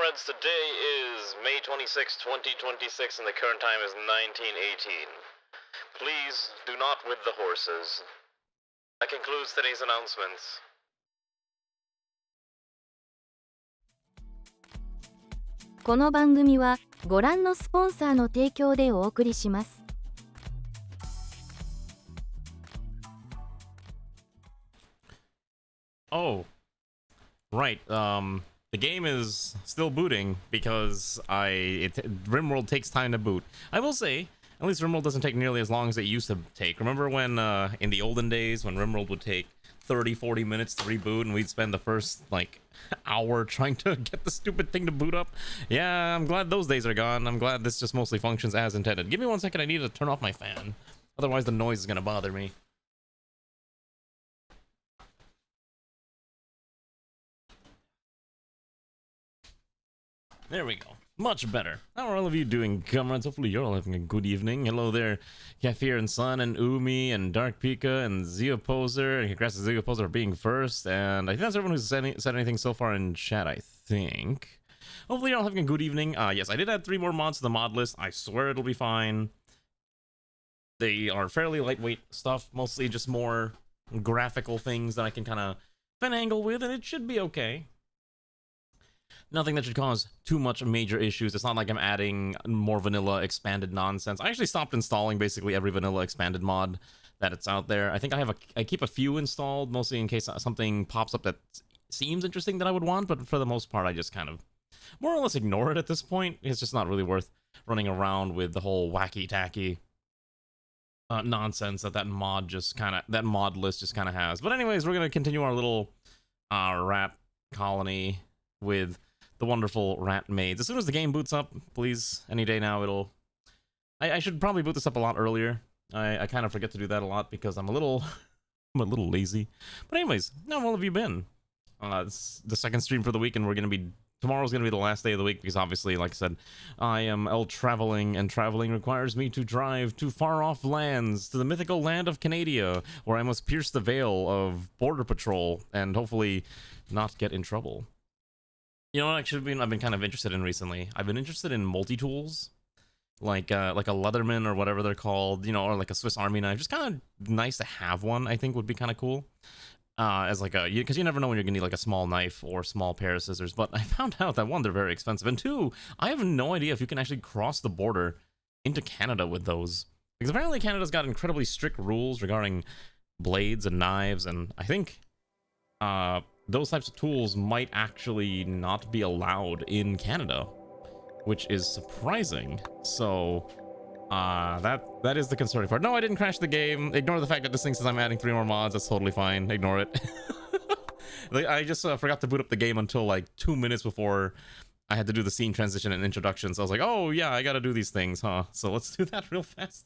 comrades, today is May 26, 2026, and the current time is 1918. Please do not with the horses. That concludes today's announcements. この番組はご覧のスポンサーの提供でお送りします。Oh, right. The game is still booting because Rimworld takes time to boot. I will say, at least Rimworld doesn't take nearly as long as it used to take. Remember when in the olden days when Rimworld would take 30-40 minutes to reboot and we'd spend the first hour trying to get the stupid thing to boot up? Yeah, I'm glad those days are gone. I'm glad this just mostly functions as intended. Give me 1 second, I need to turn off my fan. Otherwise the noise is gonna bother me. There we go. Much better. How are all of you doing, comrades? Hopefully you're all having a good evening. Hello there, Kafir and Sun and Umi and Dark Pika and Zeoposer. And congrats to Zeoposer for being first. And I think that's everyone who's said anything so far in chat, I think. Hopefully you're all having a good evening. Yes, I did add 3 more mods to the mod list. I swear it'll be fine. They are fairly lightweight stuff. Mostly just more graphical things that I can kind of finagle with. And it should be okay. Nothing that should cause too much major issues. It's not like I'm adding more vanilla expanded nonsense. I actually stopped installing basically every vanilla expanded mod that it's out there. I think I keep a few installed, mostly in case something pops up that seems interesting that I would want, but for the most part, I just kind of more or less ignore it at this point. It's just not really worth running around with the whole wacky-tacky nonsense that mod list just kind of has. But anyways, we're going to continue our little rat colony with the wonderful rat maids. As soon as the game boots up, please, any day now, it'll... I should probably boot this up a lot earlier. I kind of forget to do that a lot because I'm a little lazy. But anyways, how well have you been? It's the second stream for the week, and tomorrow's gonna be the last day of the week because obviously, like I said, I am traveling, and traveling requires me to drive to far-off lands, to the mythical land of Canada, where I must pierce the veil of border patrol and hopefully not get in trouble. You know what I've been kind of interested in recently? I've been interested in multi-tools, like a Leatherman or whatever they're called, you know, or like a Swiss Army knife. Just kind of nice to have one, I think would be kind of cool. As like because you never know when you're gonna need like a small knife or small pair of scissors. But I found out that 1, they're very expensive, and 2, I have no idea if you can actually cross the border into Canada with those. Because apparently Canada's got incredibly strict rules regarding blades and knives, and I think those types of tools might actually not be allowed in Canada, which is surprising. So that is the concerning part. No, I didn't crash the game. Ignore the fact that this thing says I'm adding 3 more mods. That's totally fine. Ignore it. I just forgot to boot up the game until like 2 minutes before I had to do the scene transition and introduction. So I was like, oh yeah, I gotta do these things, huh? So let's do that real fast.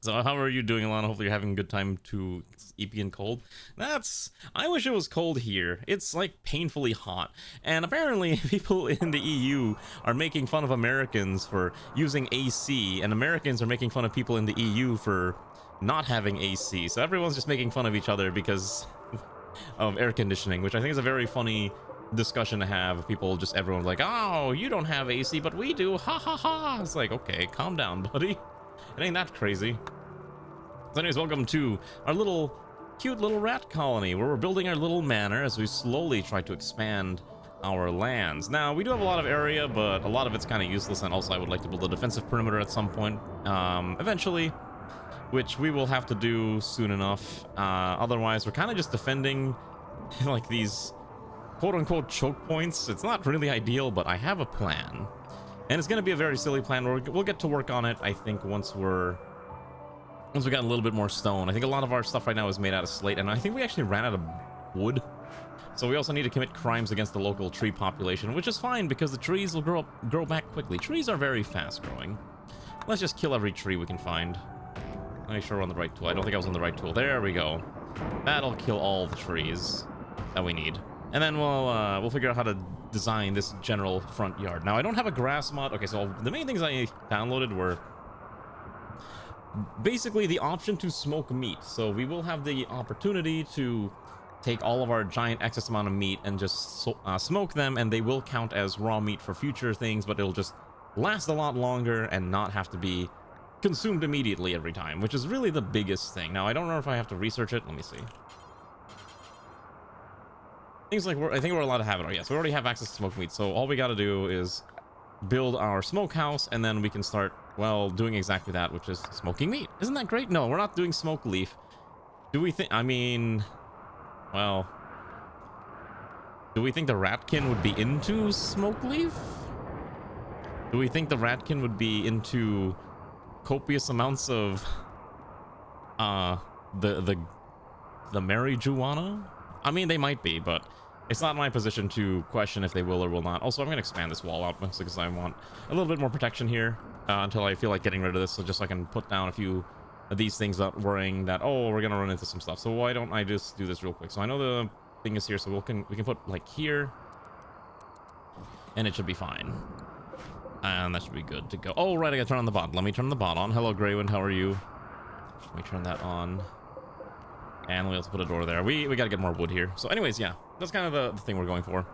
So how are you doing, Alana? Hopefully you're having a good time too. It's EP and cold. I wish it was cold here. It's like painfully hot. And apparently people in the EU are making fun of Americans for using AC, and Americans are making fun of people in the EU for not having AC. So everyone's just making fun of each other because of air conditioning, which I think is a very funny discussion to have. Everyone's like, oh, you don't have AC, but we do. Ha ha ha. It's like, okay, calm down, buddy. It ain't that crazy. So anyways, welcome to our cute little rat colony, where we're building our little manor as we slowly try to expand our lands. Now, we do have a lot of area, but a lot of it's kind of useless, and also I would like to build a defensive perimeter at some point, eventually, which we will have to do soon enough. Otherwise, we're kind of just defending like these quote-unquote choke points. It's not really ideal, but I have a plan. And it's going to be a very silly plan. We'll get to work on it, I think, once we got a little bit more stone. I think a lot of our stuff right now is made out of slate, and I think we actually ran out of wood. So we also need to commit crimes against the local tree population, which is fine because the trees will grow back quickly. Trees are very fast growing. Let's just kill every tree we can find. Make sure we're on the right tool. I don't think I was on the right tool. There we go. That'll kill all the trees that we need. And then we'll figure out how to design this general front yard. Now, I don't have a grass mod. Okay, so the main things I downloaded were basically the option to smoke meat. So we will have the opportunity to take all of our giant excess amount of meat and just smoke them, and they will count as raw meat for future things, but it'll just last a lot longer and not have to be consumed immediately every time, which is really the biggest thing. Now, I don't know if I have to research it. Let me see. Things like I think we're allowed to have it. Oh, yes, we already have access to smoked meat, so all we got to do is build our smokehouse, and then we can start, well, doing exactly that, which is smoking meat. Isn't that great? No, we're not doing smoke leaf. Do we think, I mean, well, do we think the ratkin would be into smoke leaf? Do we think the ratkin would be into copious amounts of the marijuana? I mean, they might be, but it's not my position to question if they will or will not. Also, I'm gonna expand this wall out mostly because I want a little bit more protection here until I feel like getting rid of this, so just so I can put down a few of these things without worrying that, oh, we're gonna run into some stuff. So why don't I just do this real quick? So I know the thing is here, so we can put like here, and it should be fine. And that should be good to go. Oh, right, I gotta turn on the bot. Let me turn the bot on. Hello, Greywind, how are you? Let me turn that on. And we also put a door there. We gotta get more wood here. So anyways, yeah, that's kind of the thing we're going for.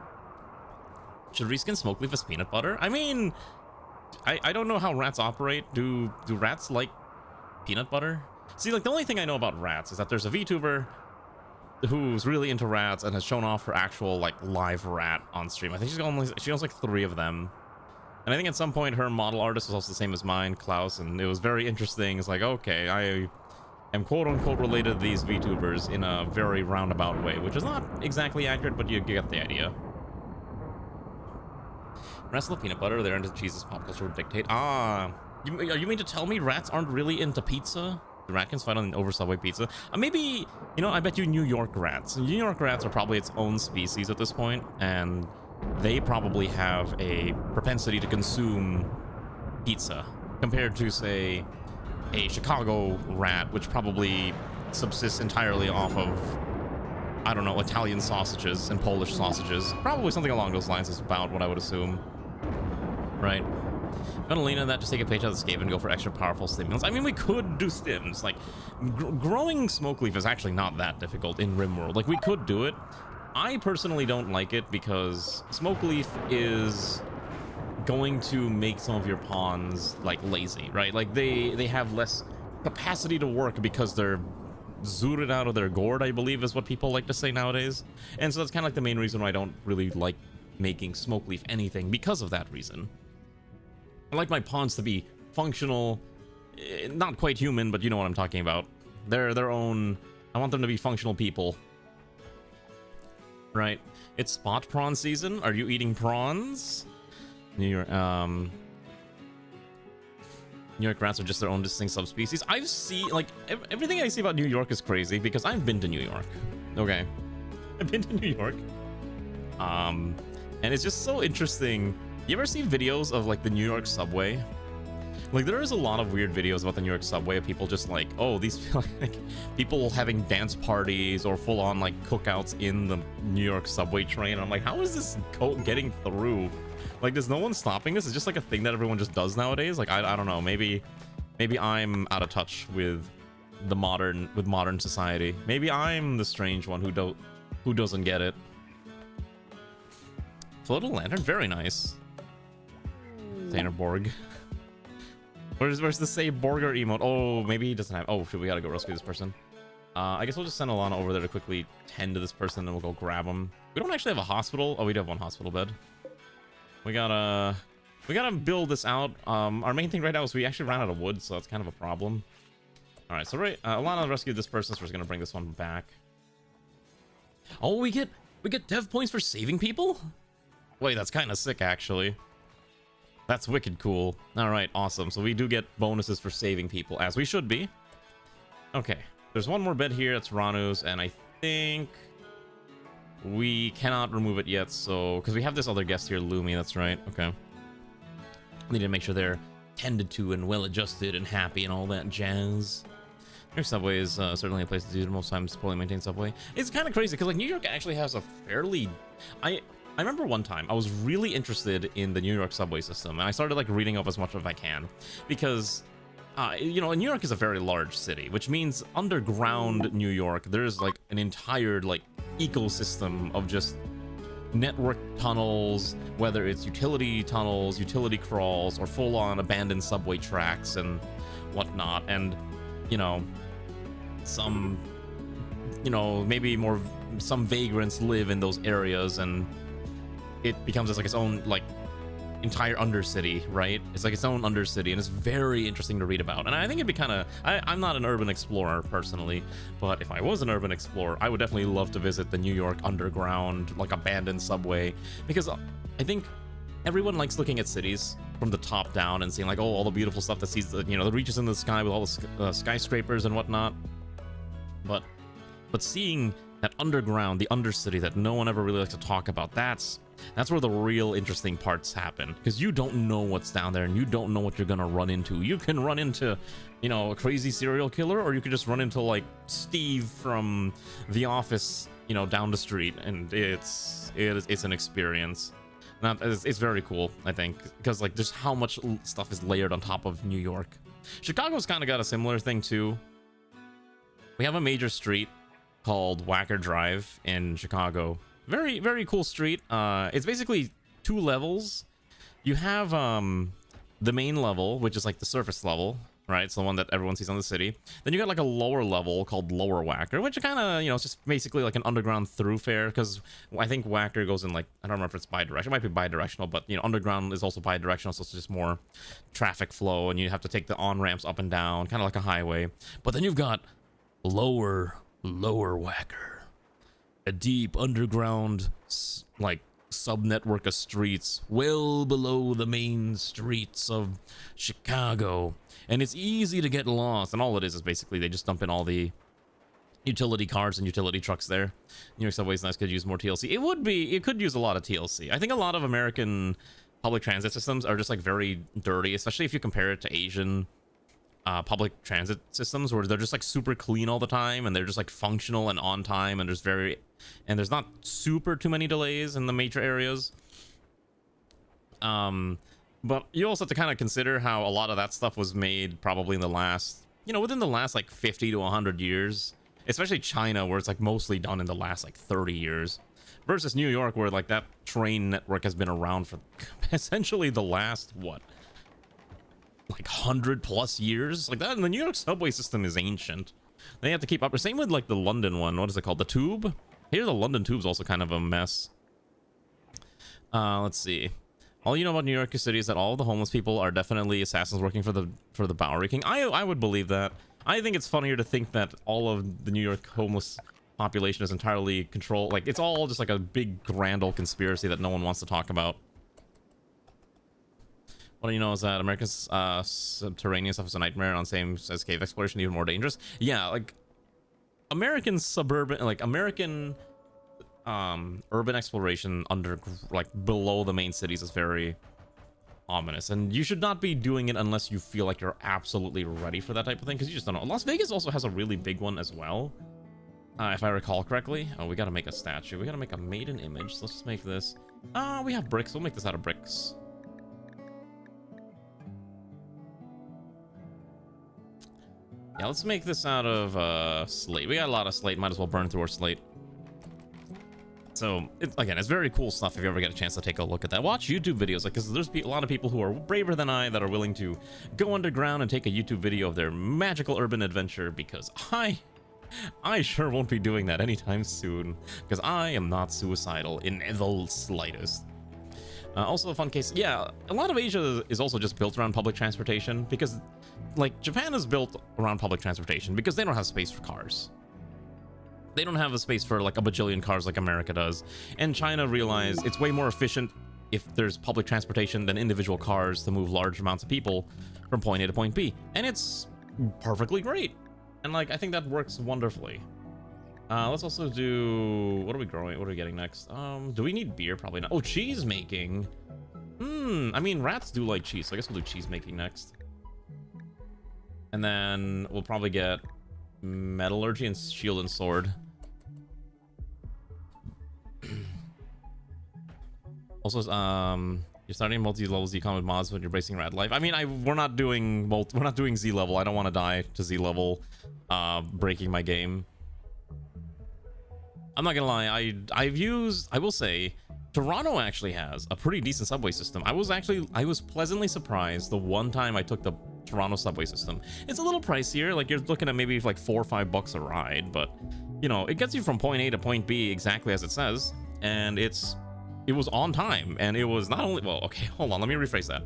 Should reskin smoke leaf as peanut butter? I mean, I don't know how rats operate. Do rats like peanut butter? See, like, the only thing I know about rats is that there's a VTuber who's really into rats and has shown off her actual, like, live rat on stream. I think she owns like 3 of them. And I think at some point her model artist was also the same as mine, Klaus, and it was very interesting. It's like, okay, I am quote-unquote related to these VTubers in a very roundabout way, which is not exactly accurate, but you get the idea. Rats love peanut butter. They're into cheeses. Pop culture would dictate. Ah, you mean to tell me rats aren't really into pizza? The ratkins fight on over Subway pizza. Maybe, you know, I bet you New York rats. New York rats are probably its own species at this point, and they probably have a propensity to consume pizza compared to, say, a Chicago rat, which probably subsists entirely off of, I don't know, Italian sausages and Polish sausages. Probably something along those lines is about what I would assume. Right. I'm gonna lean on that, just take a page out of the scape and go for extra powerful stimulants. I mean, we could do stims. Like, growing smoke leaf is actually not that difficult in Rimworld. Like, we could do it. I personally don't like it because smoke leaf is going to make some of your pawns, like, lazy, right? Like, they have less capacity to work because they're zooted out of their gourd, I believe is what people like to say nowadays. And so that's kind of like the main reason why I don't really like making smoke leaf anything, because of that reason. I like my pawns to be functional, not quite human, but you know what I'm talking about. They're their own, I want them to be functional people. Right. It's spot prawn season. Are you eating prawns? New York rats are just their own distinct subspecies. I've seen, like, everything I see about New York is crazy because I've been to New York. Okay. I've been to New York. And it's just so interesting. You ever see videos of, like, the New York subway? Like, there is a lot of weird videos about the New York subway of people just like, oh, these, like, people having dance parties or full-on, like, cookouts in the New York subway train. And I'm like, how is this getting through? Like, there's no one stopping this. It's just like a thing that everyone just does nowadays. Like, I don't know. Maybe I'm out of touch with the modern society. Maybe I'm the strange one who doesn't get it. Floating lantern, very nice. Borg. Where's the save Borger emote? Oh, maybe he doesn't have. Oh, shoot, we gotta go rescue this person. I guess we'll just send Alana over there to quickly tend to this person, and then we'll go grab him. We don't actually have a hospital. Oh, we do have one hospital bed. We gotta build this out. Our main thing right now is we actually ran out of wood, so that's kind of a problem. All right, so Alana rescued this person, so we're just gonna bring this one back. Oh, we get dev points for saving people? Wait, that's kind of sick, actually. That's wicked cool. All right, awesome. So we do get bonuses for saving people, as we should be. Okay, there's one more bed here. That's Ranu's, and I think we cannot remove it yet, so because we have this other guest here, Lumi. That's right. Okay. Need to make sure they're tended to and well adjusted and happy and all that jazz. New York subway is certainly a place to do the most times poorly maintained subway. It's kind of crazy because, like, New York actually has a fairly... I remember one time I was really interested in the New York subway system, and I started, like, reading up as much as I can because, you know, New York is a very large city, which means underground New York, there's, like, an entire, like, ecosystem of just network tunnels, whether it's utility tunnels, utility crawls, or full-on abandoned subway tracks and whatnot. And you know, some, you know, maybe more, some vagrants live in those areas, and it becomes just like its own like entire undercity, right? It's like its own undercity, and it's very interesting to read about. And I think it'd be kind of, I'm not an urban explorer personally, but if I was an urban explorer, I would definitely love to visit the New York underground, like abandoned subway, because I think everyone likes looking at cities from the top down and seeing like, oh, all the beautiful stuff that sees the, you know, that reaches in the sky with all the skyscrapers and whatnot. But seeing that underground, the undercity that no one ever really likes to talk about, that's where the real interesting parts happen, because you don't know what's down there and you don't know what you're gonna run into. You can run into, you know, a crazy serial killer, or you could just run into like Steve from The Office, you know, down the street, and it's an experience. Now, it's very cool, I think, because like just how much stuff is layered on top of New York. Chicago's kind of got a similar thing too. We have a major street called Wacker Drive in Chicago. Very, very cool street. It's basically 2 levels. You have the main level, which is like the surface level, right? It's the one that everyone sees on the city. Then you got like a lower level called Lower Wacker, which kind of, you know, it's just basically like an underground thoroughfare, because I think Wacker goes in like, I don't remember if it's bi-directional. It might be bi-directional, but, you know, underground is also bi-directional, so it's just more traffic flow, and you have to take the on-ramps up and down, kind of like a highway. But then you've got Lower Wacker, a deep underground like sub-network of streets well below the main streets of Chicago, and it's easy to get lost. And all it is basically they just dump in all the utility cars and utility trucks there. New York subway's nice, could use more TLC. It could use a lot of TLC. I think a lot of American public transit systems are just like very dirty, especially if you compare it to Asian public transit systems, where they're just like super clean all the time, and they're just like functional and on time, and there's not super too many delays in the major areas. But you also have to kind of consider how a lot of that stuff was made probably in the last, you know, within the last like 50 to 100 years, especially China, where it's like mostly done in the last like 30 years, versus New York, where like that train network has been around for essentially the last, what, like 100+ years. Like that, and the New York subway system is ancient. They have to keep up. Same with like the London one. What is it called? The Tube. Here, the London Tube's also kind of a mess. Let's see. All you know about New York City is that all the homeless people are definitely assassins working for the Bowery King. I would believe that. I think it's funnier to think that all of the New York homeless population is entirely controlled. Like it's all just like a big grand old conspiracy that no one wants to talk about. What do you know is that American subterranean stuff is a nightmare, on same as cave exploration, even more dangerous. Yeah, like American suburban, like American urban exploration under, like below the main cities is very ominous, and you should not be doing it unless you feel like you're absolutely ready for that type of thing, because you just don't know. Las Vegas also has a really big one as well, if I recall correctly. Oh, we gotta make a statue. We gotta make a maiden image. So let's just make this. We have bricks. We'll make this out of bricks. Yeah, let's make this out of slate. We got a lot of slate. Might as well burn through our slate. So, again, it's very cool stuff if you ever get a chance to take a look at that. Watch YouTube videos, like, because there's a lot of people who are braver than I that are willing to go underground and take a YouTube video of their magical urban adventure, because I sure won't be doing that anytime soon, because I am not suicidal in the slightest. Also a fun case, yeah, a lot of Asia is also just built around public transportation, because, like, Japan is built around public transportation because they don't have space for cars. They don't have a space for, like, a bajillion cars like America does. And China realized it's way more efficient if there's public transportation than individual cars to move large amounts of people from point A to point B. And it's perfectly great. And, like, I think that works wonderfully. Let's also do... What are we growing? What are we getting next? Do we need beer? Probably not. Oh, cheese making. I mean, rats do like cheese, so I guess we'll do cheese making next. And then we'll probably get metallurgy and shield and sword. Also, you're starting multi-level Z-Con with mods when you're bracing rad life. I mean, we're not doing Z level. I don't want to die to Z level, breaking my game. I'm not gonna lie, I will say, Toronto actually has a pretty decent subway system. I was pleasantly surprised the one time I took the Toronto subway system. It's a little pricier, like you're looking at maybe like $4 or $5 a ride, but you know, it gets you from point A to point B exactly as it says, and it was on time, and it was not only, well, okay, hold on, let me rephrase that.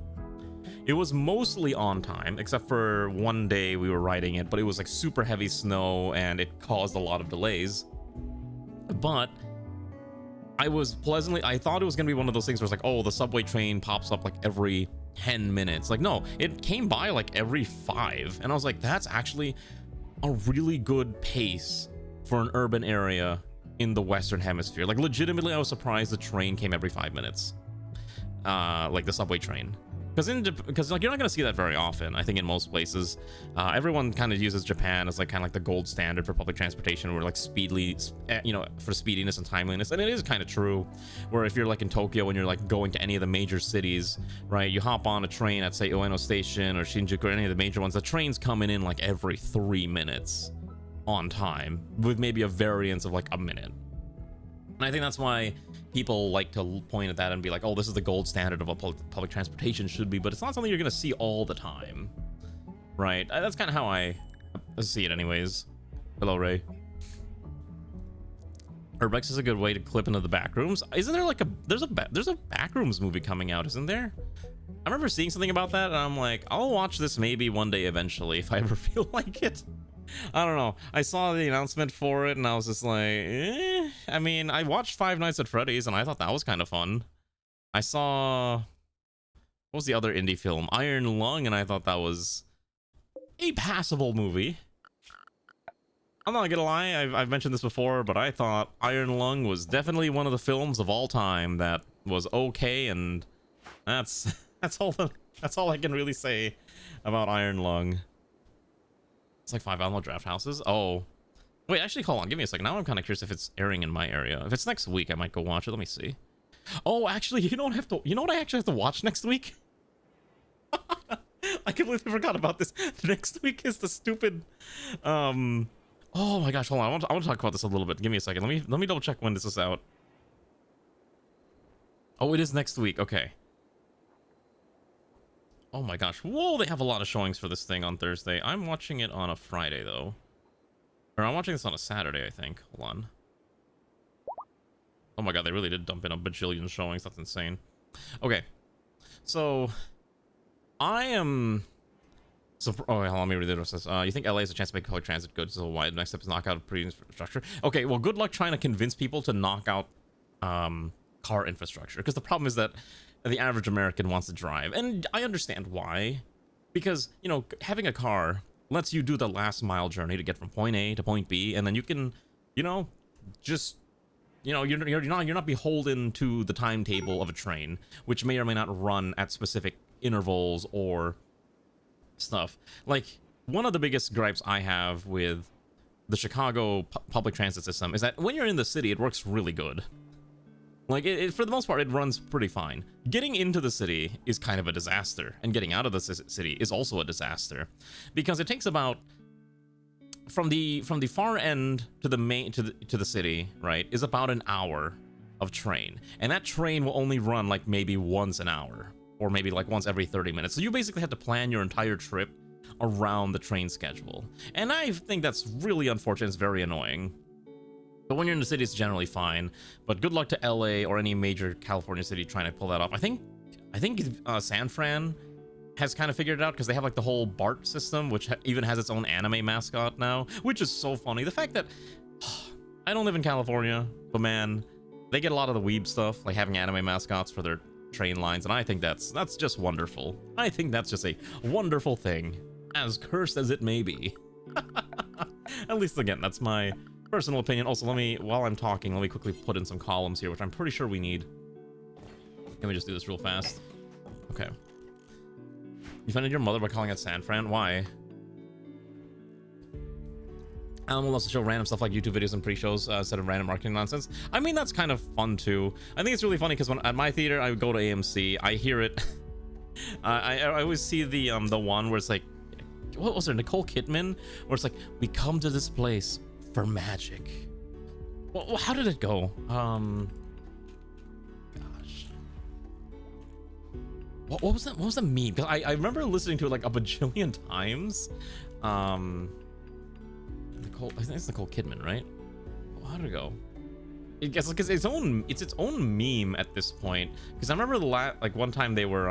It was mostly on time, except for one day we were riding it, but it was like super heavy snow and it caused a lot of delays. But I thought it was gonna be one of those things where it's like, oh, the subway train pops up like every 10 minutes. Like, no, it came by like every 5. And I was like, that's actually a really good pace for an urban area in the Western Hemisphere. Like, legitimately, I was surprised the train came every 5 minutes. Like the subway train. Because like you're not gonna see that very often. I think in most places, everyone kind of uses Japan as like kind of like the gold standard for public transportation, where like speedily, you know, for speediness and timeliness. And it is kind of true, where if you're like in Tokyo and you're like going to any of the major cities, right? You hop on a train at say Ueno Station or Shinjuku or any of the major ones. The train's coming in like every 3 minutes on time, with maybe a variance of like a minute. And I think that's why people like to point at that and be like, oh, this is the gold standard of what public transportation should be, but it's not something you're going to see all the time, right? That's kind of how I see it anyways. Hello, Ray. Urbex is a good way to clip into the back rooms. Isn't there like there's a backrooms movie coming out, isn't there? I remember seeing something about that, and I'm like, I'll watch this maybe one day eventually if I ever feel like it. I don't know. I saw the announcement for it and I was just like, eh. I mean, I watched Five Nights at Freddy's and I thought that was kind of fun. I saw, what was the other indie film? Iron Lung, and I thought that was a passable movie. I'm not gonna lie, I've mentioned this before, but I thought Iron Lung was definitely one of the films of all time that was okay, and that's all I can really say about Iron Lung. It's like 5 download draft houses. Oh, wait, actually, hold on. Give me a second. Now I'm kind of curious if it's airing in my area. If it's next week, I might go watch it. Let me see. Oh, actually, you don't have to. You know what I actually have to watch next week? I completely forgot about this. Next week is the stupid. Oh my gosh, hold on. I want to talk about this a little bit. Give me a second. Let me double check when this is out. Oh, it is next week. Okay. Oh my gosh. Whoa, they have a lot of showings for this thing on Thursday. I'm watching it on a Friday, though. Or I'm watching this on a Saturday, I think. Hold on. Oh my god, they really did dump in a bajillion showings. That's insane. Okay. So, I am... So, oh, wait, hold on, let me read the rest of this. You think LA has a chance to make public transit good, so why the next step is knock out pre-infrastructure? Okay, well, good luck trying to convince people to knock out car infrastructure. Because the problem is that the average American wants to drive, and I understand why, because, you know, having a car lets you do the last mile journey to get from point A to point B, and then you can, you know, just, you know, you're not beholden to the timetable of a train, which may or may not run at specific intervals or stuff. Like, one of the biggest gripes I have with the Chicago public transit system is that when you're in the city, it works really good. Like, for the most part, it runs pretty fine. Getting into the city is kind of a disaster, and getting out of the city is also a disaster, because it takes about, from the far end to the main to the city, right, is about an hour of train, and that train will only run like maybe once an hour, or maybe like once every 30 minutes. So you basically have to plan your entire trip around the train schedule, and I think that's really unfortunate. It's very annoying. But when you're in the city, it's generally fine. But good luck to LA or any major California city trying to pull that off. I think San Fran has kind of figured it out, because they have like the whole BART system, which even has its own anime mascot now, which is so funny. The fact that I don't live in California, but man, they get a lot of the weeb stuff, like having anime mascots for their train lines, and I think that's just wonderful. I think that's just a wonderful thing, as cursed as it may be. At least, again, that's my personal opinion. Also, while I'm talking, let me quickly put in some columns here, which I'm pretty sure we need. Let me just do this real fast. Okay. You offended your mother by calling it San Fran? Why? Animal loves to show random stuff like YouTube videos and pre-shows instead of random marketing nonsense. I mean, that's kind of fun too. I think it's really funny because when at my theater, I would go to AMC, I hear it. I always see the one where it's like, what was there, Nicole Kidman, where it's like, we come to this place for magic. Well, how did it go? Gosh. What was that? What was the meme? Because I remember listening to it like a bajillion times. Nicole, I think it's Nicole Kidman, right? How did it go? It's like its own meme at this point. Because I remember like one time they were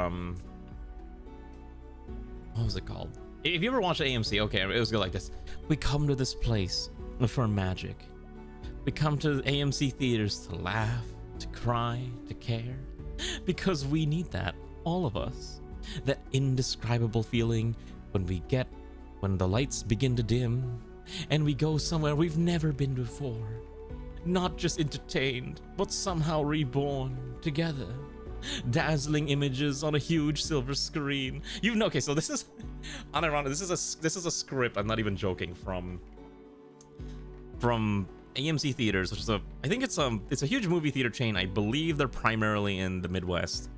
what was it called? If you ever watched AMC, okay, it was good like this. We come to this place for magic. We come to AMC theaters to laugh, to cry, to care, because we need that, all of us. That indescribable feeling when the lights begin to dim, and we go somewhere we've never been before. Not just entertained, but somehow reborn together. Dazzling images on a huge silver screen. Okay, so this is unironic. This is a script. I'm not even joking. From AMC theaters, which is I think it's a huge movie theater chain. I believe they're primarily in the Midwest.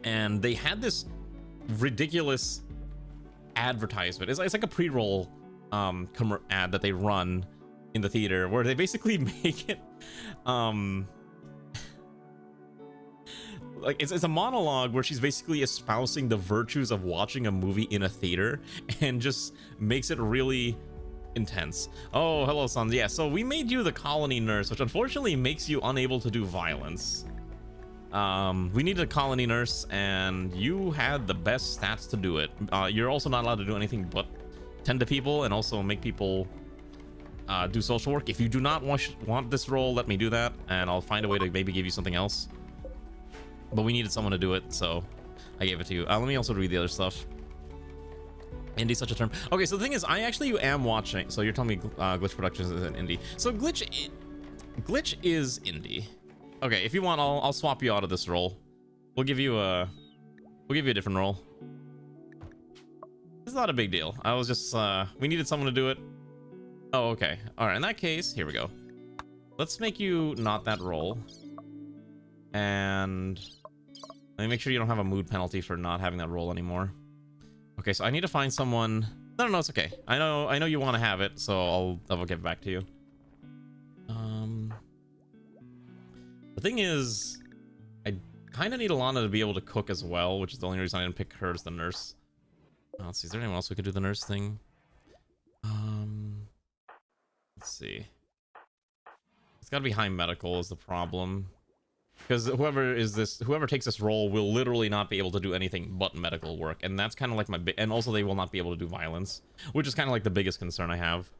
And they had this ridiculous advertisement. It's like a pre-roll ad that they run in the theater where they basically make it like it's a monologue where she's basically espousing the virtues of watching a movie in a theater and just makes it really intense. Oh, hello, sons. Yeah, so we made you the colony nurse, which unfortunately makes you unable to do violence. We needed a colony nurse, and you had the best stats to do it. You're also not allowed to do anything but tend to people and also make people do social work. If you do not want this role, let me do that, and I'll find a way to maybe give you something else. But we needed someone to do it, so I gave it to you. Let me also read the other stuff. Indie, such a term. Okay, so the thing is, I actually am watching. So you're telling me Glitch Productions is an indie. So Glitch is indie. Okay, if you want, I'll swap you out of this role. We'll give you a different role. It's not a big deal. I was just we needed someone to do it. Oh, okay. All right. In that case, here we go. Let's make you not that role. And let me make sure you don't have a mood penalty for not having that role anymore. Okay, so I need to find someone. No, it's okay. I know you want to have it, so I'll get back to you. The thing is, I kind of need Alana to be able to cook as well, which is the only reason I didn't pick her as the nurse. Let's see, is there anyone else who could do the nurse thing? Let's see. It's got to be high medical is the problem. Because whoever takes this role will literally not be able to do anything but medical work, and that's kind of like and also they will not be able to do violence, which is kind of like the biggest concern I have.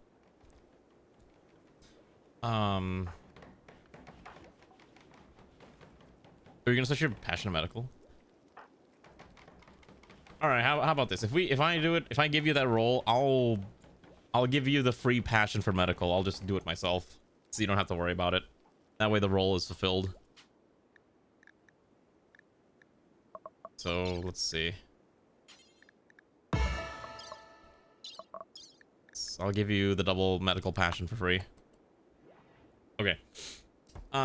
Are you gonna switch your passion to medical? All right, how about this? If I give you that role, I'll give you the free passion for medical. I'll just do it myself, so you don't have to worry about it. That way the role is fulfilled. So let's see. So I'll give you the double medical passion for free. Okay.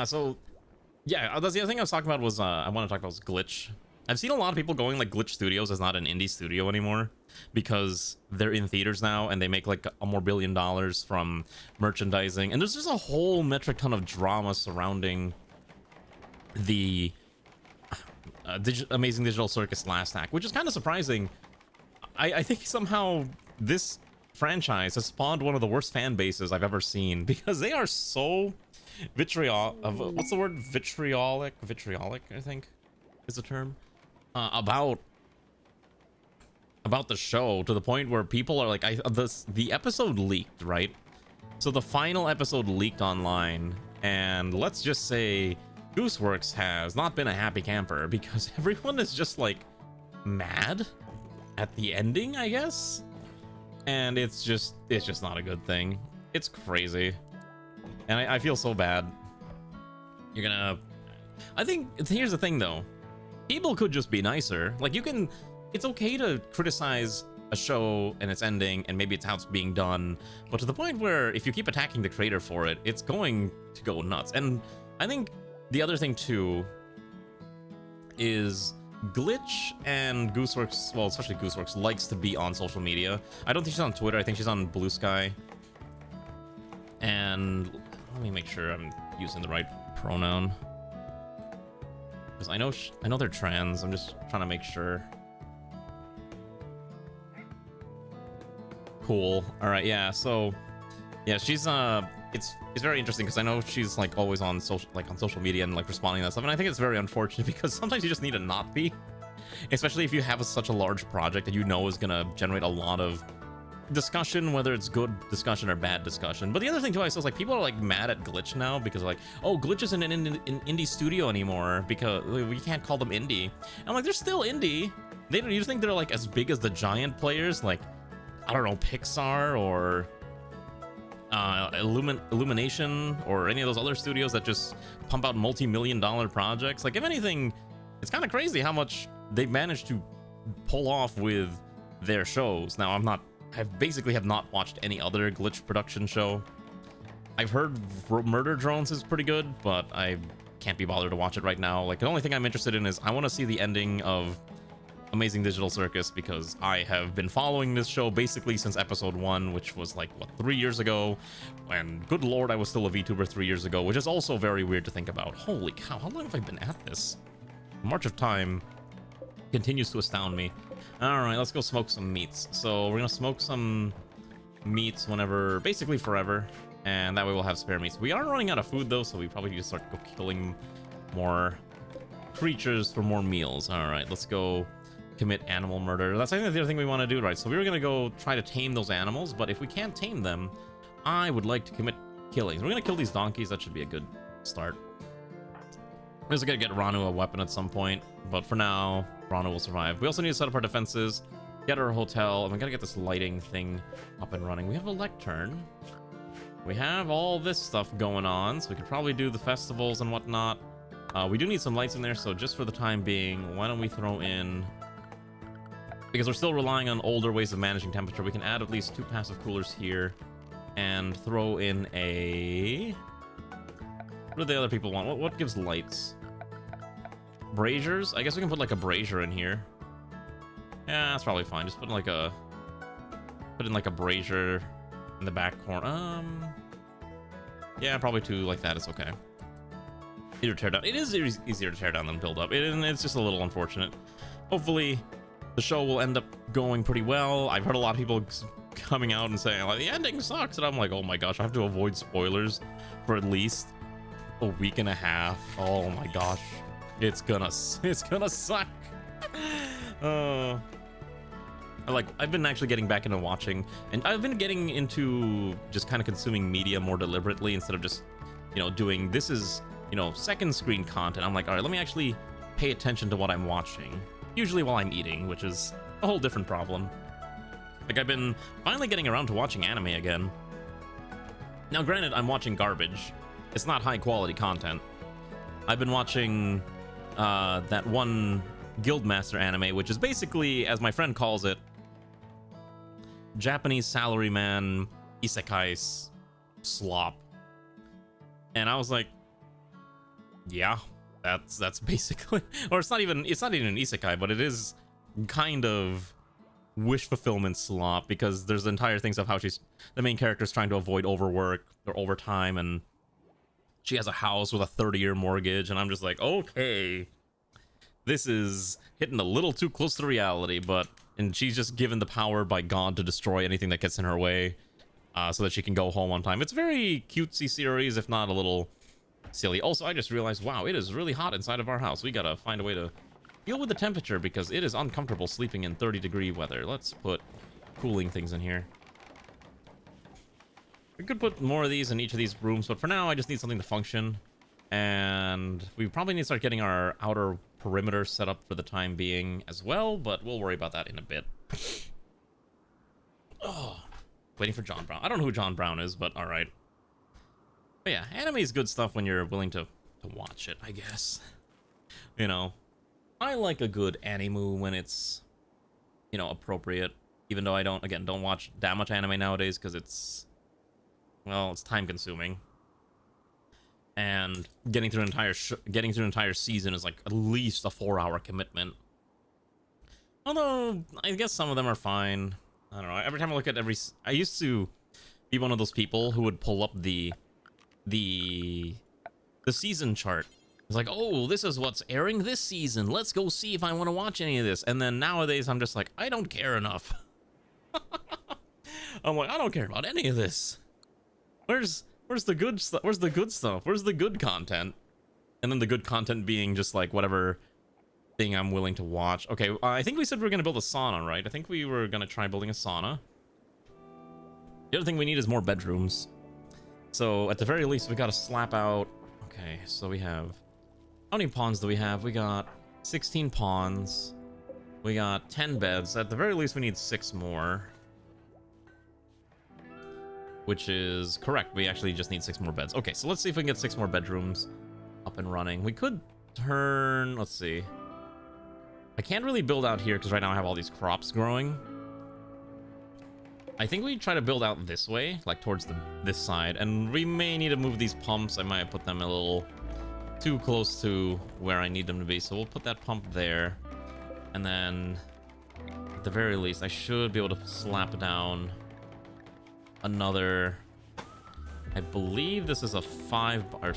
So yeah, that's the other thing I was talking about was I want to talk about was Glitch. I've seen a lot of people going like Glitch Studios is not an indie studio anymore because they're in theaters now and they make like a more $1 billion from merchandising, and there's just a whole metric ton of drama surrounding the Amazing Digital Circus last act, which is kind of surprising. I think somehow this franchise has spawned one of the worst fan bases I've ever seen because they are so what's the word? Vitriolic, I think is the term, about the show, to the point where people are like, the episode leaked, right? So the final episode leaked online, and let's just say Gooseworks has not been a happy camper because everyone is just like mad at the ending, I guess, and it's just not a good thing. It's crazy, and I feel so bad. I think here's the thing though, people could just be nicer. Like it's okay to criticize a show and its ending and maybe it's how it's being done, but to the point where if you keep attacking the creator for it, it's going to go nuts. And I think the other thing too is Glitch and Gooseworks, well, especially Gooseworks, likes to be on social media. I don't think she's on Twitter. I think she's on Blue Sky. And Let me make sure I'm using the right pronoun. Because I know they're trans. I'm just trying to make sure. Cool. All right. Yeah. So, yeah, she's it's very interesting because I know she's like always on social media and like responding to that stuff, and I think it's very unfortunate because sometimes you just need to not be, especially if you have such a large project that you know is gonna generate a lot of discussion, whether it's good discussion or bad discussion. But the other thing too, I saw is like people are like mad at Glitch now because like, oh, Glitch isn't an indie studio anymore because we can't call them indie. And I'm like, they're still indie. You think they're like as big as the giant players like, I don't know, Pixar or Illumination or any of those other studios that just pump out multi-million-dollar projects? Like, if anything, it's kind of crazy how much they've managed to pull off with their shows. Now, I basically have not watched any other Glitch production show. I've heard Murder Drones is pretty good, but I can't be bothered to watch it right now. Like, the only thing I'm interested in is I want to see the ending of Amazing Digital Circus because I have been following this show basically since episode 1, which was like, what, 3 years ago? And good lord, I was still a VTuber 3 years ago, which is also very weird to think about. Holy cow, how long have I been at this? The march of time continues to astound me. Alright, let's go smoke some meats. So we're gonna smoke some meats whenever, basically forever, and that way we'll have spare meats. We are running out of food though, so we probably need to start killing more creatures for more meals. Alright, let's go commit animal murder. That's I think the other thing we want to do, right? So we were gonna go try to tame those animals, but if we can't tame them, I would like to commit killings. We're gonna kill these donkeys. That should be a good start. We're just gonna get Ranu a weapon at some point, but for now, Ranu will survive. We also need to set up our defenses, get our hotel, and we gotta get this lighting thing up and running. We have a lectern. We have all this stuff going on, so we could probably do the festivals and whatnot. We do need some lights in there, so just for the time being, why don't we throw in, because we're still relying on older ways of managing temperature, we can add at least 2 passive coolers here and throw in a... What do the other people want? What gives lights? Braziers? I guess we can put like a brazier in here. Yeah, that's probably fine. Just put in like a brazier in the back corner. Yeah, probably 2 like that is okay. Easier to tear down. It is easier to tear down than build up. It's just a little unfortunate. Hopefully the show will end up going pretty well. I've heard a lot of people coming out and saying like the ending sucks, and I'm like, oh my gosh, I have to avoid spoilers for at least a week and a half. Oh my gosh, it's gonna suck. I've been actually getting back into watching, and I've been getting into just kind of consuming media more deliberately instead of just, doing this is, second screen content. I'm like, all right, let me actually pay attention to what I'm watching. Usually while I'm eating, which is a whole different problem. Like, I've been finally getting around to watching anime again. Now, granted, I'm watching garbage. It's not high quality content. I've been watching that one Guildmaster anime, which is basically, as my friend calls it, Japanese salaryman isekai slop. And I was like, yeah, that's basically, or it's not even an isekai, but it is kind of wish fulfillment slop, because there's the entire things of how the main character's trying to avoid overwork or overtime, and she has a house with a 30-year mortgage, and I'm just like, okay, this is hitting a little too close to reality, and she's just given the power by God to destroy anything that gets in her way, so that she can go home on time. It's a very cutesy series, if not a little silly. Also, I just realized, wow, it is really hot inside of our house. We gotta find a way to deal with the temperature, because it is uncomfortable sleeping in 30-degree weather. Let's put cooling things in here. We could put more of these in each of these rooms, but for now, I just need something to function. And we probably need to start getting our outer perimeter set up for the time being as well, but we'll worry about that in a bit. Oh, waiting for John Brown. I don't know who John Brown is, but all right. But yeah, anime is good stuff when you're willing to watch it, I guess. I like a good anime when it's, appropriate. Even though I don't watch that much anime nowadays, because it's time consuming. And getting through an entire season is like at least a 4-hour commitment. Although I guess some of them are fine. I don't know. Every time I look at I used to be one of those people who would pull up the the season chart. It's like, oh, this is what's airing this season. Let's go see if I want to watch any of this. And then nowadays, I'm just like, I don't care enough. I'm like, I don't care about any of this. Where's the good stuff? Where's the good stuff? Where's the good content? And then the good content being just like whatever thing I'm willing to watch. Okay, I think we said we were going to build a sauna, right? I think we were going to try building a sauna. The other thing we need is more bedrooms. So at the very least, we got to slap out. Okay, so we have... How many pawns do we have? We got 16 pawns. We got 10 beds. At the very least, we need 6 more. Which is correct. We actually just need 6 more beds. Okay, so let's see if we can get 6 more bedrooms up and running. We could turn... Let's see. I can't really build out here because right now I have all these crops growing. I think we try to build out this way, like towards this side. And we may need to move these pumps. I might have put them a little too close to where I need them to be. So we'll put that pump there. And then at the very least, I should be able to slap down another... I believe this is a 5 or...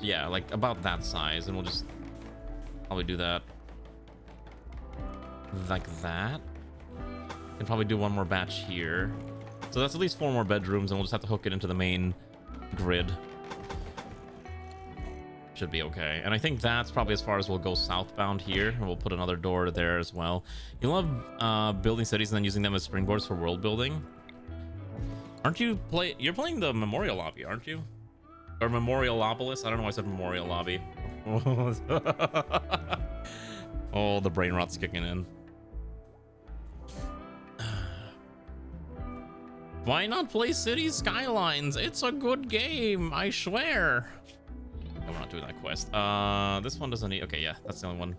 Yeah, like about that size. And we'll just probably do that like that. Can probably do one more batch here. So that's at least 4 more bedrooms, and we'll just have to hook it into the main grid. Should be okay. And I think that's probably as far as we'll go southbound here. And we'll put another door there as well. You love building cities and then using them as springboards for world building. Aren't you you're playing the Memorial Lobby, aren't you? Or Memorialopolis? I don't know why I said Memorial Lobby. Oh, the brain rot's kicking in. Why not play Cities Skylines? It's a good game, I swear. No, we're not doing that quest. This one doesn't need... Okay, yeah, that's the only one.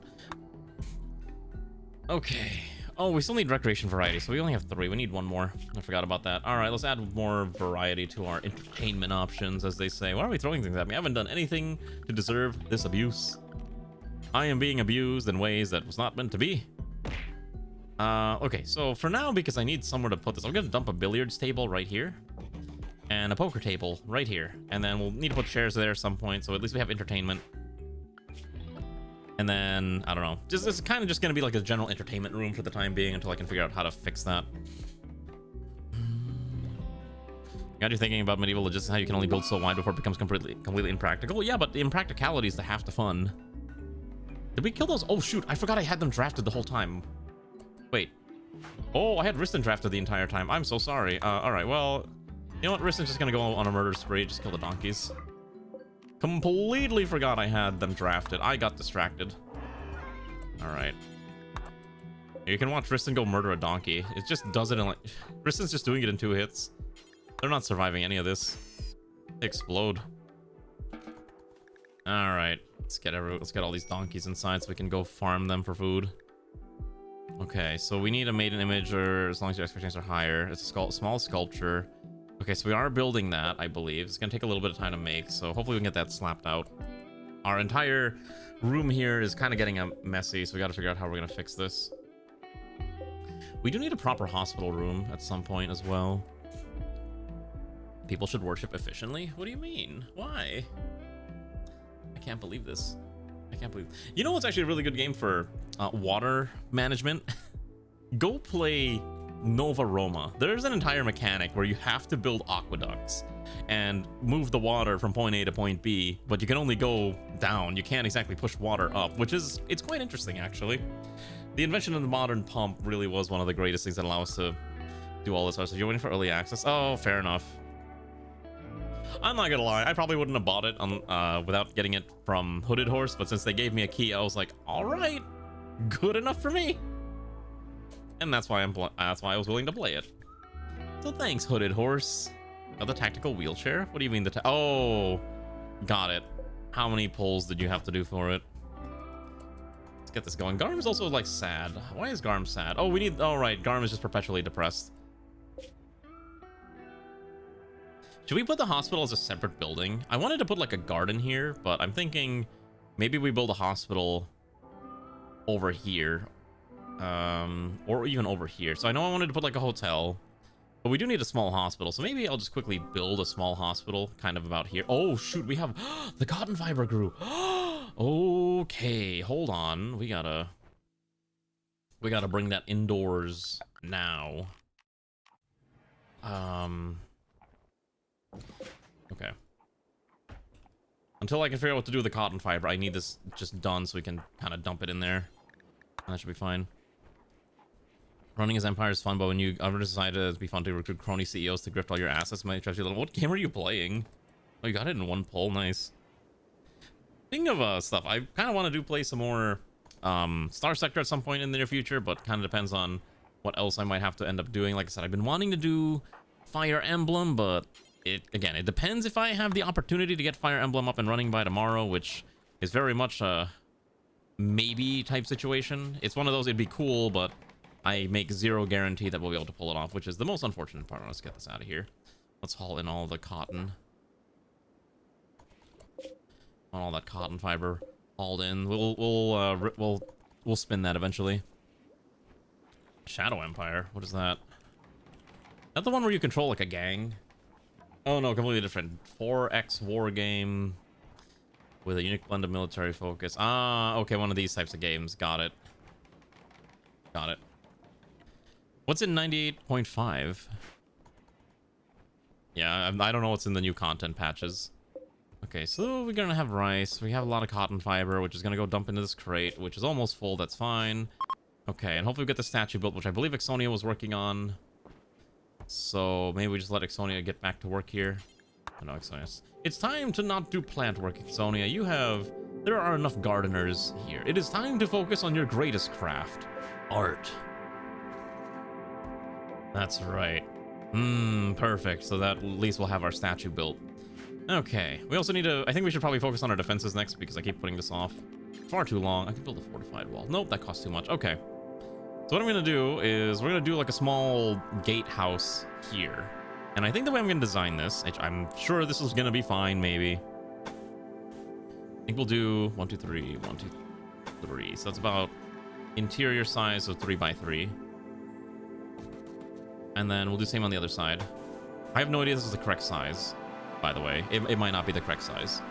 Okay. Oh, we still need recreation variety, so we only have 3. We need 1 more. I forgot about that. All right, let's add more variety to our entertainment options, as they say. Why are we throwing things at me? I haven't done anything to deserve this abuse. I am being abused in ways that was not meant to be. Okay, so for now, because I need somewhere to put this, I'm gonna dump a billiards table right here and a poker table right here, and then we'll need to put chairs there at some point, so at least we have entertainment. And then I don't know, just it's kind of just gonna be like a general entertainment room for the time being until I can figure out how to fix that. Got you thinking about medieval logistics, how you can only build so wide before it becomes completely impractical. Yeah, but the impracticality is the half the fun. Did we kill those? Oh shoot, I forgot I had them drafted the whole time. Wait. Oh, I had Riston drafted the entire time. I'm so sorry. Alright, well, you know what? Riston's just gonna go on a murder spree, just kill the donkeys. Completely forgot I had them drafted. I got distracted. Alright. You can watch Riston go murder a donkey. It just does it in like... Riston's just doing it in 2 hits. They're not surviving any of this. They explode. Alright. Let's get all these donkeys inside so we can go farm them for food. Okay, so we need a maiden image, or as long as your expectations are higher. It's a small sculpture. Okay, so we are building that, I believe. It's gonna take a little bit of time to make, so hopefully we can get that slapped out. Our entire room here is kind of getting messy, so we gotta figure out how we're gonna fix this. We do need a proper hospital room at some point as well. People should worship efficiently? What do you mean? Why? I can't believe this. I can't believe... You know what's actually a really good game for water management? Go play Nova Roma. There's an entire mechanic where you have to build aqueducts and move the water from point A to point B, but you can only go down. You can't exactly push water up, which is... It's quite interesting, actually. The invention of the modern pump really was one of the greatest things that allow us to do all this. So you're waiting for early access? Oh, fair enough. I'm not gonna lie, I probably wouldn't have bought it without getting it from Hooded Horse, but since they gave me a key, I was like, all right, good enough for me. And that's why I was willing to play it. So thanks, Hooded Horse. Oh, the tactical wheelchair? What do you mean oh, got it. How many pulls did you have to do for it? Let's get this going. Garm's also like sad. Why is Garm sad? Oh, we need, oh right, Garm is just perpetually depressed. Should we put the hospital as a separate building? I wanted to put like a garden here, but I'm thinking maybe we build a hospital over here. Or even over here. So I know I wanted to put like a hotel But we do need a small hospital, so maybe I'll just quickly build a small hospital, kind of about here. Oh, shoot, we have... the cotton fiber grew. Okay, hold on. We gotta bring that indoors now. Okay. Until I can figure out what to do with the cotton fiber, I need this just done so we can kind of dump it in there. And that should be fine. Running his empire is fun, but when you ever decide to be fun to recruit crony CEOs to grift all your assets, might interest you a little. What game are you playing? Oh, you got it in one pull. Nice. Speaking of stuff, I kind of want to play some more Star Sector at some point in the near future, but kind of depends on what else I might have to end up doing. Like I said, I've been wanting to do Fire Emblem, but it depends if I have the opportunity to get Fire Emblem up and running by tomorrow, which is very much a maybe type situation. It's one of those, it'd be cool, but I make zero guarantee that we'll be able to pull it off, which is the most unfortunate part. Let's get this out of here. Let's haul in all the cotton. All that cotton fiber hauled in. We'll spin that eventually. Shadow Empire. What is that? Is that the one where you control like a gang? Oh no, completely different. 4X war game with a unique blend of military focus. Ah, okay, one of these types of games. Got it. Got it. What's in 98.5? Yeah, I don't know what's in the new content patches. Okay, so we're gonna have rice. We have a lot of cotton fiber, which is gonna go dump into this crate, which is almost full. That's fine. Okay, and hopefully we get the statue built, which I believe Общение was working on. So maybe we just let Общение get back to work here. Oh, no, Общение. It's time to not do plant work, Общение. There are enough gardeners here. It is time to focus on your greatest craft. Art. That's right. Perfect. So that at least we'll have our statue built. Okay. We also need to... I think we should probably focus on our defenses next because I keep putting this off far too long. I can build a fortified wall. Nope, that costs too much. Okay. So what I'm going to do is we're going to do like a small gatehouse here. And I think the way I'm going to design this, I'm sure this is going to be fine, maybe. I think we'll do 1, 2, 3, 1, 2, 3. So that's about interior size of 3 by 3. And then we'll do the same on the other side. I have no idea this is the correct size, by the way. It might not be the correct size.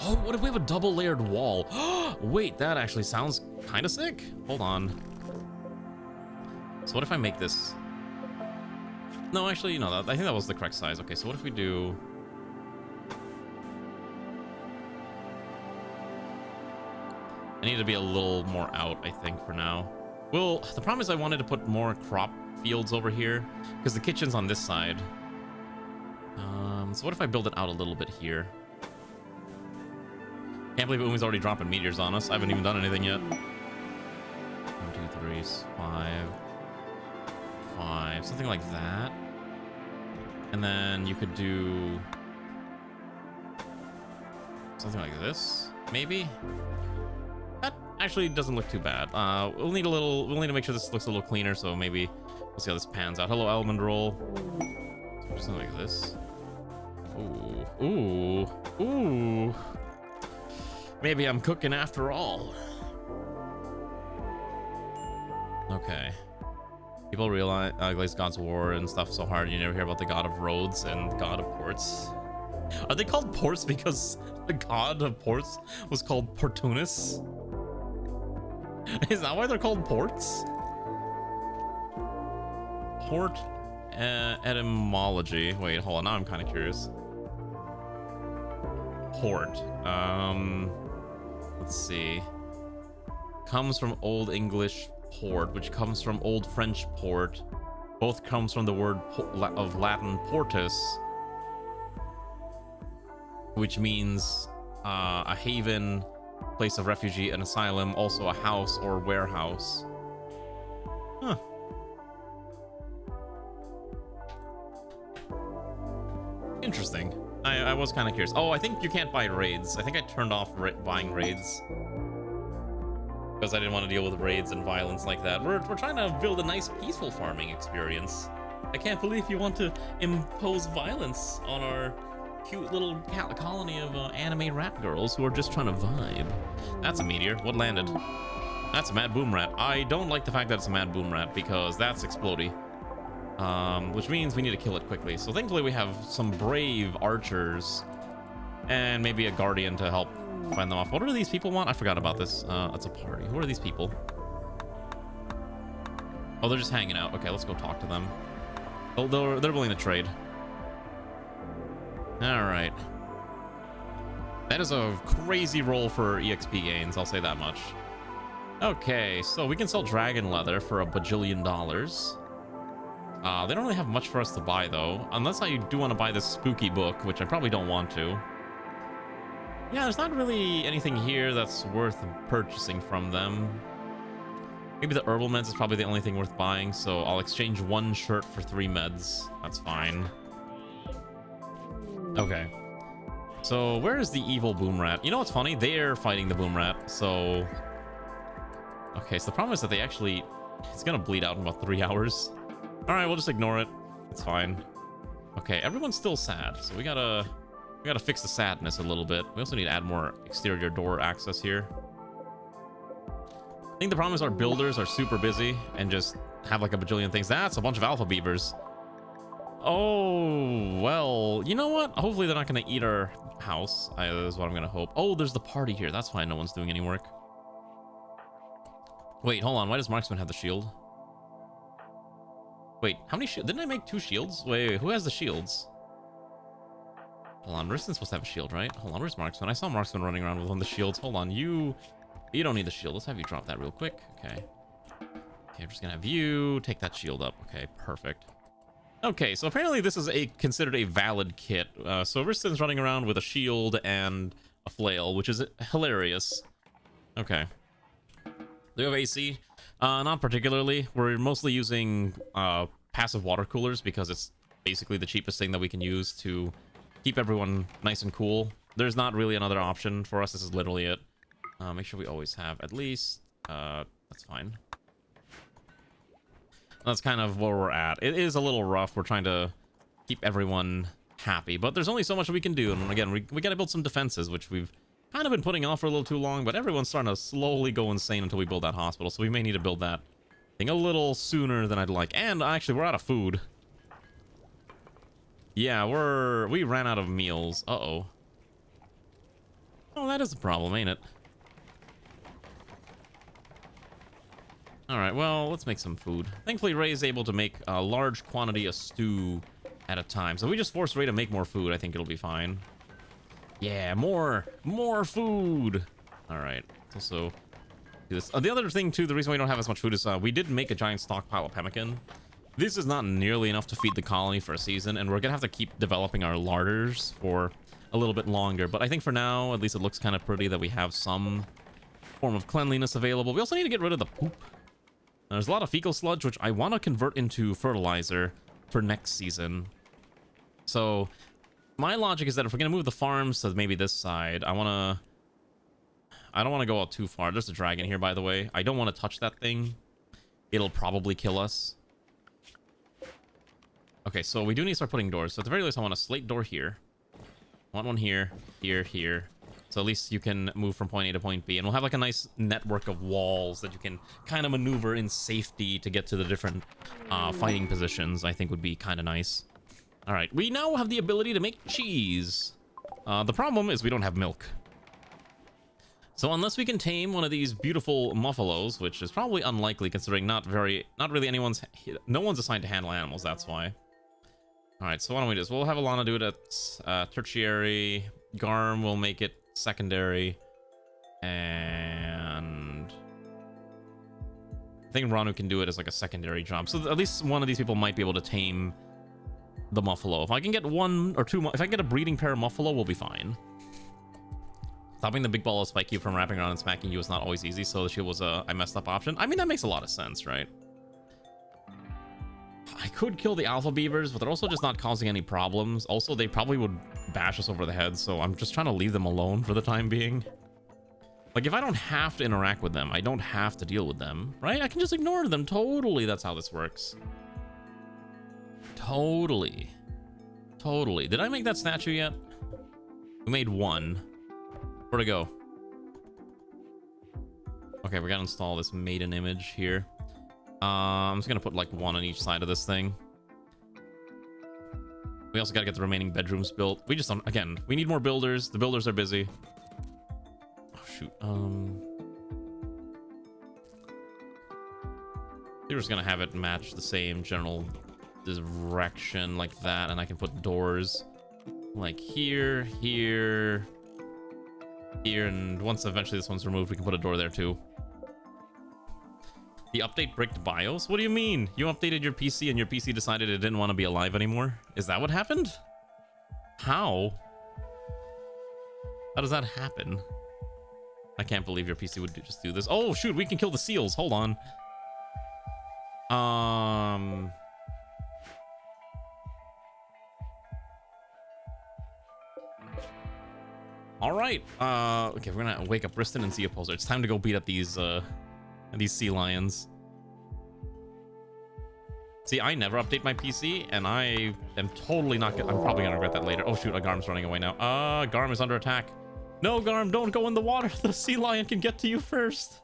Oh, what if we have a double layered wall? Wait, that actually sounds kind of sick. Hold on. So what if I make this... No, actually, no, I think that was the correct size. Okay, so what if we do... I need to be a little more out, I think, for now. Well, the problem is I wanted to put more crop fields over here because the kitchen's on this side. So what if I build it out a little bit here? Can't believe Umi's already dropping meteors on us. I haven't even done anything yet. 1, 2, 3, 5. Something like that. And then you could do something like this, maybe. That actually doesn't look too bad. We'll need to make sure this looks a little cleaner, so maybe we'll see how this pans out. Hello, almond roll. Something like this. Ooh. Maybe I'm cooking after all. Okay. People realize God's war and stuff so hard you never hear about the God of roads and God of ports. Are they called ports because the God of ports was called Portunus? Is that why they're called ports? Port etymology. Wait, hold on. Now I'm kind of curious. Port. Let's see. Comes from Old English port, which comes from Old French port. Both comes from the word of Latin portus, which means a haven, place of refugee, an asylum, also a house or warehouse. Huh. Interesting. I was kind of curious. Oh, I think you can't buy raids. I think I turned off buying raids because I didn't want to deal with raids and violence like that. We're trying to build a nice peaceful farming experience. I can't believe you want to impose violence on our cute little colony of anime rat girls who are just trying to vibe. That's a meteor. What landed? That's a mad boom rat. I don't like the fact that it's a mad boom rat because that's explodey. which means we need to kill it quickly. So thankfully we have some brave archers and maybe a guardian to help find them off. What do these people want? I forgot about this. It's a party. Who are these people? Oh, they're just hanging out. Okay, let's go talk to them. Oh, they're willing to trade. All right. That is a crazy roll for EXP gains, I'll say that much. Okay, so we can sell dragon leather for $1 bajillion. They don't really have much for us to buy, though. Unless I do want to buy this spooky book, which I probably don't want to. Yeah, there's not really anything here that's worth purchasing from them. Maybe the herbal meds is probably the only thing worth buying, so I'll exchange 1 shirt for 3 meds. That's fine. Okay. So, where is the evil boom rat? You know what's funny? They're fighting the boom rat, so... Okay, so the problem is that they actually... It's gonna bleed out in about 3 hours. Alright, we'll just ignore it. It's fine. Okay, everyone's still sad, so we gotta fix the sadness a little bit. We also need to add more exterior door access here. I think the problem is our builders are super busy and just have like a bajillion things. That's a bunch of alpha beavers. Oh, well, you know what? Hopefully they're not going to eat our house. That is what I'm going to hope. Oh, there's the party here. That's why no one's doing any work. Wait, hold on. Why does Marksman have the shield? Wait, how many shields? Didn't I make 2 shields? Wait, who has the shields? Hold on, Risten's supposed to have a shield, right? Hold on, where's Marksman? I saw Marksman running around with one of the shields. Hold on, you don't need the shield. Let's have you drop that real quick. Okay. Okay, I'm just gonna have you take that shield up. Okay, perfect. Okay, so apparently this is considered a valid kit. So Risten's running around with a shield and a flail, which is hilarious. Okay. Do we have AC? Not particularly. We're mostly using passive water coolers because it's basically the cheapest thing that we can use to keep everyone nice and cool. There's not really another option for us. This is literally it. Make sure we always have at least... that's fine. That's kind of where we're at. It is a little rough. We're trying to keep everyone happy, but there's only so much we can do. And again, we got to build some defenses, which we've kind of been putting off for a little too long, but everyone's starting to slowly go insane until we build that hospital. So we may need to build that thing a little sooner than I'd like. And actually, we're out of food. Yeah, we ran out of meals. Uh-oh. Oh, that is a problem, ain't it? Alright, well, let's make some food. Thankfully, Ray is able to make a large quantity of stew at a time. So if we just force Ray to make more food, I think it'll be fine. Yeah, more food! Alright, let's also do this. The other thing, too, the reason we don't have as much food is we did make a giant stockpile of pemmican. This is not nearly enough to feed the colony for a season, and we're gonna have to keep developing our larders for a little bit longer. But I think for now, at least it looks kind of pretty that we have some form of cleanliness available. We also need to get rid of the poop. There's a lot of fecal sludge, which I want to convert into fertilizer for next season. So my logic is that if we're going to move the farms to maybe this side, I don't want to go out too far. There's a dragon here, by the way. I don't want to touch that thing. It'll probably kill us. Okay, so we do need to start putting doors. So at the very least, I want a slate door here. I want one here, here, here. So at least you can move from point A to point B. And we'll have like a nice network of walls that you can kind of maneuver in safety to get to the different fighting positions. I think would be kind of nice. All right, we now have the ability to make cheese. The problem is we don't have milk. So unless we can tame one of these beautiful muffalos, which is probably unlikely considering no one's assigned to handle animals, that's why. All right, so why don't we just, we'll have Alana do it at tertiary. Garm will make it secondary, and I think Ranu can do it as like a secondary job. So at least one of these people might be able to tame the muffalo. If I can get 1 or 2, if I can get a breeding pair of muffalo, we'll be fine. Stopping the big ball of spike you from wrapping around and smacking you is not always easy, so the shield was a I messed up option. I mean, that makes a lot of sense, right? I could kill the alpha beavers, but they're also just not causing any problems. Also, they probably would bash us over the head, so I'm just trying to leave them alone for the time being. Like, if I don't have to interact with them, I don't have to deal with them, right? I can just ignore them. Totally, that's how this works. Totally. Totally. Did I make that statue yet? We made 1. Where'd it go? Okay, we gotta install this maiden image here. I'm just gonna put like 1 on each side of this thing. We also gotta get the remaining bedrooms built. We just don't, again, we need more builders. The builders are busy. Oh, shoot. We're just gonna have it match the same general direction like that, and I can put doors like here, here, here, and once eventually this one's removed, we can put a door there too. The update bricked BIOS? What do you mean? You updated your PC and your PC decided it didn't want to be alive anymore? Is that what happened? How? How does that happen? I can't believe your PC would just do this. Oh, shoot, we can kill the seals. Hold on. All right. Okay, we're gonna wake up Riston and Sea Opposer. It's time to go beat up these sea lions. See, I never update my PC, and I am totally not gonna... I'm probably gonna regret that later. Oh, shoot, a Garm's running away now. Garm is under attack. No, Garm, don't go in the water. The sea lion can get to you first.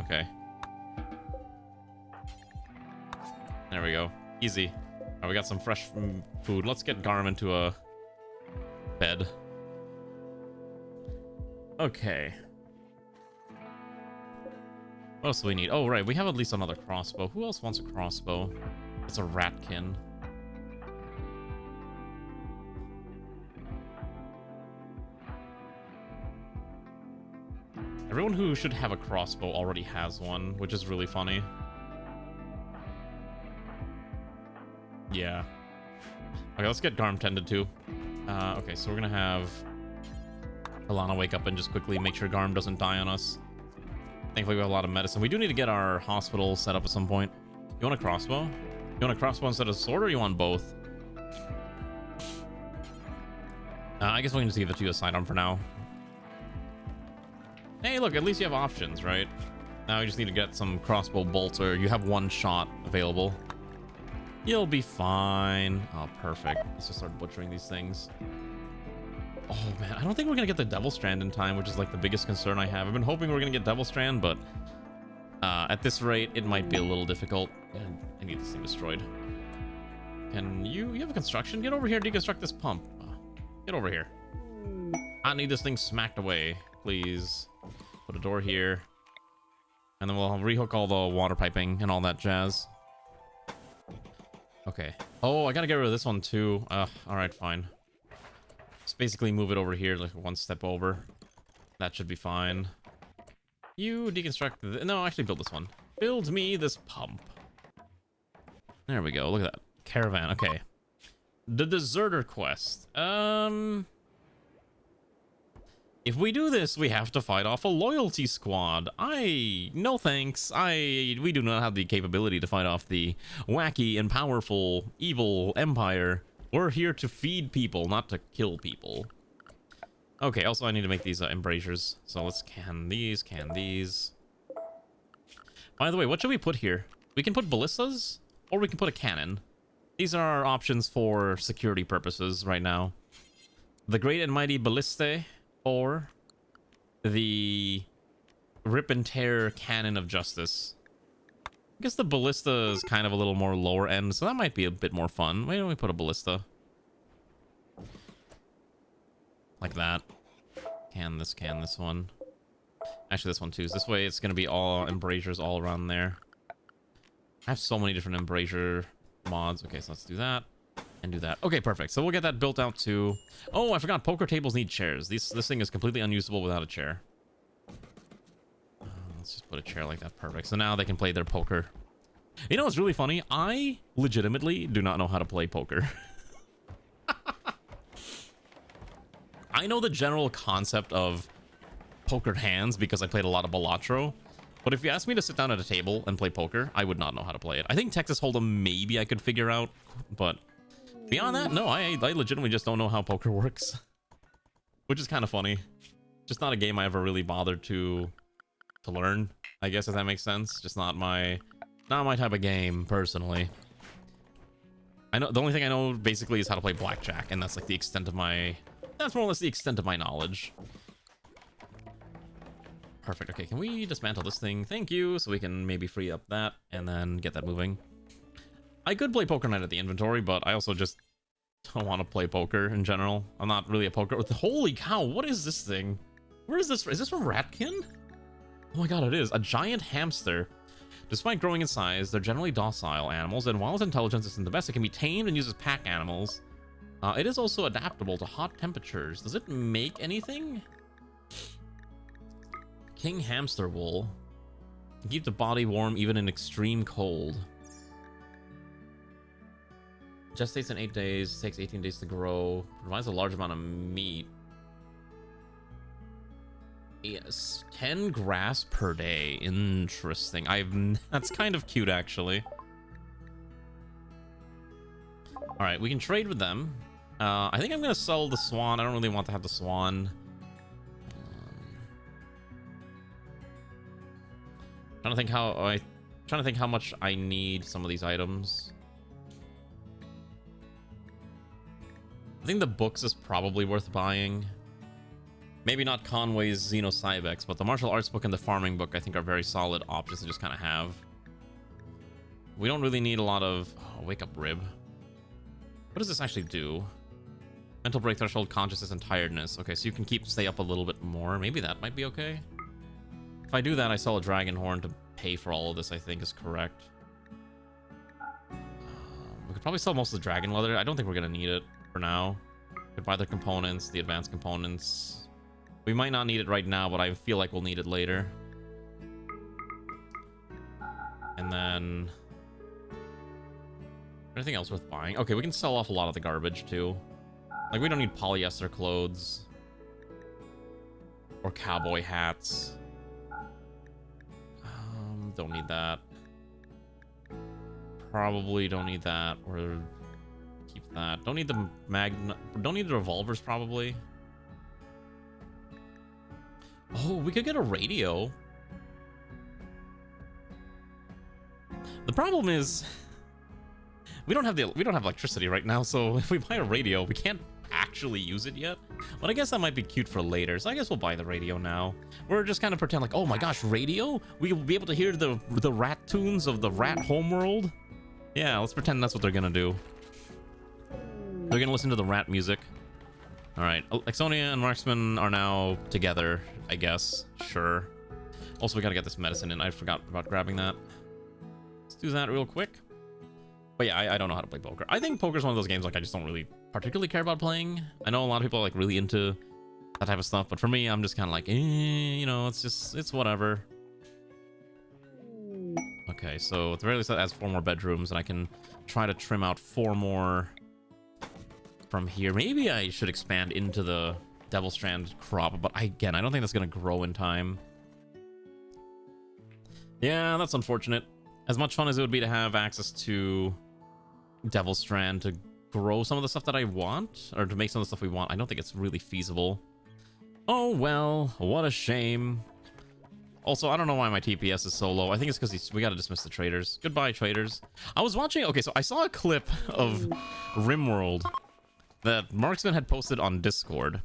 Okay. There we go. Easy. All right, we got some fresh food. Let's get Garm into a bed. Okay. What else do we need? Oh, right. We have at least another crossbow. Who else wants a crossbow? It's a ratkin. Everyone who should have a crossbow already has one, which is really funny. Yeah. Okay, let's get Garm tended to. Okay, so we're gonna have Alana wake up and just quickly make sure Garm doesn't die on us. Thankfully, we have a lot of medicine. We do need to get our hospital set up at some point. You want a crossbow? You want a crossbow instead of a sword, or you want both? I guess we can just give it to you a sidearm for now. Hey, look, at least you have options, right? Now you just need to get some crossbow bolts, or you have one shot available. You'll be fine. Oh, perfect. Let's just start butchering these things. Oh, man. I don't think we're going to get the Devil Strand in time, which is like the biggest concern I have. I've been hoping we're going to get Devil Strand, but at this rate, it might be a little difficult. And I need this thing destroyed. Can you have a construction? Get over here, deconstruct this pump. Get over here. I need this thing smacked away, please. Put a door here. And then we'll rehook all the water piping and all that jazz. Okay. Oh, I gotta get rid of this one too. Alright, fine. Just basically move it over here, like one step over. That should be fine. You deconstruct... No, actually build this one. Build me this pump. There we go. Look at that. Caravan. Okay. The Deserter Quest. If we do this, we have to fight off a loyalty squad. No thanks. We do not have the capability to fight off the wacky and powerful evil empire. We're here to feed people, not to kill people. Okay, also I need to make these embrasures. So let's can these. By the way, what should we put here? We can put ballistas, or we can put a cannon. These are our options for security purposes right now. The Great and Mighty Ballistae, or the Rip and Tear Cannon of Justice. I guess the ballista is kind of a little more lower end, so that might be a bit more fun. Why don't we put a ballista? Like that. Can this one. Actually, this one too. This way it's going to be all embrasures all around there. I have so many different embrasure mods. Okay, so let's do that. And do that. Okay, perfect. So we'll get that built out too. Oh, I forgot. Poker tables need chairs. This thing is completely unusable without a chair. Let's just put a chair like that. Perfect. So now they can play their poker. You know what's really funny? I legitimately do not know how to play poker. I know the general concept of poker hands because I played a lot of Balatro. But if you asked me to sit down at a table and play poker, I would not know how to play it. I think Texas Hold'em maybe I could figure out, but beyond that, no, I legitimately just don't know how poker works. Which is kind of funny. Just not a game I ever really bothered to learn, I guess, if that makes sense. Just not my type of game, personally. I know the only thing I know basically is how to play blackjack, and that's like the extent of my... That's more or less the extent of my knowledge. Perfect. Okay, can we dismantle this thing? Thank you. So we can maybe free up that and then get that moving. I could play Poker Night at the inventory, but I also just don't want to play poker in general. I'm not really a poker. Holy cow, what is this thing? Where is this? Is this from Ratkin? Oh my god, it is. A giant hamster. Despite growing in size, they're generally docile animals, and while its intelligence isn't the best, it can be tamed and used as pack animals. It is also adaptable to hot temperatures. Does it make anything? King hamster wool. Keep the body warm even in extreme cold. Gestates in 8 days, takes 18 days to grow, provides a large amount of meat. Yes, 10 grass per day. Interesting. That's kind of cute, actually. All right, we can trade with them. I think I'm gonna sell the swan. I don't really want to have the swan. Trying to think how much I need some of these items. I think the books is probably worth buying. Maybe not Conway's Xenocybex, but the martial arts book and the farming book I think are very solid options to just kind of have. We don't really need a lot of... Oh, wake up rib. What does this actually do? Mental break threshold, consciousness, and tiredness. Okay, so you can stay up a little bit more. Maybe that might be okay. If I do that, I sell a dragon horn to pay for all of this, I think is correct. We could probably sell most of the dragon leather. I don't think we're going to need it for now. Could buy the components, the advanced components. We might not need it right now, but I feel like we'll need it later. And then... anything else worth buying? Okay, we can sell off a lot of the garbage, too. Like, we don't need polyester clothes. Or cowboy hats. Don't need that. Probably don't need that, or keep that. Don't need the don't need the revolvers, probably. Oh, we could get a radio. The problem is we don't have electricity right now, so if we buy a radio, we can't actually use it yet. But I guess that might be cute for later, so I guess we'll buy the radio now. We're just kind of pretend like, oh my gosh, radio? We'll be able to hear the rat tunes of the rat homeworld? Yeah, let's pretend that's what they're gonna do. They're gonna listen to the rat music. Alright, Общение and Marksman are now together, I guess. Sure. Also, we gotta get this medicine in. I forgot about grabbing that. Let's do that real quick. But yeah, I don't know how to play poker. I think poker's one of those games like I just don't really particularly care about playing. I know a lot of people are like really into that type of stuff, but for me, I'm just kind of like, you know, it's whatever. Okay, so at the very least that adds 4 more bedrooms, and I can try to trim out 4 more from here. Maybe I should expand into the Devil Strand crop, but again, I don't think that's gonna grow in time. Yeah, that's unfortunate. As much fun as it would be to have access to Devil Strand to grow some of the stuff that I want, or to make some of the stuff we want, I don't think it's really feasible. Oh well, what a shame. Also, I don't know why my TPS is so low. I think it's because we gotta dismiss the traders. Goodbye, traders. I was watching... Okay, so I saw a clip of Rimworld that Marksman had posted on Discord.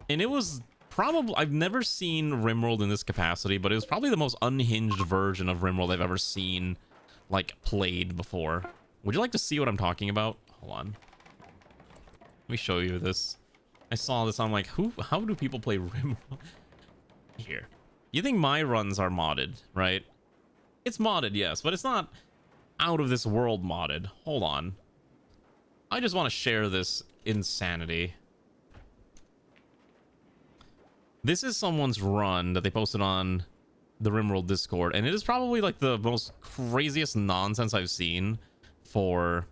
And it was probably... I've never seen Rimworld in this capacity, but it was probably the most unhinged version of Rimworld I've ever seen, like, played before. Would you like to see what I'm talking about? Hold on. Let me show you this. I saw this, I'm like, how do people play Rimworld? Here. You think my runs are modded, right? It's modded, yes, but it's not out of this world modded. Hold on. I just want to share this insanity. This is someone's run that they posted on the Rimworld Discord, and it is probably like the most craziest nonsense I've seen for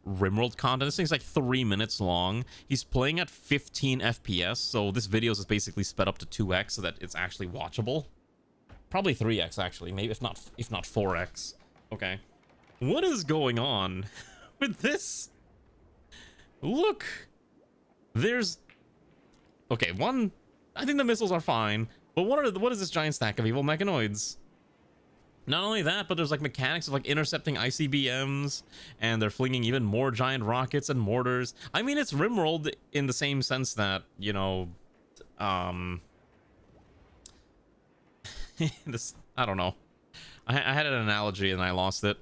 Rimworld content. This thing's like 3 minutes long. He's playing at 15 FPS, so this video is basically sped up to 2x so that it's actually watchable. Probably 3x actually, maybe if not 4x. Okay. What is going on with this? Look. There's... Okay, one... I think the missiles are fine, but what is this giant stack of evil mechanoids? Not only that, but there's like mechanics of like intercepting ICBMs, and they're flinging even more giant rockets and mortars. I mean, it's Rimworld in the same sense that, you know, this, I don't know. I had an analogy and I lost it.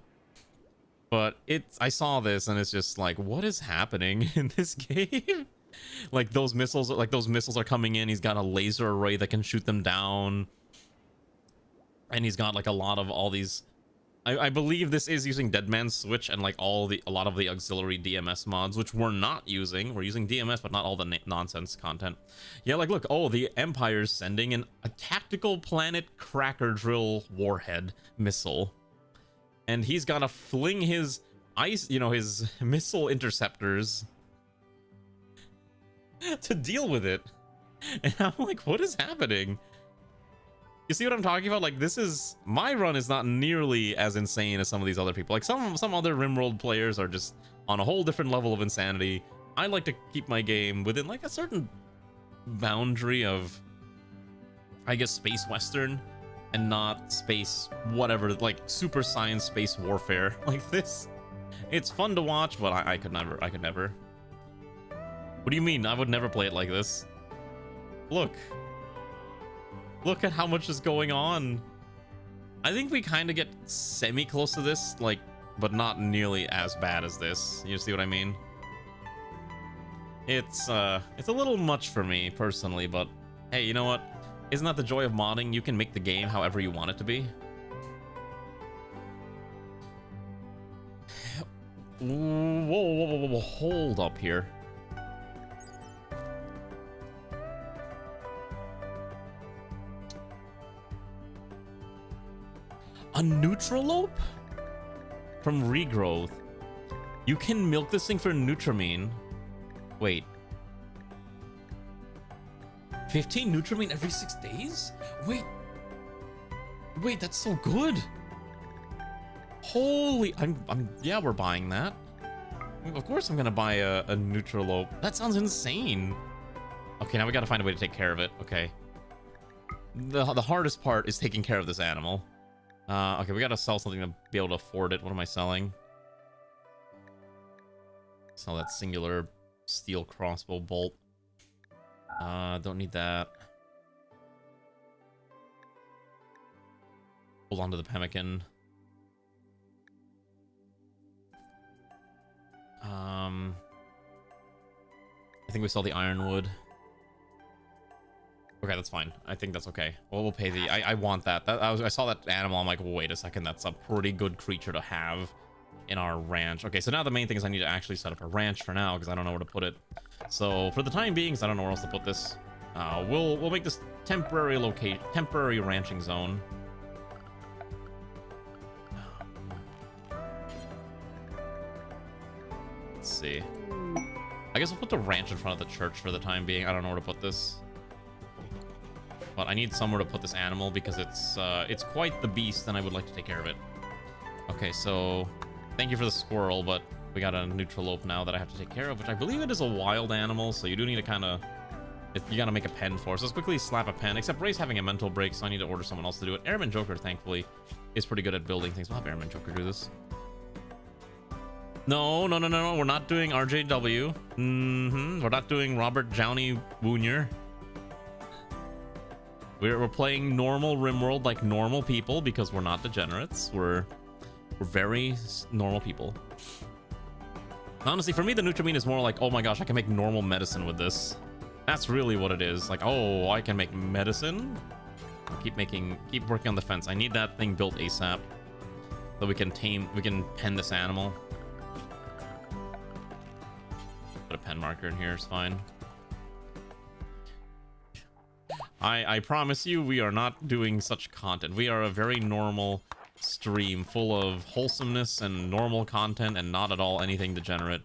But I saw this and it's just like, what is happening in this game? Like those missiles are coming in. He's got a laser array that can shoot them down. And he's got like a lot of all these. I believe this is using Dead Man's Switch and like a lot of the auxiliary DMS mods, which we're not using. We're using DMS, but not all the nonsense content. Yeah, like look, oh, the Empire's sending a tactical planet cracker drill warhead missile. And he's gotta fling his his missile interceptors to deal with it. And I'm like, what is happening? You see what I'm talking about? Like, my run is not nearly as insane as some of these other people. Like some other Rimworld players are just on a whole different level of insanity. I like to keep my game within like a certain boundary of, I guess, space western. And not space whatever, like super science space warfare like this. It's fun to watch, but I could never. What do you mean? I would never play it like this. Look at how much is going on. I think we kind of get semi close to this, like, but not nearly as bad as this. You see what I mean? It's a little much for me personally, but hey, you know what? Isn't that the joy of modding? You can make the game however you want it to be. Whoa, hold up here. A Neutralope? From Regrowth. You can milk this thing for Nutramine. Wait. 15 Nutramine every 6 days? Wait, that's so good. Holy, yeah, we're buying that. Of course I'm gonna buy a Neutralope. That sounds insane. Okay, now we gotta find a way to take care of it. Okay. The hardest part is taking care of this animal. Okay, we gotta sell something to be able to afford it. What am I selling? Sell that singular steel crossbow bolt. Don't need that. Hold on to the pemmican. I think we sell the ironwood. Okay, that's fine. I think that's okay. Well, we'll pay the. I want that. I saw that animal. I'm like, wait a second. That's a pretty good creature to have in our ranch. Okay, so now the main thing is I need to actually set up a ranch for now because I don't know where to put it. So for the time being, because I don't know where else to put this, we'll make this temporary ranching zone. Let's see. I guess we'll put the ranch in front of the church for the time being. I don't know where to put this, but I need somewhere to put this animal because it's quite the beast, and I would like to take care of it. Okay, so thank you for the squirrel, but we got a Neutralope now that I have to take care of, which I believe it is a wild animal, so you do need to kind of... You gotta make a pen for it. So let's quickly slap a pen, except Ray's having a mental break, so I need to order someone else to do it. Airman Joker, thankfully, is pretty good at building things. We'll have Airman Joker do this. No, we're not doing RJW. We're not doing Robert Downey Jr. We're playing normal Rimworld like normal people because we're not degenerates. We're very normal people. Honestly, for me, the Nutramine is more like, oh my gosh, I can make normal medicine with this. That's really what it is. Like, oh, I can make medicine. Keep working on the fence. I need that thing built ASAP, so we can pen this animal. Put a pen marker in here. It's fine. I promise you, we are not doing such content. We are a very normal stream full of wholesomeness and normal content and not at all anything degenerate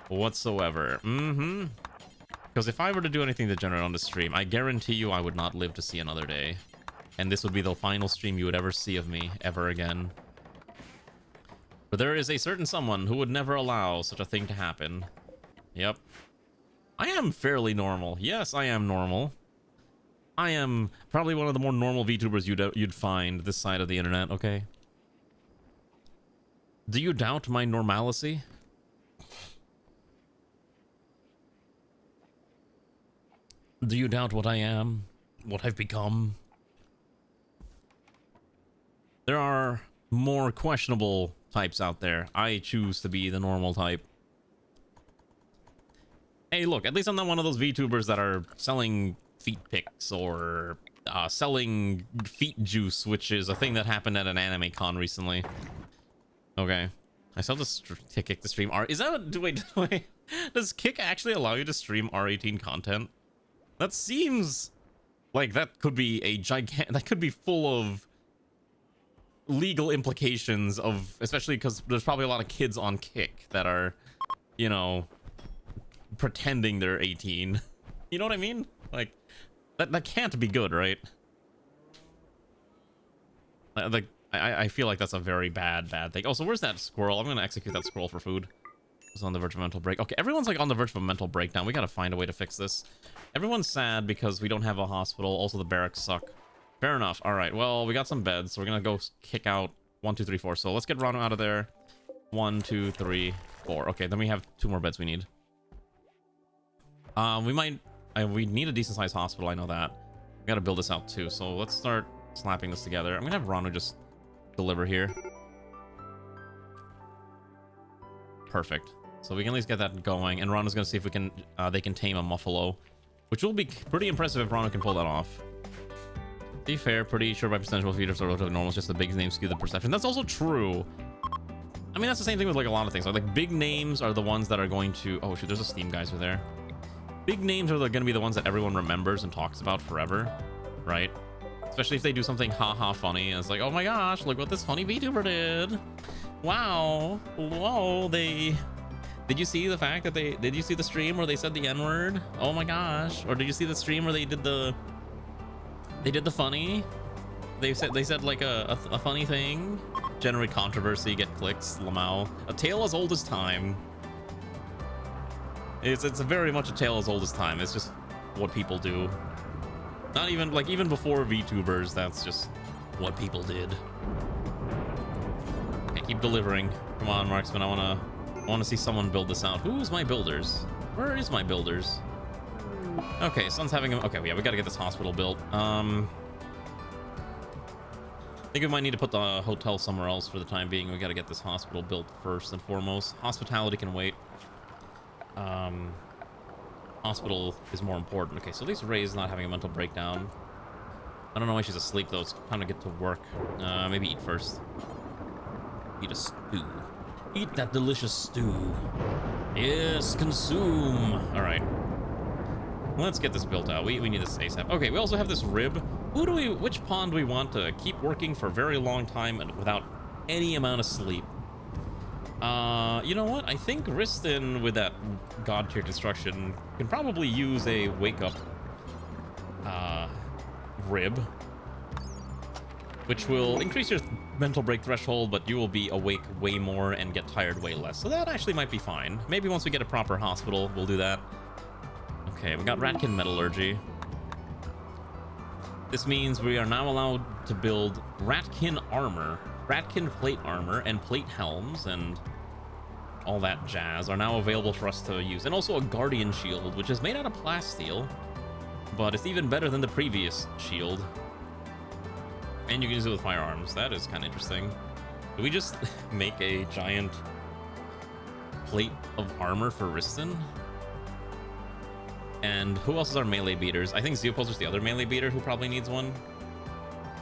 whatsoever. Because if I were to do anything degenerate on the stream, I guarantee you I would not live to see another day. And this would be the final stream you would ever see of me ever again. But there is a certain someone who would never allow such a thing to happen. Yep. I am fairly normal. Yes, I am normal. I am probably one of the more normal VTubers you'd find this side of the internet, okay? Do you doubt my normalcy? Do you doubt what I am? What I've become? There are more questionable types out there. I choose to be the normal type. Hey, look, at least I'm not one of those VTubers that are selling feet pics or selling feet juice, which is a thing that happened at an anime con recently. Okay. I still have to kick the stream R. Is that what, wait, does Kick actually allow you to stream R18 content? That seems like that could be a that could be full of legal implications of, especially because there's probably a lot of kids on Kick that are, you know, pretending they're 18. You know what I mean? Like, that can't be good, right? Like, I feel like that's a very bad thing. Oh, so where's that squirrel? I'm gonna execute that squirrel for food. It's on the verge of a mental break. Okay, everyone's like on the verge of a mental breakdown. We gotta find a way to fix this. Everyone's sad because we don't have a hospital. Also, the barracks suck. Fair enough. All right, well, we got some beds, so we're gonna go kick out 1, 2, 3, 4. So let's get Rano out of there. 1, 2, 3, 4. Okay, then we have 2 more beds we need. We need a decent sized hospital. I know that. We gotta build this out too. So let's start slapping this together. I'm gonna have Rano just deliver here. Perfect. So we can at least get that going, and Rano's gonna see if we can they can tame a Muffalo, which will be pretty impressive if Rano can pull that off. To be fair, pretty sure by percentage of feeders are relatively normal. It's just the big names skew the perception. That's also true. I mean, that's the same thing with like a lot of things. Like big names are the ones that are going to. Oh shoot, there's a Steam geyser there. Big names are going to be the ones that everyone remembers and talks about forever, right? Especially if they do something haha funny, and it's like, oh my gosh, look what this funny VTuber did. Wow. Whoa, did you see the fact that did you see the stream where they said the N-word? Oh my gosh. Or did you see the stream where they did the funny? They said like a funny thing. Generate controversy, get clicks, Lamau. A tale as old as time. It's very much a tale as old as time. It's just what people do. Not even like even before VTubers, that's just what people did. I keep delivering. Come on, Marksman. I wanna see someone build this out. Who's my builders? Where is my builders? Okay, Sun's having a okay, yeah, we gotta get this hospital built. I think we might need to put the hotel somewhere else for the time being. We gotta get this hospital built first and foremost. Hospitality can wait. Hospital is more important. Okay, so at least Ray's not having a mental breakdown. I don't know why she's asleep though. It's time to get to work. Maybe eat first. Eat a stew. Eat that delicious stew. Yes, consume. All right. Let's get this built out. We need this ASAP. Okay, we also have this rib. Which pawn do we want to keep working for a very long time and without any amount of sleep? You know what? I think Riston with that god tier construction can probably use a wake up rib, which will increase your mental break threshold, but you will be awake way more and get tired way less. So that actually might be fine. Maybe once we get a proper hospital, we'll do that. Okay, we got Ratkin Metallurgy. This means we are now allowed to build Ratkin armor, Ratkin plate armor, and plate helms, and all that jazz are now available for us to use. And also a Guardian shield, which is made out of plasteel, but it's even better than the previous shield. And you can use it with firearms. That is kind of interesting. Do we just make a giant plate of armor for Riston? And who else is our melee beaters? I think Zeopolster's the other melee beater who probably needs one.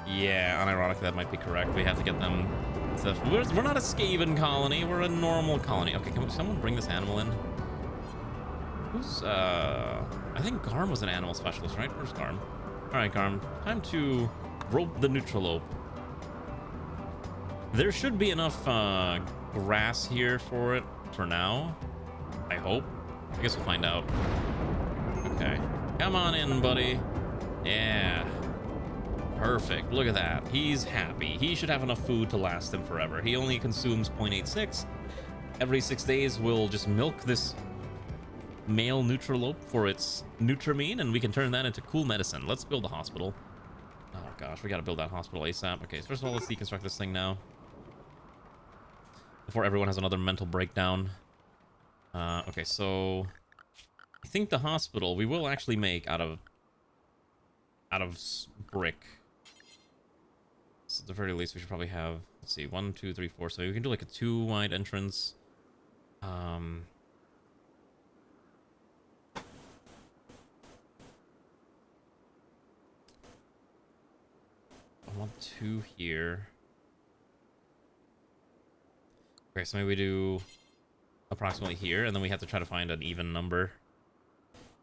Yeah, unironically, that might be correct. We have to get them. So we're not a Skaven colony. We're a normal colony. Okay, can someone bring this animal in? Who's, I think Garm was an animal specialist, right? Where's Garm? All right, Garm. Time to rope the neutralope. There should be enough grass here for it for now. I hope. I guess we'll find out. Okay. Come on in, buddy. Yeah. Perfect. Look at that. He's happy. He should have enough food to last him forever. He only consumes 0.86. Every 6 days, we'll just milk this male neutralope for its nutramine, and we can turn that into cool medicine. Let's build a hospital. Oh gosh, we gotta build that hospital ASAP. Okay, so first of all, let's deconstruct this thing now, before everyone has another mental breakdown. Okay, so I think the hospital we will actually make out of brick. So at the very least, we should probably have let's see, 1, 2, 3, 4. So we can do like a 2 wide entrance. I want 2 here. Okay, so maybe we do approximately here, and then we have to try to find an even number.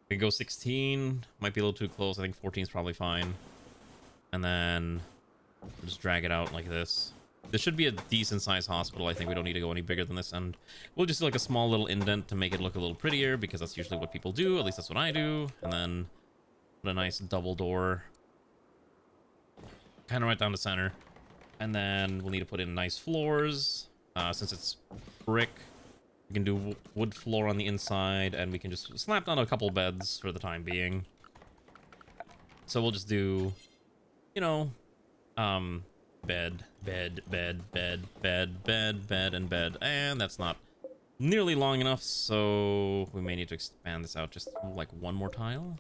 We can go 16, might be a little too close. I think 14 is probably fine. And then we'll just drag it out like this. This should be a decent sized hospital. I think we don't need to go any bigger than this, and we'll just do like a small little indent to make it look a little prettier, because that's usually what people do. At least that's what I do. And then put a nice double door kind of right down the center. And then we'll need to put in nice floors. Since it's brick, we can do wood floor on the inside, and we can just slap down a couple beds for the time being. So we'll just do, you know, bed, bed, bed, bed, bed, bed, bed, and bed. And that's not nearly long enough, so we may need to expand this out just like 1 more tile.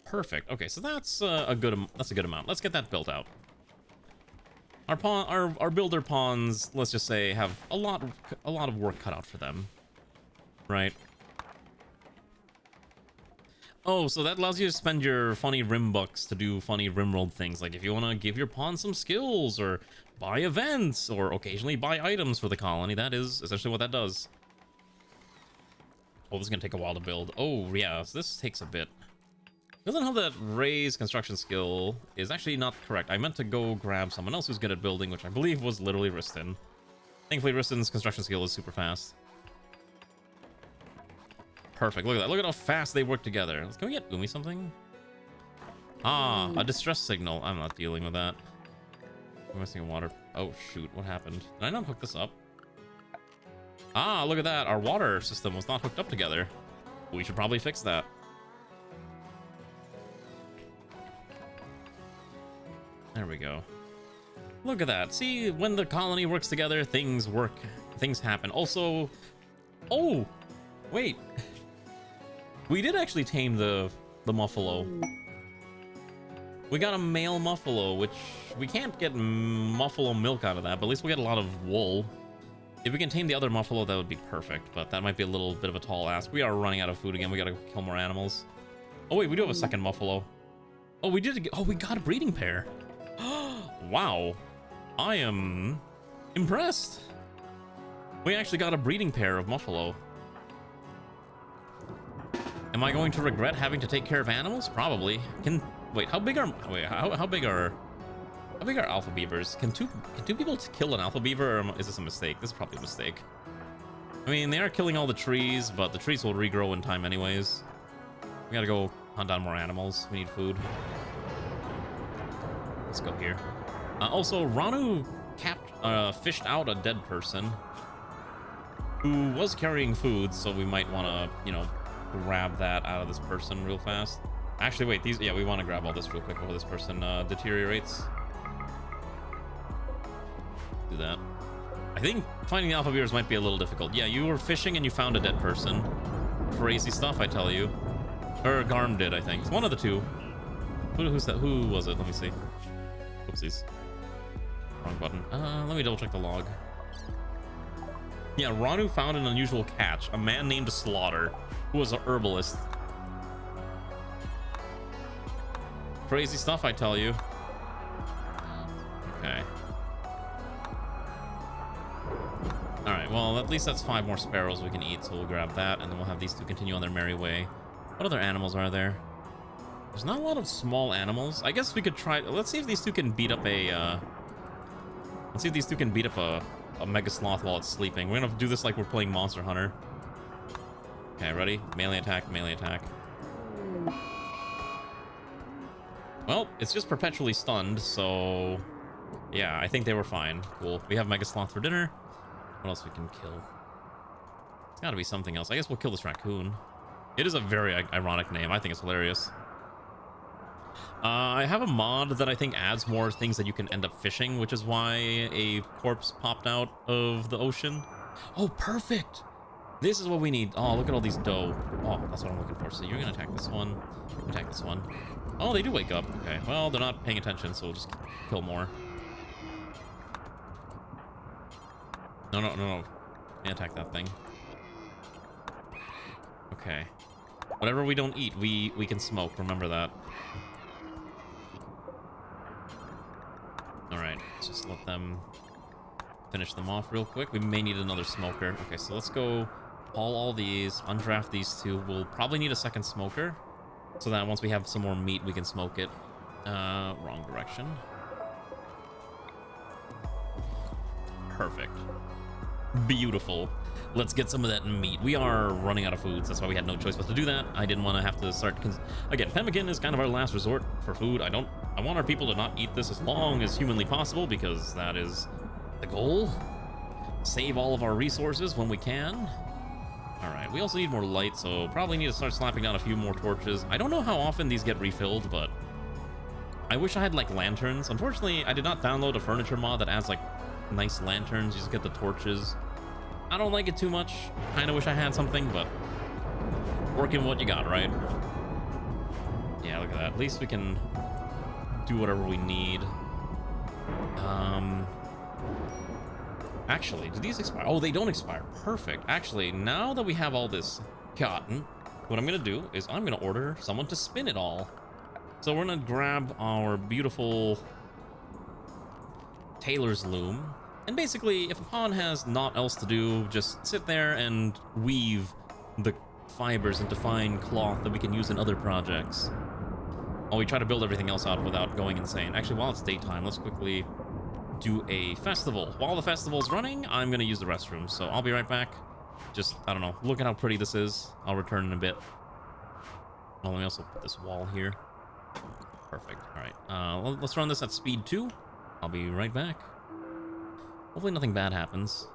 Perfect. Okay, so that's a good amount. Let's get that built out. Our builder pawns, let's just say, have a lot of work cut out for them, right? Oh, so that allows you to spend your funny rim bucks to do funny Rimworld things, like if you want to give your pawn some skills, or buy events, or occasionally buy items for the colony. That is essentially what that does. Oh, this is gonna take a while to build. Oh yeah, so this takes a bit. Doesn't have that raise construction skill is actually not correct. I meant to go grab someone else who's good at building, which I believe was literally Riston. Thankfully, Riston's construction skill is super fast. Perfect. Look at that. Look at how fast they work together. Can we get Umi something? Ah, a distress signal. I'm not dealing with that. I'm missing water. Oh, shoot. What happened? Did I not hook this up? Ah, look at that. Our water system was not hooked up together. We should probably fix that. There we go. Look at that. See, when the colony works together, things work. Things happen. Also... Oh! Wait. We did actually tame the Muffalo. We got a male Muffalo, which we can't get Muffalo milk out of that, but at least we get a lot of wool. If we can tame the other Muffalo, that would be perfect, but that might be a little bit of a tall ask. We are running out of food again. We gotta kill more animals. Oh wait, we do have a second Muffalo. Oh, we did. Oh, we got a breeding pair. Wow. I am impressed. We actually got a breeding pair of Muffalo. Am I going to regret having to take care of animals? Probably. Wait, how big are alpha beavers? Can two people kill an alpha beaver, or is this a mistake? This is probably a mistake. I mean, they are killing all the trees, but the trees will regrow in time anyways. We gotta go hunt down more animals. We need food. Let's go here. Also, Ranu fished out a dead person who was carrying food, so we might want to, you know, grab that out of this person real fast. Actually, wait, we want to grab all this real quick before this person deteriorates. Do that. I think finding the alpha beavers might be a little difficult. Yeah, you were fishing and you found a dead person. Crazy stuff, I tell you. Or Garm did, I think. It's one of the two. Who's that? Who was it? Let me see. Oopsies. Wrong button. Let me double check the log. Yeah, Ranu found an unusual catch. A man named Slaughter, who was a herbalist. Crazy stuff, I tell you. Okay. Alright, well, at least that's 5 more sparrows we can eat, so we'll grab that, and then we'll have these two continue on their merry way. What other animals are there? There's not a lot of small animals. I guess we could try... Let's see if these two can beat up a... Let's see if these two can beat up a mega sloth while it's sleeping. We're gonna do this like we're playing Monster Hunter. Okay, ready? Melee attack, melee attack. Well, it's just perpetually stunned, so... Yeah, I think they were fine. Cool. We have mega sloth for dinner. What else we can kill? It's gotta be something else. I guess we'll kill this raccoon. It is a very ironic name. I think it's hilarious. I have a mod that I think adds more things that you can end up fishing, which is why a corpse popped out of the ocean. Oh, perfect! This is what we need. Oh, look at all these dough. Oh, that's what I'm looking for. So you're gonna attack this one. Attack this one. Oh, they do wake up. Okay. Well, they're not paying attention, so we'll just kill more. No. Let me attack that thing. Okay. Whatever we don't eat, we can smoke. Remember that. Alright, let's just let them finish them off real quick. We may need another smoker. Okay, so let's go haul all these, undraft these two. We'll probably need a second smoker, so that once we have some more meat, we can smoke it. Wrong direction. Perfect. Beautiful. Let's get some of that meat. We are running out of foods. That's why we had no choice but to do that. I didn't want to have to start... Again, pemmican is kind of our last resort for food. I want our people to not eat this as long as humanly possible, because that is the goal. Save all of our resources when we can. Alright, we also need more light, so probably need to start slapping down a few more torches. I don't know how often these get refilled, but I wish I had, like, lanterns. Unfortunately, I did not download a furniture mod that adds, like, nice lanterns. You just get the torches. I don't like it too much. Kind of wish I had something, but working with what you got, right? Yeah, look at that. At least we can do whatever we need. Actually, do these expire? Oh, they don't expire. Perfect. Actually, now that we have all this cotton, what I'm going to do is I'm going to order someone to spin it all. So we're going to grab our beautiful tailor's loom. And basically, if a pawn has naught else to do, just sit there and weave the fibers into fine cloth that we can use in other projects. While we try to build everything else out without going insane. Actually, while it's daytime, let's quickly do a festival. While the festival's running, I'm going to use the restroom, so I'll be right back. Just, I don't know, look at how pretty this is. I'll return in a bit. Oh, let me also put this wall here. Perfect. All right, let's run this at speed 2. I'll be right back. Hopefully nothing bad happens.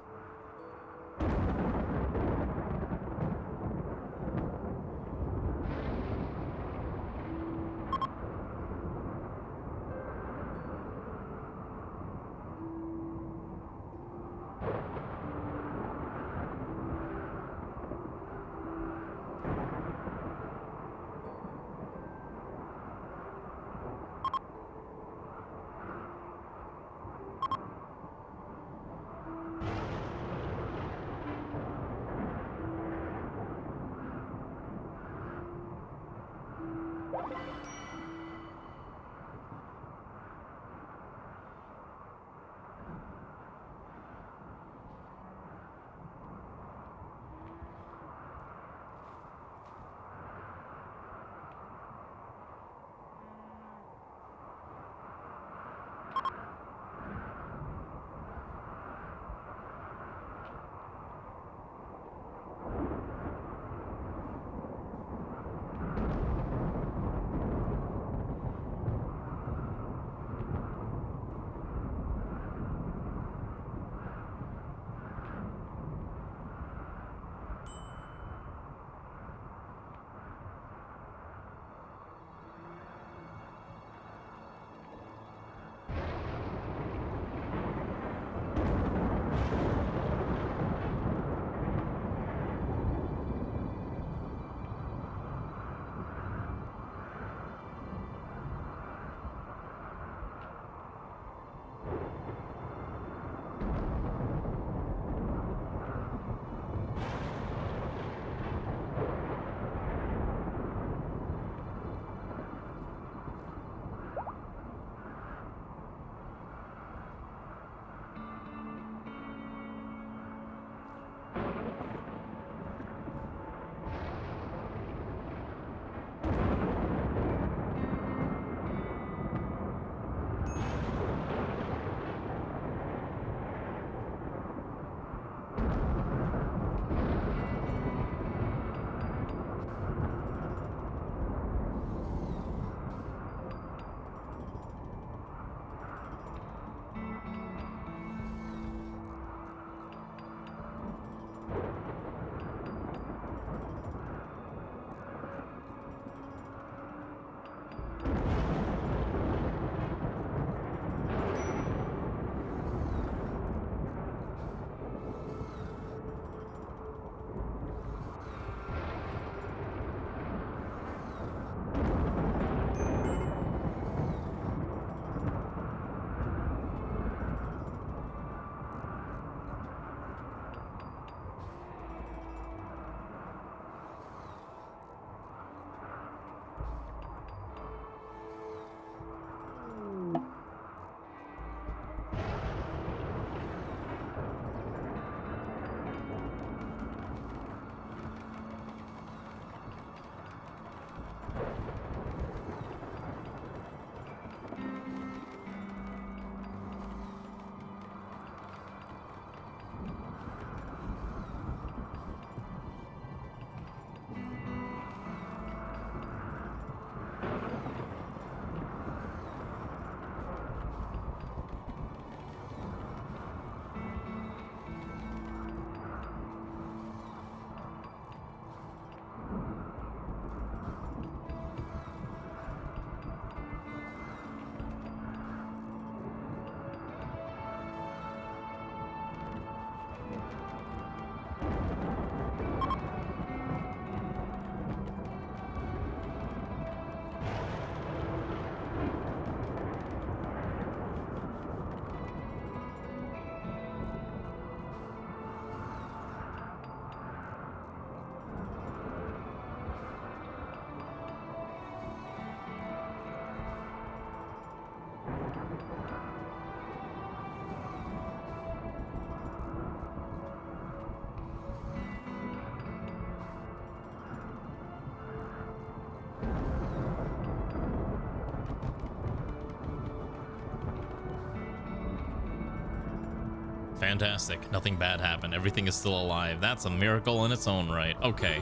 Fantastic. Nothing bad happened. Everything is still alive. That's a miracle in its own right. Okay.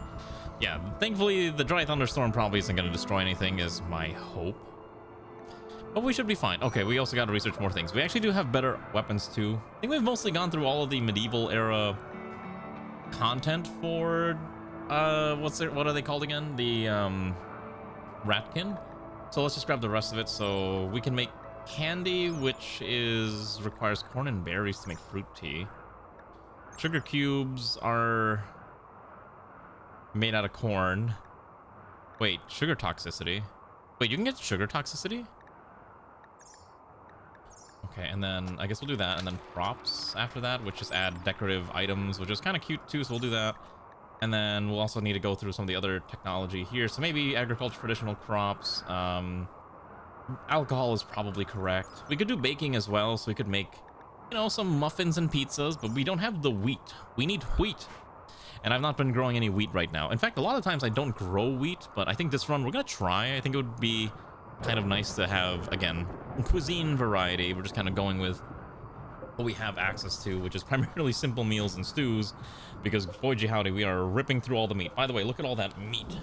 Yeah, thankfully the dry thunderstorm probably isn't going to destroy anything is my hope. But we should be fine. Okay, we also got to research more things. We actually do have better weapons too. I think we've mostly gone through all of the medieval era content for what are they called again? The ratkin. So let's just grab the rest of it so we can make candy, which requires corn and berries to make fruit tea. Sugar cubes are made out of corn. Wait, sugar toxicity. Wait, you can get sugar toxicity? Okay, and then I guess we'll do that, and then props after that, which just add decorative items, which is kind of cute too, so we'll do that. And then we'll also need to go through some of the other technology here. So maybe agriculture, traditional crops. Alcohol is probably correct. We could do baking as well, so we could make, you know, some muffins and pizzas, but we don't have the wheat. We need wheat. And I've not been growing any wheat right now. In fact, a lot of times I don't grow wheat, but I think this run we're gonna try. I think it would be kind of nice to have, again, cuisine variety. We're just kind of going with what we have access to, which is primarily simple meals and stews, because boy gee howdy, we are ripping through all the meat. By the way, look at all that meat.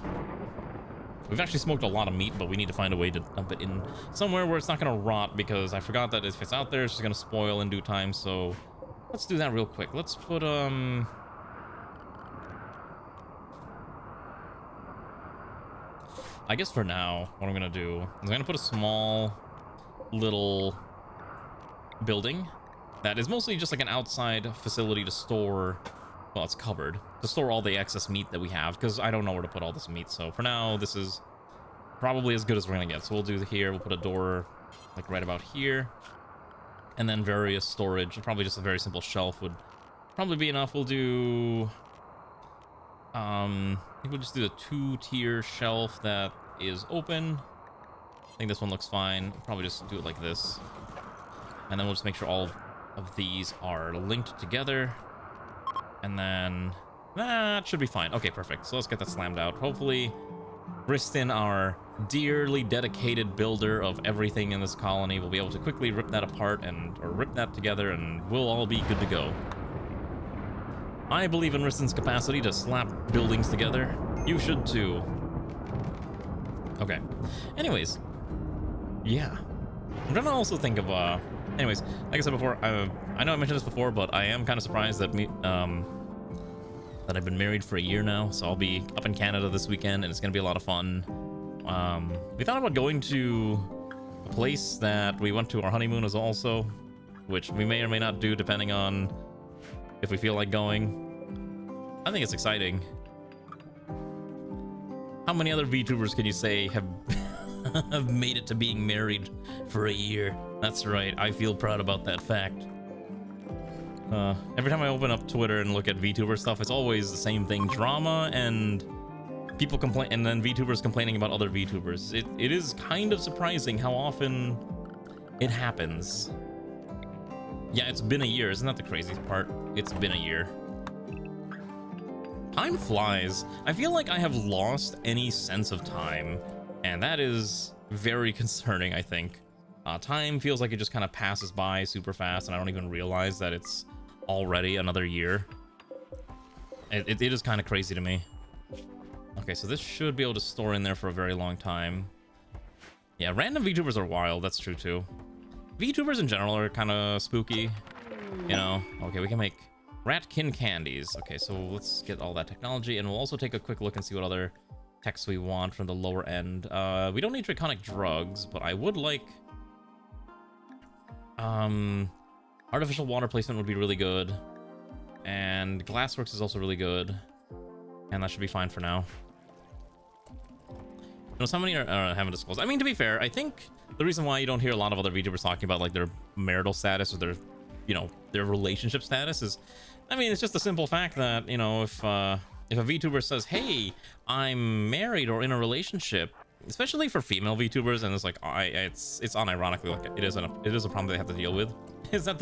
We've actually smoked a lot of meat, but we need to find a way to dump it in somewhere where it's not going to rot, because I forgot that if it's out there, it's just going to spoil in due time. So let's do that real quick. Let's put, I guess for now, what I'm going to do is I'm going to put a small little building that is mostly just like an outside facility to store, well, it's covered, to store all the excess meat that we have, because I don't know where to put all this meat. So for now, this is probably as good as we're going to get. So we'll do here, we'll put a door like right about here, and then various storage. Probably just a very simple shelf would probably be enough. We'll do, I think we'll just do a 2-tier shelf that is open. I think this one looks fine. Probably just do it like this. And then we'll just make sure all of these are linked together. And then that should be fine. Okay, perfect. So let's get that slammed out. Hopefully, Riston, our dearly dedicated builder of everything in this colony, will be able to quickly rip that apart or rip that together, and we'll all be good to go. I believe in Riston's capacity to slap buildings together. You should too. Okay. Anyways, yeah. I'm trying to also think of anyways, like I said before, I know I mentioned this before, but I am kind of surprised that that I've been married for a year now. So I'll be up in Canada this weekend, and it's gonna be a lot of fun. We thought about going to a place that we went to our honeymoon as also, which we may or may not do depending on if we feel like going. I think it's exciting. How many other VTubers can you say have have made it to being married for a year? That's right, I feel proud about that fact. Every time I open up Twitter and look at VTuber stuff, it's always the same thing: drama and people complain, and then VTubers complaining about other VTubers. It is kind of surprising how often it happens. Yeah, it's been a year. Isn't that the craziest part? It's been a year. Time flies. I feel like I have lost any sense of time, and that is very concerning, I think. Time feels like it just kind of passes by super fast, and I don't even realize that it's already another year. It is kind of crazy to me. Okay, so this should be able to store in there for a very long time. Yeah, random VTubers are wild. That's true, too. VTubers in general are kind of spooky, you know. Okay, we can make ratkin candies. Okay, so let's get all that technology, and we'll also take a quick look and see what other techs we want from the lower end. We don't need draconic drugs, but I would like artificial water placement would be really good, and glassworks is also really good, and that should be fine for now. You know, so many haven't disclosed. I mean, to be fair, I think the reason why you don't hear a lot of other VTubers talking about like their marital status or their, you know, their relationship status is, I mean, it's just the simple fact that, you know, if a VTuber says, hey, I'm married or in a relationship, especially for female VTubers, and it's like, it's unironically like it is a problem they have to deal with, is that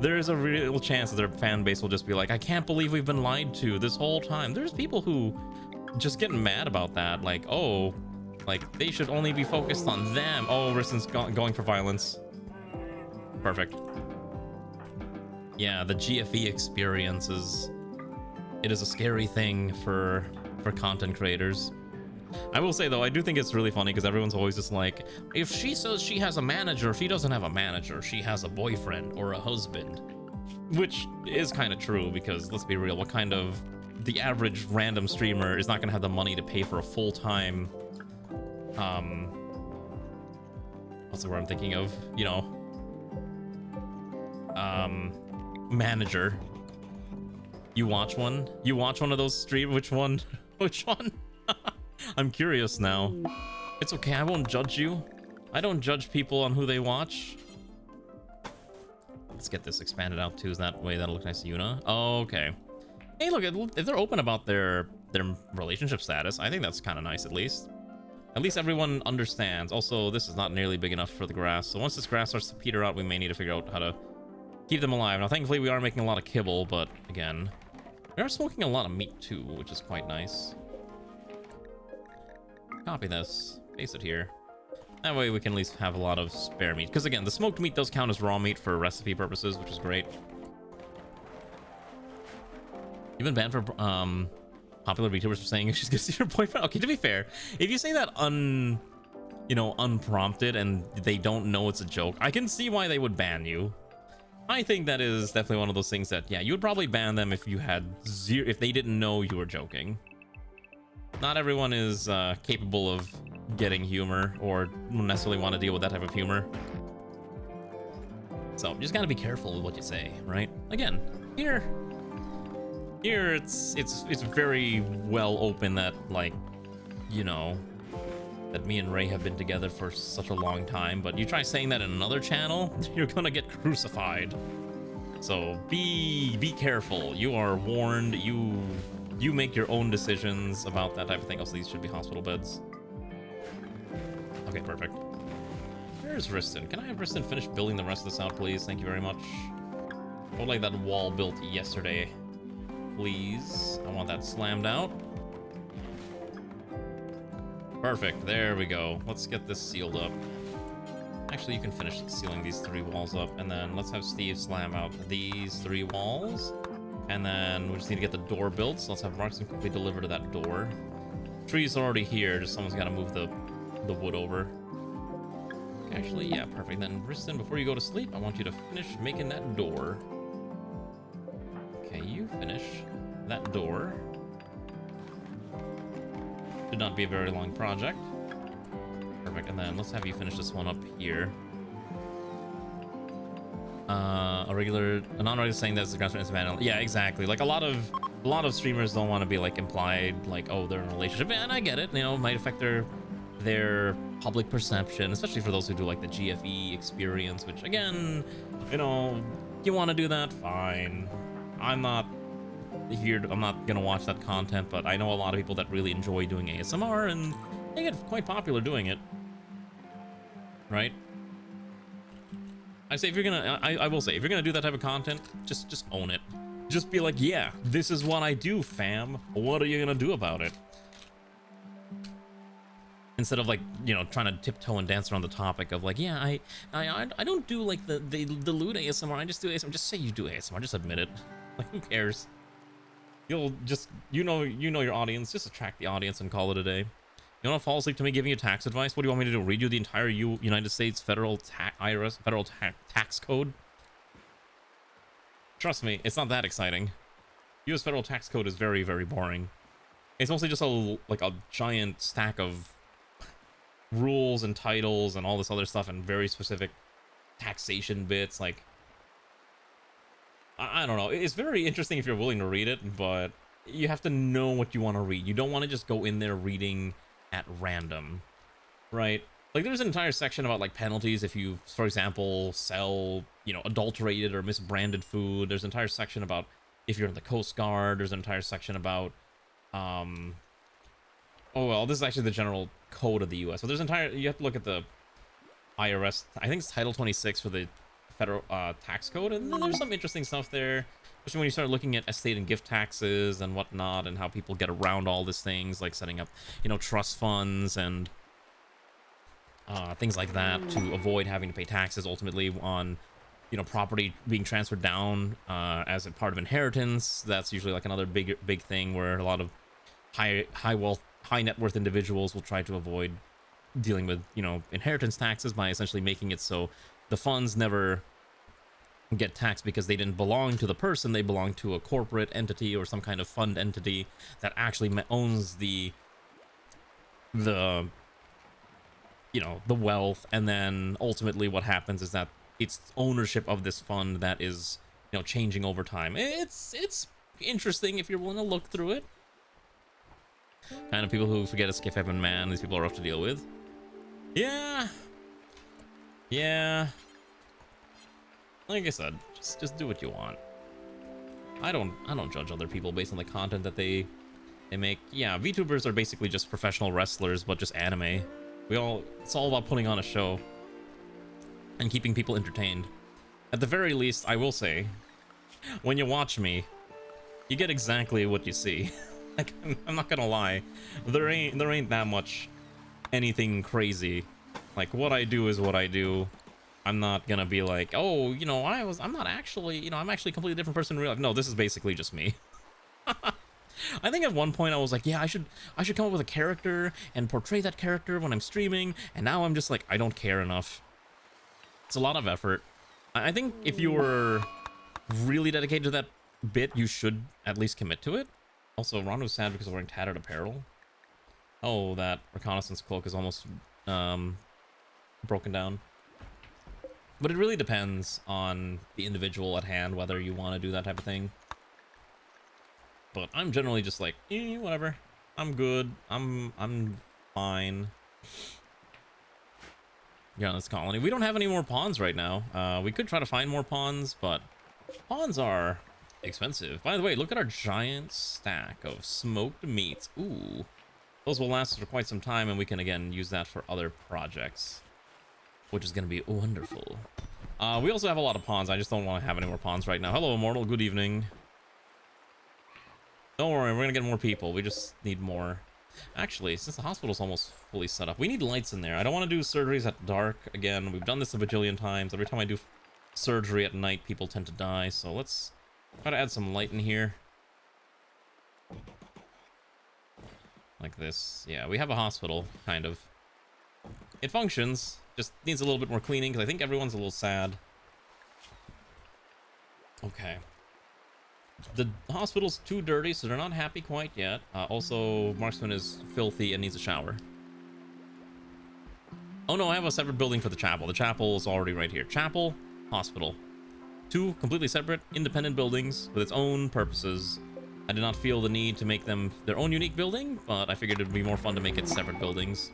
there is a real chance that their fan base will just be like, I can't believe we've been lied to this whole time. There's people who just get mad about that, like, oh, like they should only be focused on them. Oh, Riston's going for violence. Perfect. Yeah, the GFE experience is a scary thing for content creators. I will say though, I do think it's really funny because everyone's always just like, if she says she has a manager, she doesn't have a manager, she has a boyfriend or a husband. Which is kind of true because let's be real, the average random streamer is not gonna have the money to pay for a full-time what's the word I'm thinking of? You know, manager. You watch one of those stream, which one? Which one? I'm curious now. It's okay, I won't judge you. I don't judge people on who they watch. Let's get this expanded out too, is that way that'll look nice to Yuna. Oh, okay. Hey, look, if they're open about their relationship status, I think that's kind of nice at least. At least everyone understands. Also, this is not nearly big enough for the grass, so once this grass starts to peter out, we may need to figure out how to keep them alive. Now, thankfully, we are making a lot of kibble, but again, we are smoking a lot of meat too, which is quite nice. Copy this, paste it here. That way we can at least have a lot of spare meat. Because again, the smoked meat does count as raw meat for recipe purposes, which is great. You've been banned for popular VTubers for saying she's gonna see her boyfriend. Okay, to be fair, if you say that unprompted and they don't know it's a joke, I can see why they would ban you. I think that is definitely one of those things that, yeah, you would probably ban them if you had if they didn't know you were joking. Not everyone is capable of getting humor or necessarily want to deal with that type of humor. So you just gotta be careful with what you say, right? Again, here it's very well open that, like, you know, that me and Ray have been together for such a long time, but you try saying that in another channel, you're gonna get crucified. So be careful. You are warned. You make your own decisions about that type of thing. Also, these should be hospital beds. Okay, perfect. Where's Riston? Can I have Riston finish building the rest of this out, please? Thank you very much. I would like that wall built yesterday, please. I want that slammed out. Perfect, there we go. Let's get this sealed up. Actually, you can finish sealing these 3 walls up, and then let's have Steve slam out these 3 walls. And then we just need to get the door built, so let's have Markson quickly deliver to that door. Tree's already here, just someone's got to move the wood over. Actually, yeah, perfect. Then, Riston, before you go to sleep, I want you to finish making that door. Okay, you finish that door. Should not be a very long project. Perfect, and then let's have you finish this one up here. A non-regular saying that's the grassroots vandal. Yeah, exactly. Like a lot of streamers don't want to be like implied, like, oh, they're in a relationship, and I get it. You know, it might affect their public perception, especially for those who do like the GFE experience. Which again, you know, you want to do that, fine. I'm not gonna watch that content, but I know a lot of people that really enjoy doing ASMR, and they get quite popular doing it, right? I say if you're gonna, I will say if you're gonna do that type of content, just own it. Just be like, yeah, this is what I do, fam. What are you gonna do about it? Instead of like, you know, trying to tiptoe and dance around the topic of like, yeah, I don't do like the lewd ASMR. I just do ASMR. Just say you do ASMR. Just admit it. Like, who cares? You'll just, you know your audience. Just attract the audience and call it a day. You want to fall asleep to me giving you tax advice? What do you want me to do? Read you the entire United States IRS federal tax code? Trust me, it's not that exciting. U.S. federal tax code is very, very boring. It's mostly just a giant stack of rules and titles and all this other stuff and very specific taxation bits. Like, I don't know. It's very interesting if you're willing to read it, but you have to know what you want to read. You don't want to just go in there reading at random, right? Like, there's an entire section about like penalties if you, for example, sell, you know, adulterated or misbranded food. There's an entire section about if you're in the Coast Guard. There's an entire section about oh well, this is actually the general code of the US, but there's you have to look at the IRS, I think it's Title 26 for the federal tax code, and then there's some interesting stuff there, especially when you start looking at estate and gift taxes and whatnot, and how people get around all these things, like setting up, you know, trust funds and things like that to avoid having to pay taxes ultimately on property being transferred down as a part of inheritance. That's usually like another big thing where a lot of high net worth individuals will try to avoid dealing with inheritance taxes by essentially making it so the funds never get taxed because they didn't belong to the person. They belong to a corporate entity or some kind of fund entity that actually owns the wealth. And then ultimately what happens is that it's ownership of this fund that is changing over time. It's interesting if you're willing to look through it. Kind of people who forget a skiff heaven, man. These people are rough to deal with. Yeah. Like I said, just do what you want. I don't judge other people based on the content that they make. Yeah, VTubers are basically just professional wrestlers, but just anime. It's all about putting on a show and keeping people entertained. At the very least, I will say, when you watch me, you get exactly what you see. Like, I'm not gonna lie, there ain't that much anything crazy. Like, what I do is what I do. I'm not gonna be like, oh, I'm not actually, I'm actually a completely different person in real life. No, this is basically just me. I think at one point I was like, yeah, I should come up with a character and portray that character when I'm streaming, and now I'm just like, I don't care enough. It's a lot of effort. I think if you were really dedicated to that bit, you should at least commit to it. Also, Ron was sad because of wearing tattered apparel. Oh, that reconnaissance cloak is almost broken down. But it really depends on the individual at hand whether you want to do that type of thing. But I'm generally just like, whatever. I'm good. I'm fine. Yeah, this colony. We don't have any more pawns right now. We could try to find more pawns, but pawns are expensive. By the way, look at our giant stack of smoked meats. Ooh. Those will last for quite some time, and we can again use that for other projects, which is going to be wonderful. We also have a lot of pawns. I just don't want to have any more pawns right now. Hello, Immortal. Good evening. Don't worry, we're going to get more people. We just need more. Actually, since the hospital's almost fully set up, we need lights in there. I don't want to do surgeries at dark. Again, we've done this a bajillion times. Every time I do surgery at night, people tend to die. So let's try to add some light in here. Like this. Yeah, we have a hospital, kind of. It functions. Just needs a little bit more cleaning, because I think everyone's a little sad. Okay. The hospital's too dirty, so they're not happy quite yet. Also, Marksman is filthy and needs a shower. Oh no, I have a separate building for the chapel. The chapel is already right here. Chapel, hospital. Two completely separate, independent buildings with its own purposes. I did not feel the need to make them their own unique building, but I figured it'd be more fun to make it separate buildings.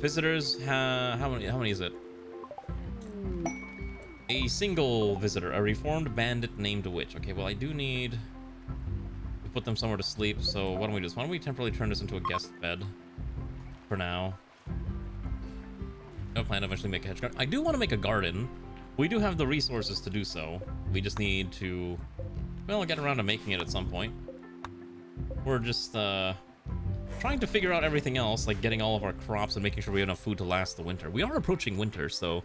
Visitors, how many is it? A single visitor, a reformed bandit named Witch. Okay, well, I do need to put them somewhere to sleep, so why don't we do this? Why don't we temporarily turn this into a guest bed for now? I plan to eventually make a hedge garden. I do want to make a garden. We do have the resources to do so. We just need to, well, get around to making it at some point. We're just, trying to figure out everything else, like getting all of our crops and making sure we have enough food to last the winter. We are approaching winter, so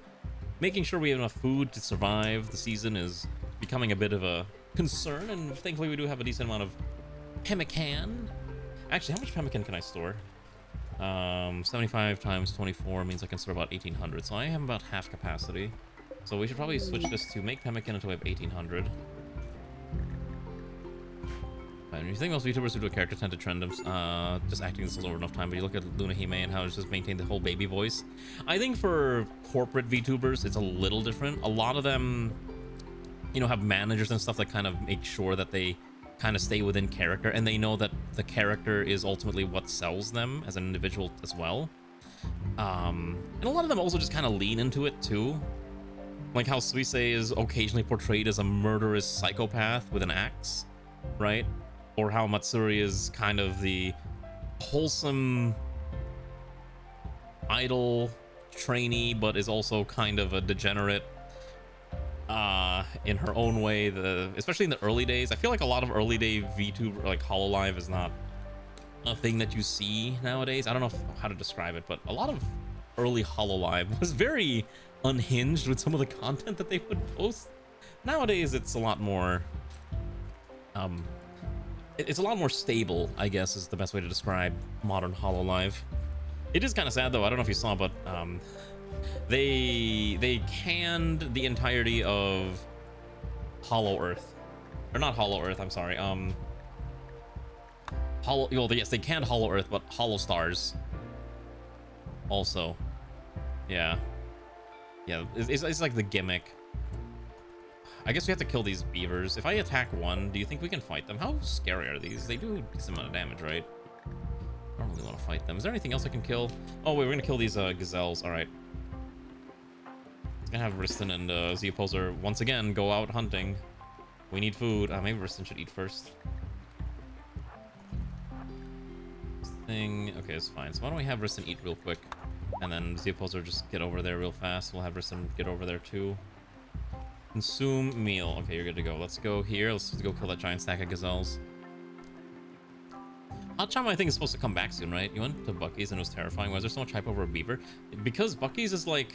making sure we have enough food to survive the season is becoming a bit of a concern, and thankfully we do have a decent amount of pemmican. Actually, how much pemmican can I store? 75 times 24 means I can store about 1,800, so I have about half capacity. So we should probably switch this to make pemmican until we have 1,800. And you think most VTubers who do a character tend to trend them just acting this over enough time, but you look at Luna Hime and how it's just maintained the whole baby voice. I think for corporate VTubers, it's a little different. A lot of them, have managers and stuff that kind of make sure that they kind of stay within character, and they know that the character is ultimately what sells them as an individual as well. And a lot of them also just kind of lean into it too. Like how Suisse is occasionally portrayed as a murderous psychopath with an axe, right? Or how Matsuri is kind of the wholesome idol trainee, but is also kind of a degenerate in her own way. Especially in the early days, I feel like a lot of early day VTuber, like Hololive, is not a thing that you see nowadays. I don't know how to describe it, but a lot of early Hololive was very unhinged with some of the content that they would post. Nowadays, it's a lot more, it's a lot more stable, I guess, is the best way to describe modern HoloLive. It is kind of sad, though. I don't know if you saw, but they canned the entirety of Hollow Earth, or not Hollow Earth. I'm sorry. Well, yes, they canned Hollow Earth, but Hollow Stars also. Yeah, it's like the gimmick. I guess we have to kill these beavers. If I attack one, do you think we can fight them? How scary are these? They do a decent amount of damage, right? I don't really want to fight them. Is there anything else I can kill? Oh wait, we're gonna kill these gazelles. All right. Gonna have Riston and Z-Opposer once again go out hunting. We need food. Maybe Riston should eat first. This thing. Okay, it's fine. So why don't we have Riston eat real quick, and then Z-Opposer just get over there real fast. We'll have Riston get over there too. Consume meal. Okay, you're good to go. Let's go here. Let's go kill that giant stack of gazelles. Hotchama, I think, is supposed to come back soon, right? You went to Bucky's and it was terrifying. Why is there so much hype over a beaver? Because Bucky's is like...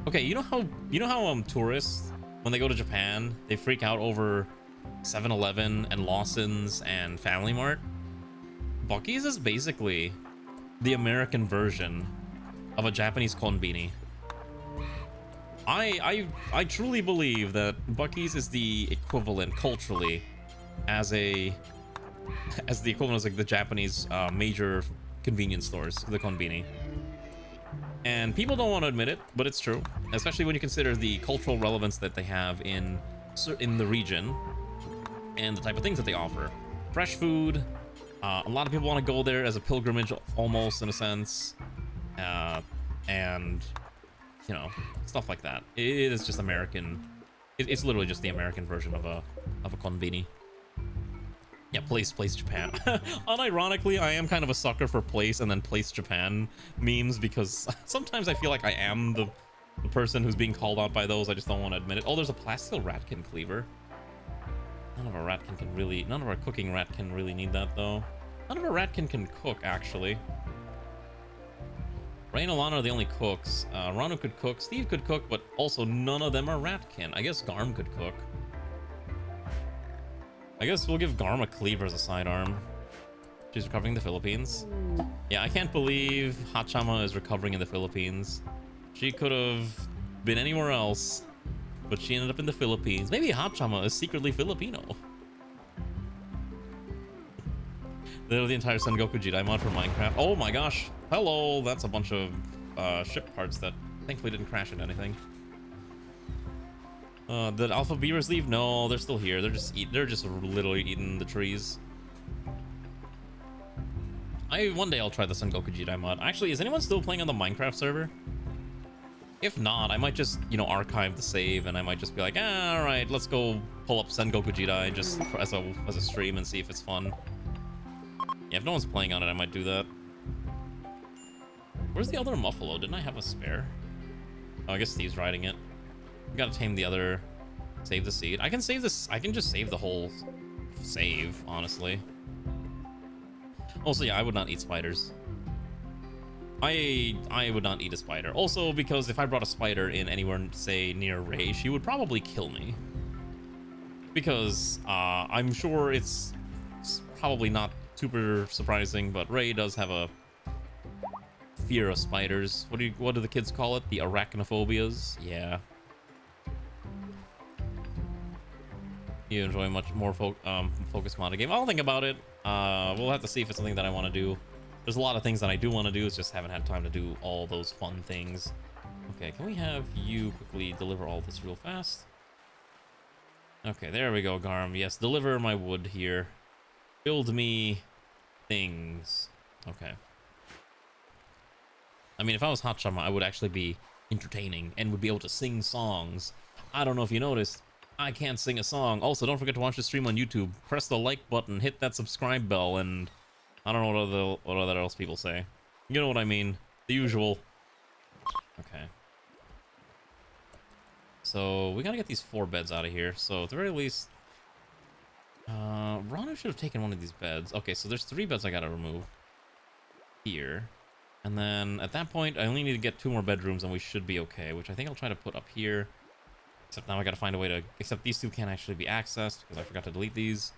Okay, you know how tourists, when they go to Japan, they freak out over 7-Eleven and Lawson's and Family Mart? Bucky's is basically the American version of a Japanese konbini. I truly believe that Bucky's is the equivalent culturally as the equivalent as like the Japanese major convenience stores, the konbini. And people don't want to admit it, but it's true, especially when you consider the cultural relevance that they have in the region and the type of things that they offer. Fresh food. A lot of people want to go there as a pilgrimage, almost in a sense, and you know, stuff like that. It is just American. It's literally just the American version of a konbini. Yeah, place Japan. Unironically, I am kind of a sucker for place and then place Japan memes, because sometimes I feel like I am the person who's being called out by those. I just don't want to admit it. Oh, there's a plastil ratkin cleaver. None of our cooking ratkin really need that, though. None of our ratkin can cook, actually. Ray and Alana are the only cooks. Ranu could cook, Steve could cook, but also none of them are ratkin. I guess Garm could cook. I guess we'll give Garm a cleaver as a sidearm. She's recovering in the Philippines. Yeah, I can't believe Hachama is recovering in the Philippines. She could have been anywhere else, but she ended up in the Philippines. Maybe Hachama is secretly Filipino. The entire Sengoku Jidai mod for Minecraft. Oh my gosh. Hello. That's a bunch of ship parts that thankfully didn't crash into anything. Did Alpha Beavers leave? No, they're still here. They're just literally eating the trees. One day I'll try the Sengoku Jidai mod. Actually, is anyone still playing on the Minecraft server? If not, I might just, you know, archive the save, and I might just be like, all right, let's go pull up Sengoku Jidai just as a stream and see if it's fun. Yeah, if no one's playing on it, I might do that. Where's the other Muffalo? Didn't I have a spare? Oh, I guess Steve's riding it. We gotta tame the other. Save the seed. I can save this. I can just save the whole save, honestly. Also, yeah, I would not eat spiders. I would not eat a spider. Also, because if I brought a spider in anywhere, say, near Ray, she would probably kill me. Because I'm sure it's probably not super surprising, but Ray does have a fear of spiders. What do the kids call it? The arachnophobias? Yeah. You enjoy much more focused modded game. I'll think about it. We'll have to see if it's something that I want to do. There's a lot of things that I do want to do. It's just haven't had time to do all those fun things. Okay, can we have you quickly deliver all this real fast? Okay, there we go, Garm. Yes, deliver my wood here. Build me things. Okay. I mean, if I was Hachama, I would actually be entertaining and would be able to sing songs. I don't know if you noticed, I can't sing a song. Also, don't forget to watch the stream on YouTube. Press the like button, hit that subscribe bell, and I don't know what other else people say. You know what I mean. The usual. Okay. So, we gotta get these 4 beds out of here. So, at the very least... Ranu should have taken one of these beds. Okay, so there's 3 beds I gotta remove. Here. And then at that point, I only need to get 2 more bedrooms and we should be okay, which I think I'll try to put up here. Except now I gotta find a way to... Except these 2 can't actually be accessed because I forgot to delete these.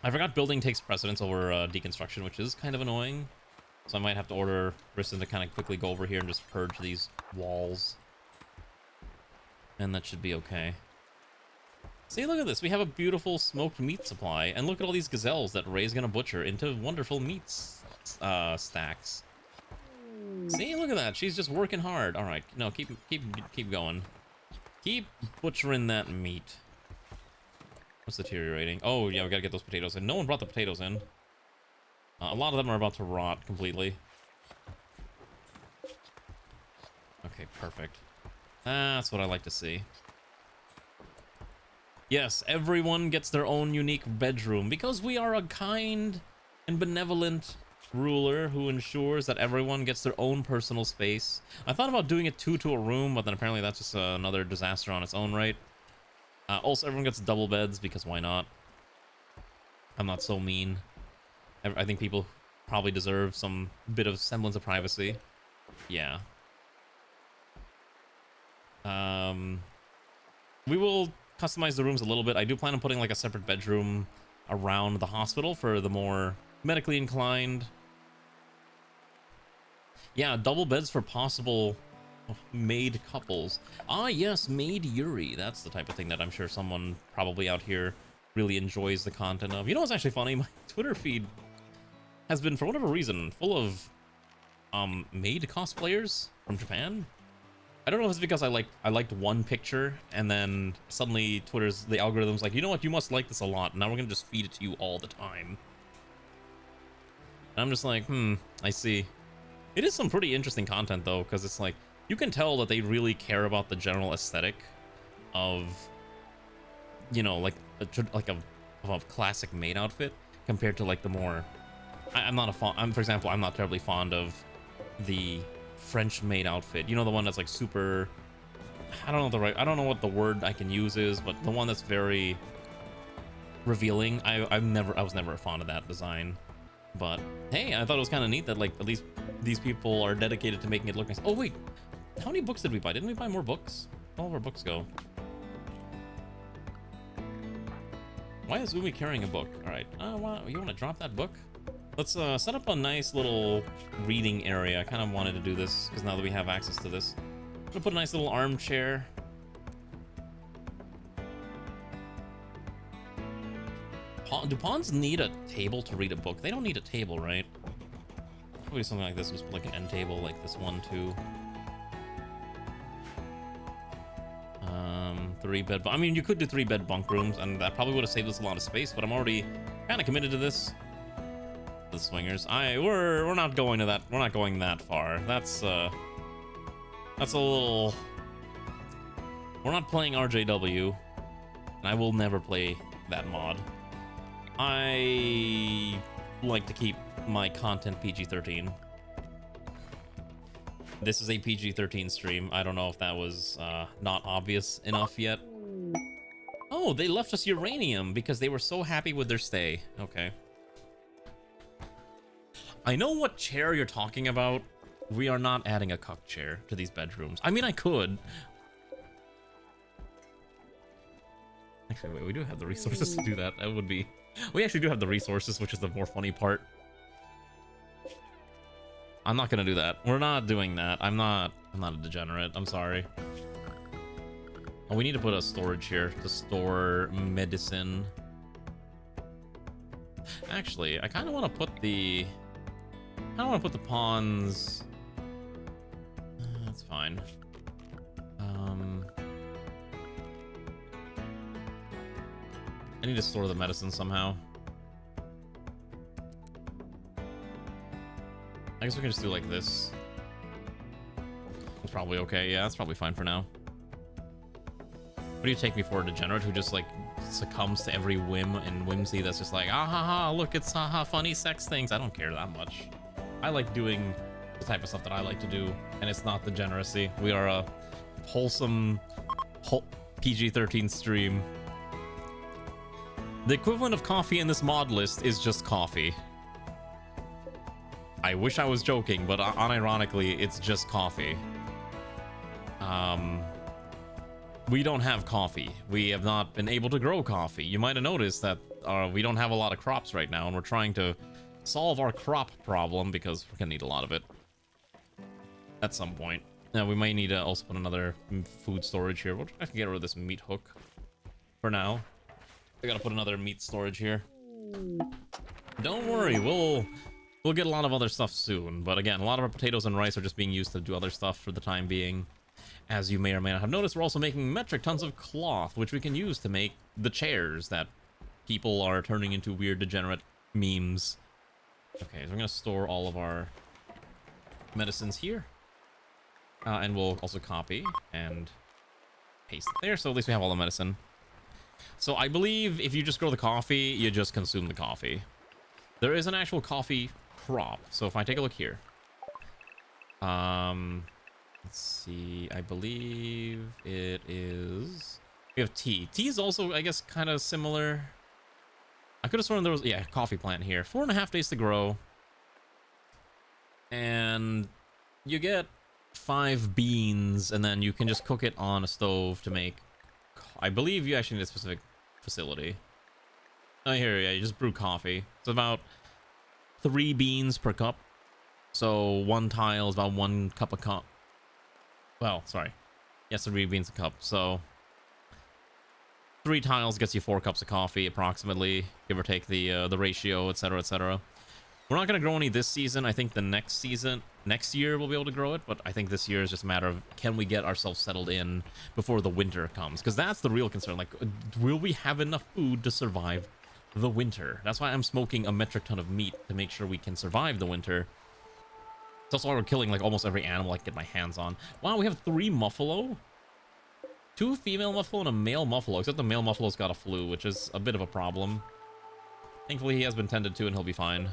I forgot building takes precedence over deconstruction, which is kind of annoying. So I might have to order Briston to kind of quickly go over here and just purge these walls. And that should be okay. See, look at this. We have a beautiful smoked meat supply. And look at all these gazelles that Ray's gonna butcher into wonderful meats stacks. See, look at that. She's just working hard. All right, no, keep going. Keep butchering that meat. What's deteriorating? Oh yeah, we gotta get those potatoes in. No one brought the potatoes in. A lot of them are about to rot completely. Okay, perfect. That's what I like to see. Yes, everyone gets their own unique bedroom because we are a kind and benevolent ruler who ensures that everyone gets their own personal space. I thought about doing it 2 to a room, but then apparently that's just another disaster on its own right. Also, everyone gets double beds because why not? I'm not so mean. I think people probably deserve some bit of semblance of privacy. Yeah. We will customize the rooms a little bit. I do plan on putting like a separate bedroom around the hospital for the more medically inclined. Yeah, double beds for possible MAID couples. Ah, yes, MAID Yuri. That's the type of thing that I'm sure someone probably out here really enjoys the content of. You know what's actually funny? My Twitter feed has been, for whatever reason, full of MAID cosplayers from Japan. I don't know if it's because I liked one picture and then suddenly the algorithm's like, you know what, you must like this a lot. Now we're gonna just feed it to you all the time. And I'm just like, I see. It is some pretty interesting content though, because it's like, you can tell that they really care about the general aesthetic of, you know, like a classic MAID outfit compared to like the more, for example, I'm not terribly fond of the French MAID outfit. You know, the one that's like super, I don't know what the word I can use is, but the one that's very revealing. I was never a fan of that design. But hey, I thought it was kind of neat that like at least these people are dedicated to making it look nice. Oh wait, how many books did we buy? Didn't we buy more books? Where'd all of our books go? Why is Umi carrying a book? All right, wow, you want to drop that book? Let's set up a nice little reading area. I kind of wanted to do this because now that we have access to this, I'm gonna put a nice little armchair. Do pawns need a table to read a book? They don't need a table, right? Probably something like this. Just put like an end table like this one, too. 3 bed. I mean, you could do 3 bed bunk rooms, and that probably would have saved us a lot of space. But I'm already kind of committed to this. The swingers. We're not going to that. We're not going that far. That's a little. We're not playing RJW, and I will never play that mod. I like to keep my content PG-13. This is a PG-13 stream. I don't know if that was not obvious enough yet. Oh, they left us uranium because they were so happy with their stay. Okay. I know what chair you're talking about. We are not adding a cuck chair to these bedrooms. I mean, I could. Actually, wait, we do have the resources to do that. That would be... We actually do have the resources, which is the more funny part. I'm not gonna do that. We're not doing that. I'm not a degenerate. I'm sorry. Oh, we need to put a storage here to store medicine. Actually, I kind of want to put the... pawns... That's fine. I need to store the medicine somehow. I guess we can just do like this. That's probably okay. Yeah, that's probably fine for now. What do you take me for, a degenerate who just like succumbs to every whim and whimsy that's just like, ah ha ha, look, it's haha funny sex things. I don't care that much. I like doing the type of stuff that I like to do, and it's not degeneracy. We are a wholesome PG-13 stream. The equivalent of coffee in this mod list is just coffee. I wish I was joking, but unironically, it's just coffee. We don't have coffee. We have not been able to grow coffee. You might have noticed that we don't have a lot of crops right now, and we're trying to solve our crop problem because we're gonna need a lot of it at some point. Now, we might need to also put another food storage here. We'll try to get rid of this meat hook for now. I gotta put another meat storage here. Don't worry, we'll get a lot of other stuff soon. But again, a lot of our potatoes and rice are just being used to do other stuff for the time being. As you may or may not have noticed, we're also making metric tons of cloth, which we can use to make the chairs that people are turning into weird degenerate memes. Okay, so we're gonna store all of our medicines here. And we'll also copy and paste it there, so at least we have all the medicine. So I believe if you just grow the coffee, you just consume the coffee. There is an actual coffee crop, so if I take a look here. Let's see, I believe it is... We have tea. Tea is also, I guess, kind of similar. I could have sworn there was, yeah, coffee plant here. 4.5 days to grow. And you get 5 beans, and then you can just cook it on a stove to make... I believe you actually need a specific facility. Oh, here, yeah, you just brew coffee. It's about 3 beans per cup. So 1 tile is about 1 cup a cup. Well, sorry. Yes, 3 beans a cup. So 3 tiles gets you 4 cups of coffee, approximately, give or take the ratio, etc., etc. We're not going to grow any this season. I think the next year we'll be able to grow it, but I think this year is just a matter of can we get ourselves settled in before the winter comes? Because that's the real concern. Like, will we have enough food to survive the winter? That's why I'm smoking a metric ton of meat, to make sure we can survive the winter. That's why we're killing like almost every animal I can get my hands on. Wow, we have 3 muffalo, 2 female muffalo and a male muffalo, except the male muffalo's got a flu, which is a bit of a problem. Thankfully he has been tended to and he'll be fine.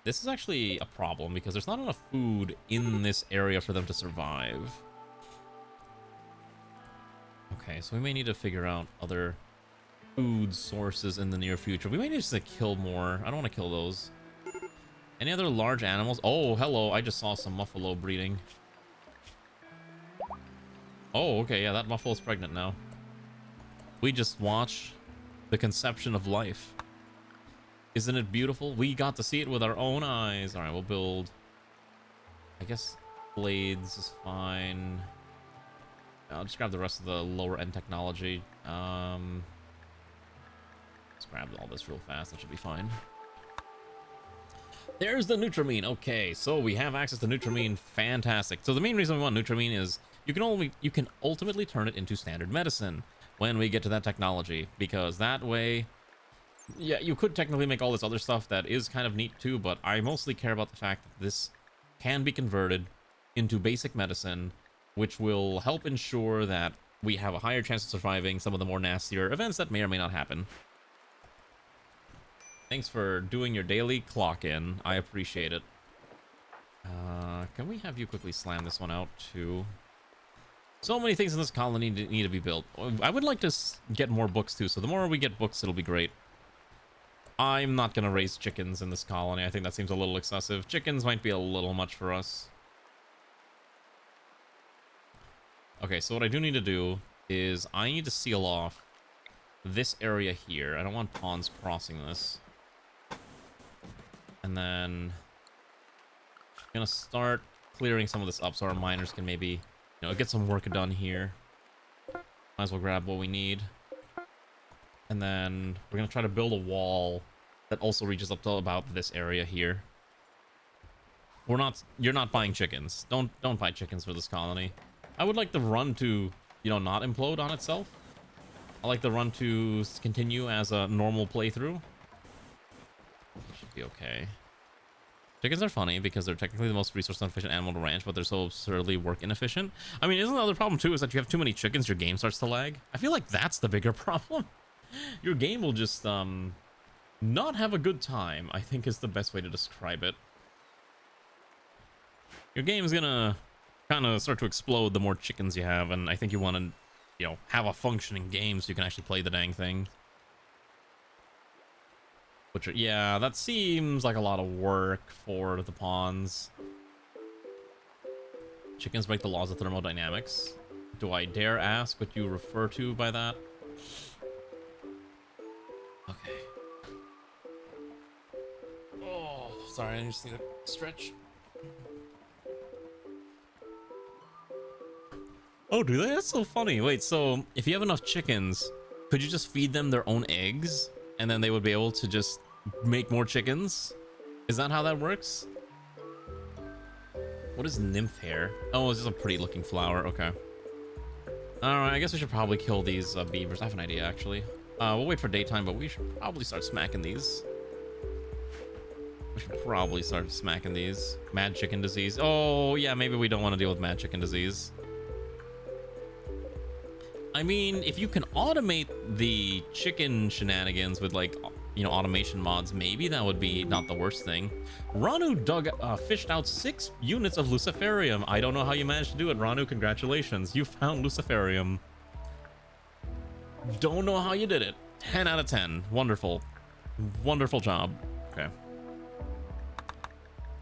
This is actually a problem because there's not enough food in this area for them to survive. Okay, so we may need to figure out other food sources in the near future. We may need to kill more. I don't want to kill those. Any other large animals? Oh, hello. I just saw some muffalo breeding. Oh, okay. Yeah, that muffalo's pregnant now. We just watched the conception of life. Isn't it beautiful? We got to see it with our own eyes. All right, we'll build... I guess blades is fine. I'll just grab the rest of the lower end technology. Let's grab all this real fast. That should be fine. There's the Nutramine. Okay, so we have access to Nutramine. Fantastic. So the main reason we want Nutramine is you can ultimately turn it into standard medicine when we get to that technology, because that way, yeah, you could technically make all this other stuff that is kind of neat too, but I mostly care about the fact that this can be converted into basic medicine, which will help ensure that we have a higher chance of surviving some of the more nastier events that may or may not happen. Thanks for doing your daily clock in. I appreciate it. Can we have you quickly slam this one out too? So many things in this colony need to be built. I would like to get more books too, so the more we get books, it'll be great. I'm not going to raise chickens in this colony. I think that seems a little excessive. Chickens might be a little much for us. Okay, so what I do need to do is I need to seal off this area here. I don't want pawns crossing this. And then I'm going to start clearing some of this up so our miners can maybe, you know, get some work done here. Might as well grab what we need. And then we're going to try to build a wall that also reaches up to about this area here. You're not buying chickens. Don't buy chickens for this colony. I would like the run to, you know, not implode on itself. I like the run to continue as a normal playthrough. Should be okay. Chickens are funny because they're technically the most resource efficient animal to ranch, but they're so absurdly work inefficient. I mean, isn't the other problem too is that you have too many chickens, your game starts to lag? I feel like that's the bigger problem. Your game will just not have a good time, I think is the best way to describe it. Your game's gonna kind of start to explode the more chickens you have, and I think you want to, you know, have a functioning game so you can actually play the dang thing. Butcher. Yeah, that seems like a lot of work for the pawns. Chickens break the laws of thermodynamics. Do I dare ask what you refer to by that? Okay. Oh, sorry, I just need a stretch. Oh, do they? That's so funny. Wait, so if you have enough chickens, could you just feed them their own eggs? And then they would be able to just make more chickens? Is that how that works? What is nymph hair? Oh, it's just a pretty looking flower. Okay. Alright, I guess we should probably kill these beavers. I have an idea, actually. We'll wait for daytime, but we should probably start smacking these. We should probably start smacking these. Mad chicken disease. Oh, yeah, maybe we don't want to deal with mad chicken disease. I mean, if you can automate the chicken shenanigans with, like, you know, automation mods, maybe that would be not the worst thing. Ranu fished out 6 units of Luciferium. I don't know how you managed to do it, Ranu. Congratulations. You found Luciferium. Don't know how you did it. 10 out of 10. Wonderful. Wonderful job. Okay.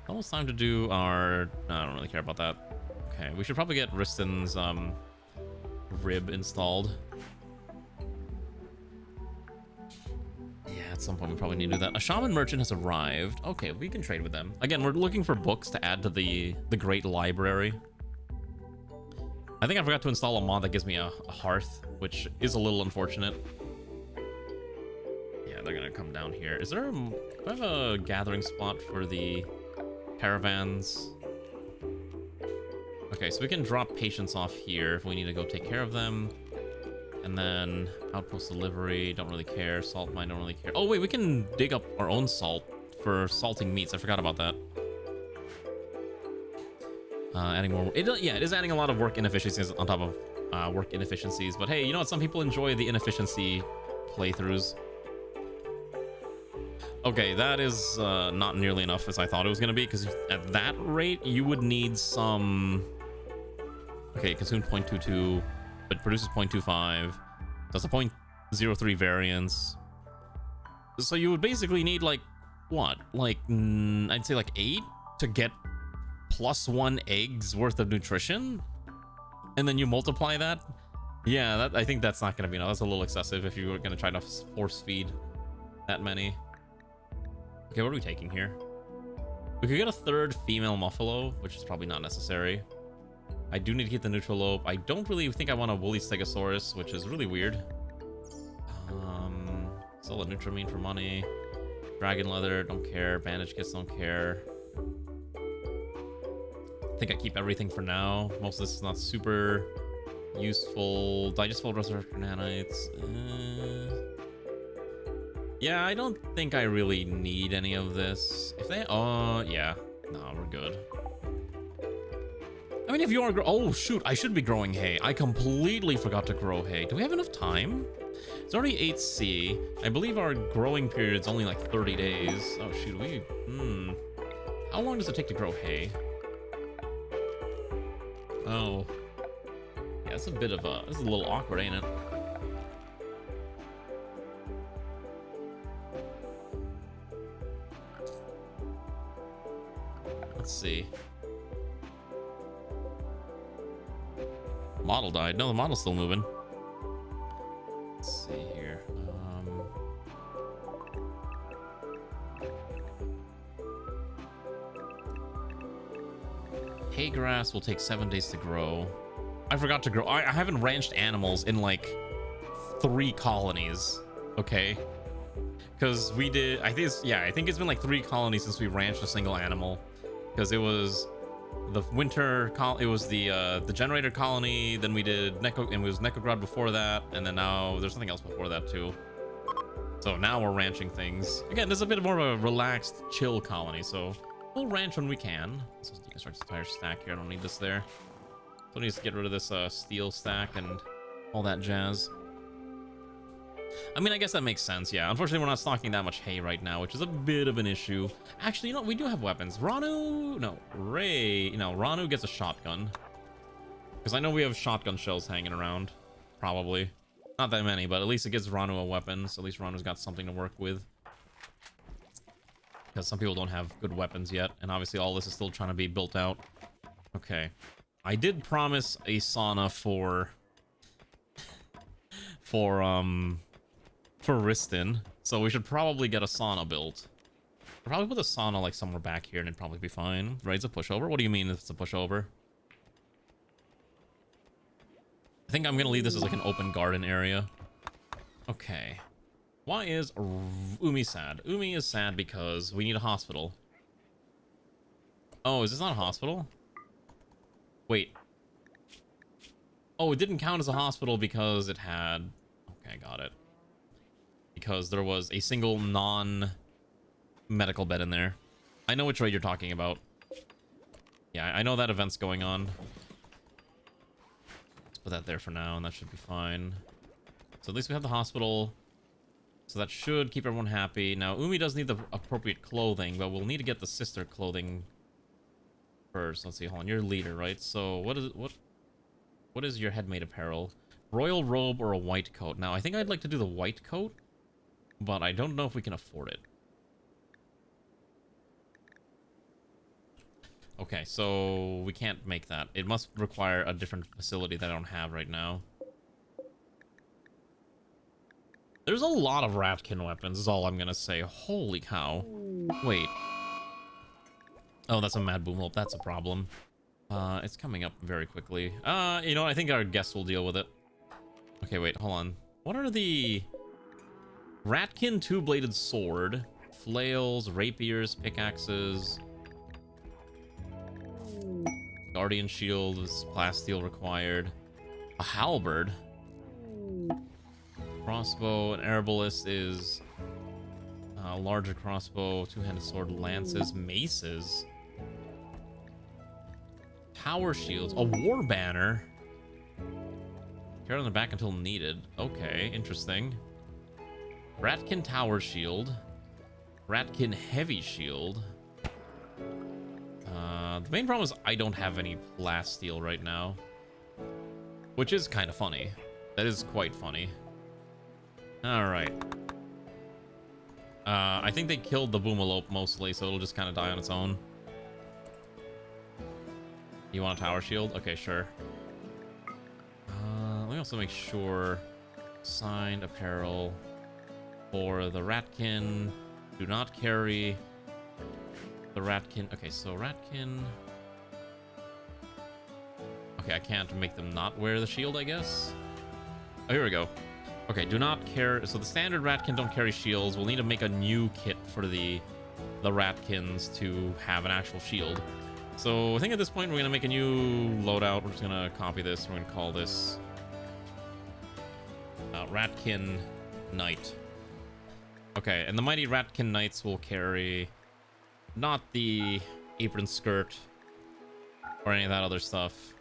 Almost time to do our... No, I don't really care about that. Okay, we should probably get Risten's, rib installed. Yeah, at some point we probably need to do that. A shaman merchant has arrived. Okay, we can trade with them. Again, we're looking for books to add to the great library. I think I forgot to install a mod that gives me a hearth, which is a little unfortunate. Yeah, they're gonna come down here. Is there do I have a gathering spot for the caravans? Okay, so we can drop patients off here if we need to go take care of them. And then outpost delivery, don't really care. Salt mine, don't really care. Oh wait, we can dig up our own salt for salting meats. I forgot about that. Adding more. Yeah, it is adding a lot of work inefficiencies on top of work inefficiencies. But hey, you know what? Some people enjoy the inefficiency playthroughs. Okay, that is not nearly enough as I thought it was going to be, because at that rate, you would need some... Okay, consumed 0.22, but produces 0.25. That's a 0.03 variance. So you would basically need, like, what? Like, I'd say like 8 to get +1 eggs worth of nutrition? And then you multiply that? Yeah, I think that's not going to be enough. That's a little excessive if you were going to try to force feed that many. Okay, what are we taking here? We could get a 3rd female muffalo, which is probably not necessary. I do need to get the neutralope. I don't really think I want a woolly stegosaurus, which is really weird. Sell a nutramine for money. Dragon leather, don't care. Bandage kits, don't care. I think I keep everything for now. Most of this is not super useful. Digestible resurrector nanites. Yeah, I don't think I really need any of this. If they... Oh, yeah. No, we're good. I mean, if you are... Oh, shoot. I should be growing hay. I completely forgot to grow hay. Do we have enough time? It's already 8C. I believe our growing period's only like 30 days. Oh, shoot. How long does it take to grow hay? Oh. Yeah, it's a bit of a... This is a little awkward, ain't it? Let's see. Model died. No, the model's still moving. Let's see here. Hay grass will take 7 days to grow. I forgot to grow. I haven't ranched animals in like 3 colonies. Okay. Because we did, I think it's been like 3 colonies since we ranched a single animal. Because it was the winter, it was the generator colony, then we did and it was Necrograd before that, and then now there's something else before that too. So now we're ranching things. Again, this is a bit more of a relaxed, chill colony, so we'll ranch when we can. Let's just deconstruct this entire stack here. I don't need this there. So I need to get rid of this steel stack and all that jazz. I mean, I guess that makes sense, yeah. Unfortunately, we're not stocking that much hay right now, which is a bit of an issue. Actually, you know what? We do have weapons. Ranu gets a shotgun. Because I know we have shotgun shells hanging around. Probably. Not that many, but at least it gives Ranu a weapon, so at least Ranu's got something to work with. because some people don't have good weapons yet, and obviously all this is still trying to be built out. Okay. I did promise a sauna for Riston, so we should probably get a sauna built. Probably put the sauna like somewhere back here and it'd probably be fine. Right, it's a pushover? What do you mean it's a pushover? I think I'm gonna leave this as like an open garden area. Okay. Why is Umi sad? Umi is sad because we need a hospital. Oh, is this not a hospital? Wait. Oh, it didn't count as a hospital because it had... Okay, got it. Because there was a single non-medical bed in there. I know which raid you're talking about. Yeah, I know that event's going on. Let's put that there for now, and that should be fine. So at least we have the hospital. So that should keep everyone happy. Now, Umi does need the appropriate clothing, but we'll need to get the sister clothing first. Let's see, hold on. You're leader, right? So what is your headmate apparel? Royal robe or a white coat? Now, I think I'd like to do the white coat, but I don't know if we can afford it. Okay, so we can't make that. It must require a different facility that I don't have right now. There's a lot of ratkin weapons, is all I'm gonna say. Holy cow. Wait. Oh, that's a mad boomlope. That's a problem. It's coming up very quickly. You know, I think our guests will deal with it. Okay, wait, hold on. What are the... Ratkin two-bladed sword, flails, rapiers, pickaxes, guardian shield is plasteel required, a halberd, crossbow, an arbalist is a larger crossbow, two-handed sword, lances, maces, tower shields, a war banner, carry on the back until needed. Okay, interesting. Ratkin tower shield, Ratkin heavy shield. The main problem is I don't have any plasteel right now, which is kind of funny. That is quite funny. All right. I think they killed the boomalope mostly, so it'll just kind of die on its own. You want a tower shield? Okay, sure. Let me also make sure signed apparel for the ratkin. Do not carry the ratkin. Okay, so ratkin. Okay, I can't make them not wear the shield, I guess. Oh, here we go. Okay, do not carry. So the standard ratkin don't carry shields. We'll need to make a new kit for the ratkins to have an actual shield. So I think at this point we're gonna make a new loadout. We're just gonna copy this. We're gonna call this Ratkin Knight. Okay, and the mighty Ratkin Knights will carry not the apron skirt or any of that other stuff.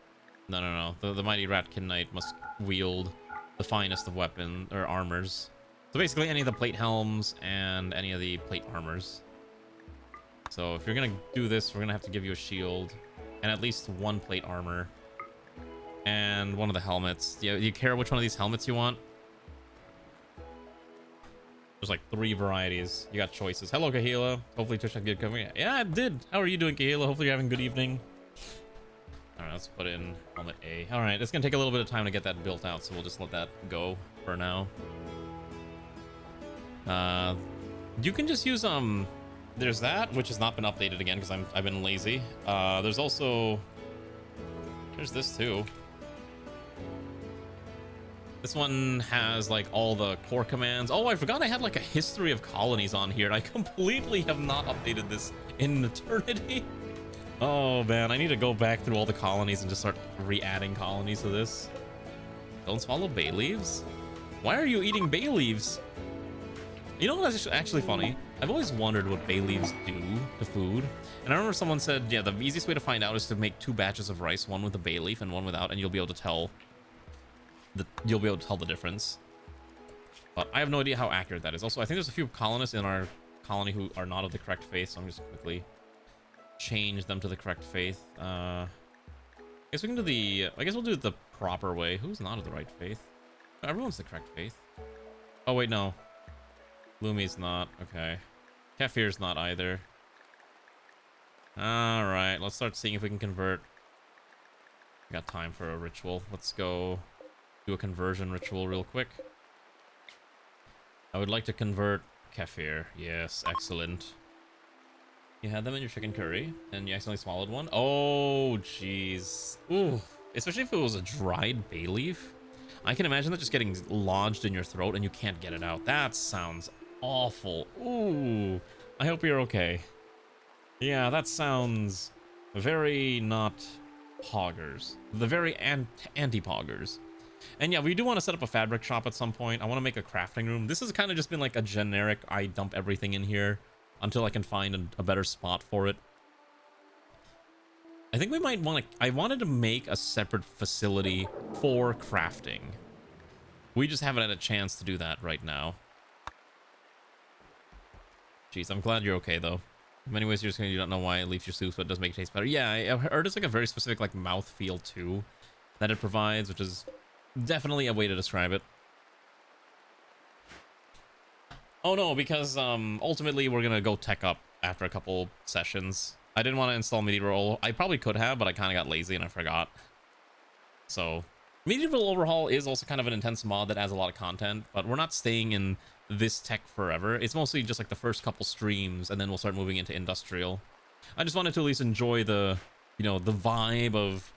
No. The mighty Ratkin Knight must wield the finest of weapon or armors. So basically any of the plate helms and any of the plate armors. So if you're gonna do this, we're gonna have to give you a shield and at least one plate armor and one of the helmets. Do you care which one of these helmets you want? There's like 3 varieties. You got choices. Hello, Kahila. Hopefully Twitch had good coverage. Yeah, it did. How are you doing, Kahila? Hopefully you're having a good evening. All right, let's put in helmet A. All right, it's gonna take a little bit of time to get that built out, so we'll just let that go for now. You can just use there's that, which has not been updated again because I've been lazy. There's also this too. This one has like all the core commands. Oh, I forgot I had like a history of colonies on here. I completely have not updated this in eternity. Oh man, I need to go back through all the colonies and just start re-adding colonies to this. Don't swallow bay leaves? Why are you eating bay leaves? You know what's actually funny? I've always wondered what bay leaves do to food. And I remember someone said, yeah, the easiest way to find out is to make 2 batches of rice, one with a bay leaf and one without, and you'll be able to tell the difference. But I have no idea how accurate that is. Also, I think there's a few colonists in our colony who are not of the correct faith, so I'm just quickly change them to the correct faith. I guess we can do I guess we'll do it the proper way. Who's not of the right faith? Everyone's the correct faith. Oh wait, no. Lumi's not. Okay. Kefir's not either. Alright, let's start seeing if we can convert. Got time for a ritual. Let's go do a conversion ritual real quick. I would like to convert Kefir. Yes, excellent. You had them in your chicken curry, and you accidentally swallowed one. Oh, jeez. Ooh, especially if it was a dried bay leaf. I can imagine that just getting lodged in your throat and you can't get it out. That sounds awful. Ooh, I hope you're okay. Yeah, that sounds very not poggers. The very anti-poggers. And yeah, we do want to set up a fabric shop at some point. I want to make a crafting room. This has kind of just been like a generic, I dump everything in here until I can find a better spot for it. I think we might want to... I wanted to make a separate facility for crafting. We just haven't had a chance to do that right now. Jeez, I'm glad you're okay, though. In many ways, you don't know why it leaves your soup, but it does make it taste better. Yeah, I heard it's like a very specific like mouth feel, too, that it provides, which is definitely a way to describe it. Oh no, because ultimately we're gonna go tech up after a couple sessions. I didn't want to install Medieval. I probably could have, but I kind of got lazy and I forgot. So Medieval Overhaul is also kind of an intense mod that adds a lot of content, but we're not staying in this tech forever. It's mostly just like the first couple streams, and then we'll start moving into industrial. I just wanted to at least enjoy the, you know, the vibe of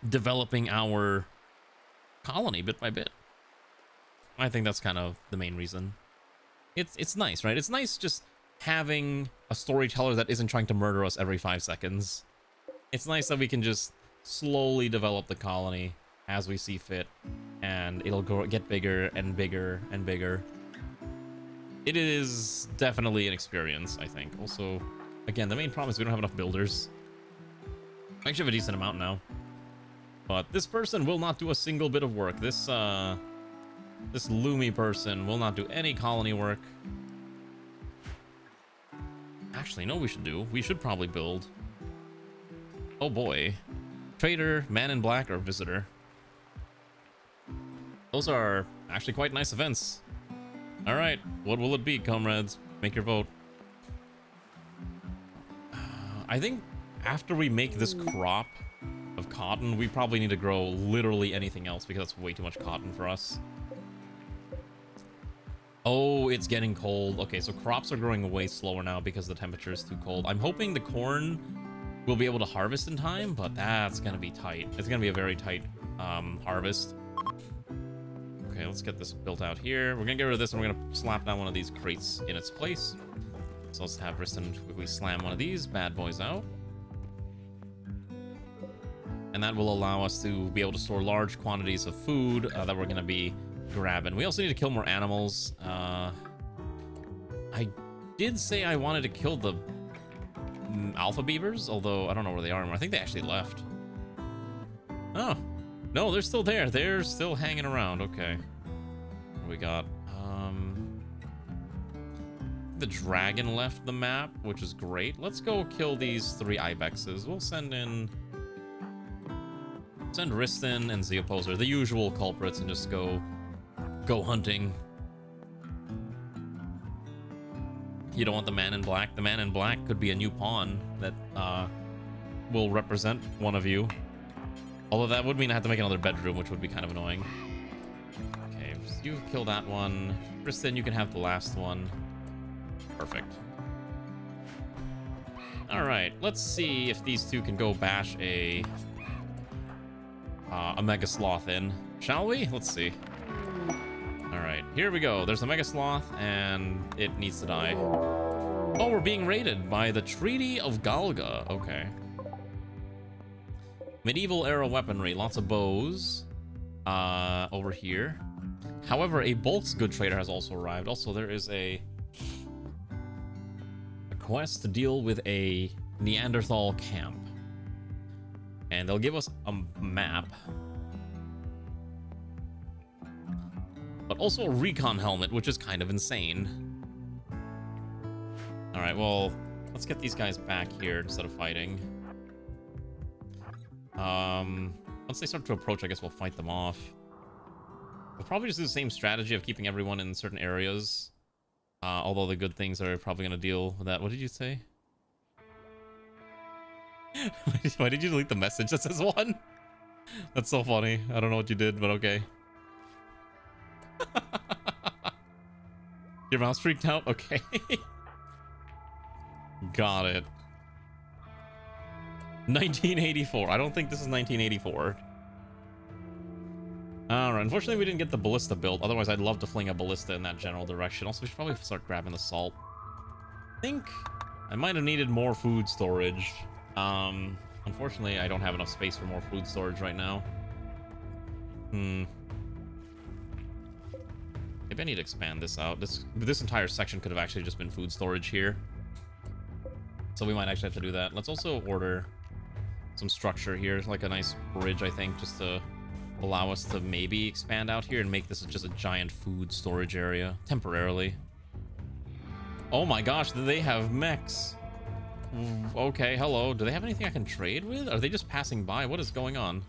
developing our colony bit by bit. I think that's kind of the main reason. It's nice, right? It's nice just having a storyteller that isn't trying to murder us every 5 seconds. It's nice that we can just slowly develop the colony as we see fit, and it'll get bigger and bigger and bigger. It is definitely an experience, I think. Also, again, the main problem is we don't have enough builders. I actually have a decent amount now. But this person will not do a single bit of work. This Lumi person will not do any colony work. Actually, no, we should do. We should probably build. Oh boy. Trader, man in black, or visitor. Those are actually quite nice events. Alright, what will it be, comrades? Make your vote. I think after we make this crop of cotton, we probably need to grow literally anything else because that's way too much cotton for us. Oh, it's getting cold. Okay, so crops are growing way slower now because the temperature is too cold. I'm hoping the corn will be able to harvest in time, but that's gonna be tight. It's gonna be a very tight harvest. Okay, let's get this built out here. We're gonna get rid of this and we're gonna slap down one of these crates in its place. So let's have Riston quickly slam one of these bad boys out. And that will allow us to be able to store large quantities of food that we're gonna be grabbing. We also need to kill more animals. I did say I wanted to kill the alpha beavers, although I don't know where they are anymore. I think they actually left. Oh, no, they're still there. They're still hanging around. Okay. What do we got? The dragon left the map, which is great. Let's go kill these 3 ibexes. We'll send Riston and Zeoposer, the usual culprits, and just go hunting. You don't want the man in black. The man in black could be a new pawn that will represent one of you. Although that would mean I have to make another bedroom, which would be kind of annoying. Okay, you kill that one. Riston, you can have the last one. Perfect. All right, let's see if these two can go bash a mega sloth in, shall we? Let's see. All right, here we go. There's a mega sloth, and it needs to die. Oh, we're being raided by the Treaty of Galga. Okay. Medieval era weaponry, lots of bows over here. However, a bulk's good trader has also arrived. Also, there is a quest to deal with a Neanderthal camp. And they'll give us a map. But also a recon helmet, which is kind of insane. Alright, well, let's get these guys back here instead of fighting. Once they start to approach, I guess we'll fight them off. We'll probably just do the same strategy of keeping everyone in certain areas. Although the good things are probably gonna deal with that. What did you say? Why did you delete the message that says 1? That's so funny. I don't know what you did, but okay. Your mouse freaked out? Okay. Got it. 1984. I don't think this is 1984. Alright, unfortunately we didn't get the ballista built. Otherwise I'd love to fling a ballista in that general direction. Also, we should probably start grabbing the salt. I think I might have needed more food storage. Unfortunately I don't have enough space for more food storage right now. Maybe I need to expand this out. This entire section could have actually just been food storage here. So we might actually have to do that. Let's also order some structure here, like a nice bridge, I think, just to allow us to maybe expand out here and make this just a giant food storage area temporarily. Oh my gosh, do they have mechs? Okay, hello. Do they have anything I can trade with? Are they just passing by? What is going on?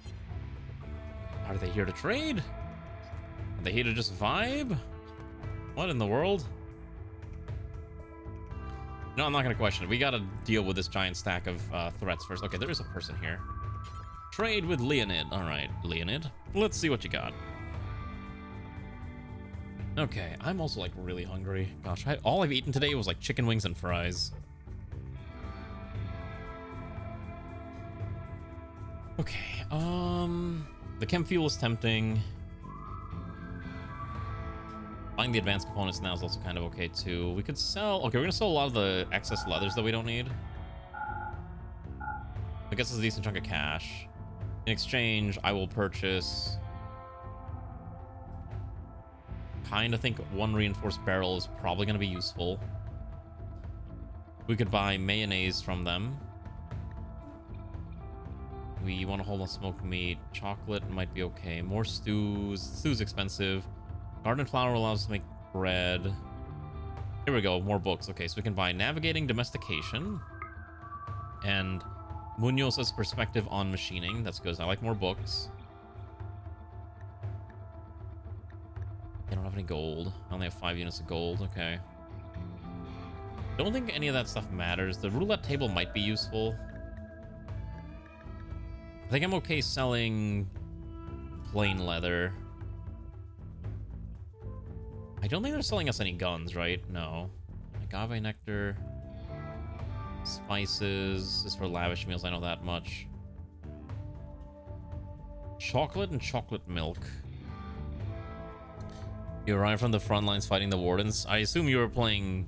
Are they here to trade? Are they here to just vibe? What in the world? No, I'm not gonna question it. We gotta deal with this giant stack of threats first. Okay, there is a person here. Trade with Leonid. All right, Leonid. Let's see what you got. Okay, I'm also like really hungry. Gosh, all I've eaten today was like chicken wings and fries. Okay, the chem fuel is tempting. Buying the advanced components now is also kind of okay too. We could sell. Okay, we're gonna sell a lot of the excess leathers that we don't need. I guess it's a decent chunk of cash. In exchange, I will purchase. Kind of think one reinforced barrel is probably gonna be useful. We could buy mayonnaise from them. We want to hold on smoked meat. Chocolate might be okay. More stews. Stew's expensive. Garden flour allows us to make bread. Here we go. More books. Okay, so we can buy Navigating Domestication and Munoz's Perspective on Machining. That's good. I like more books. I don't have any gold. I only have 5 units of gold. Okay. Don't think any of that stuff matters. The roulette table might be useful. I think I'm okay selling plain leather. I don't think they're selling us any guns, right? No. Agave nectar. Spices. This is for lavish meals. I know that much. Chocolate and chocolate milk. You arrived from the front lines fighting the wardens. I assume you were playing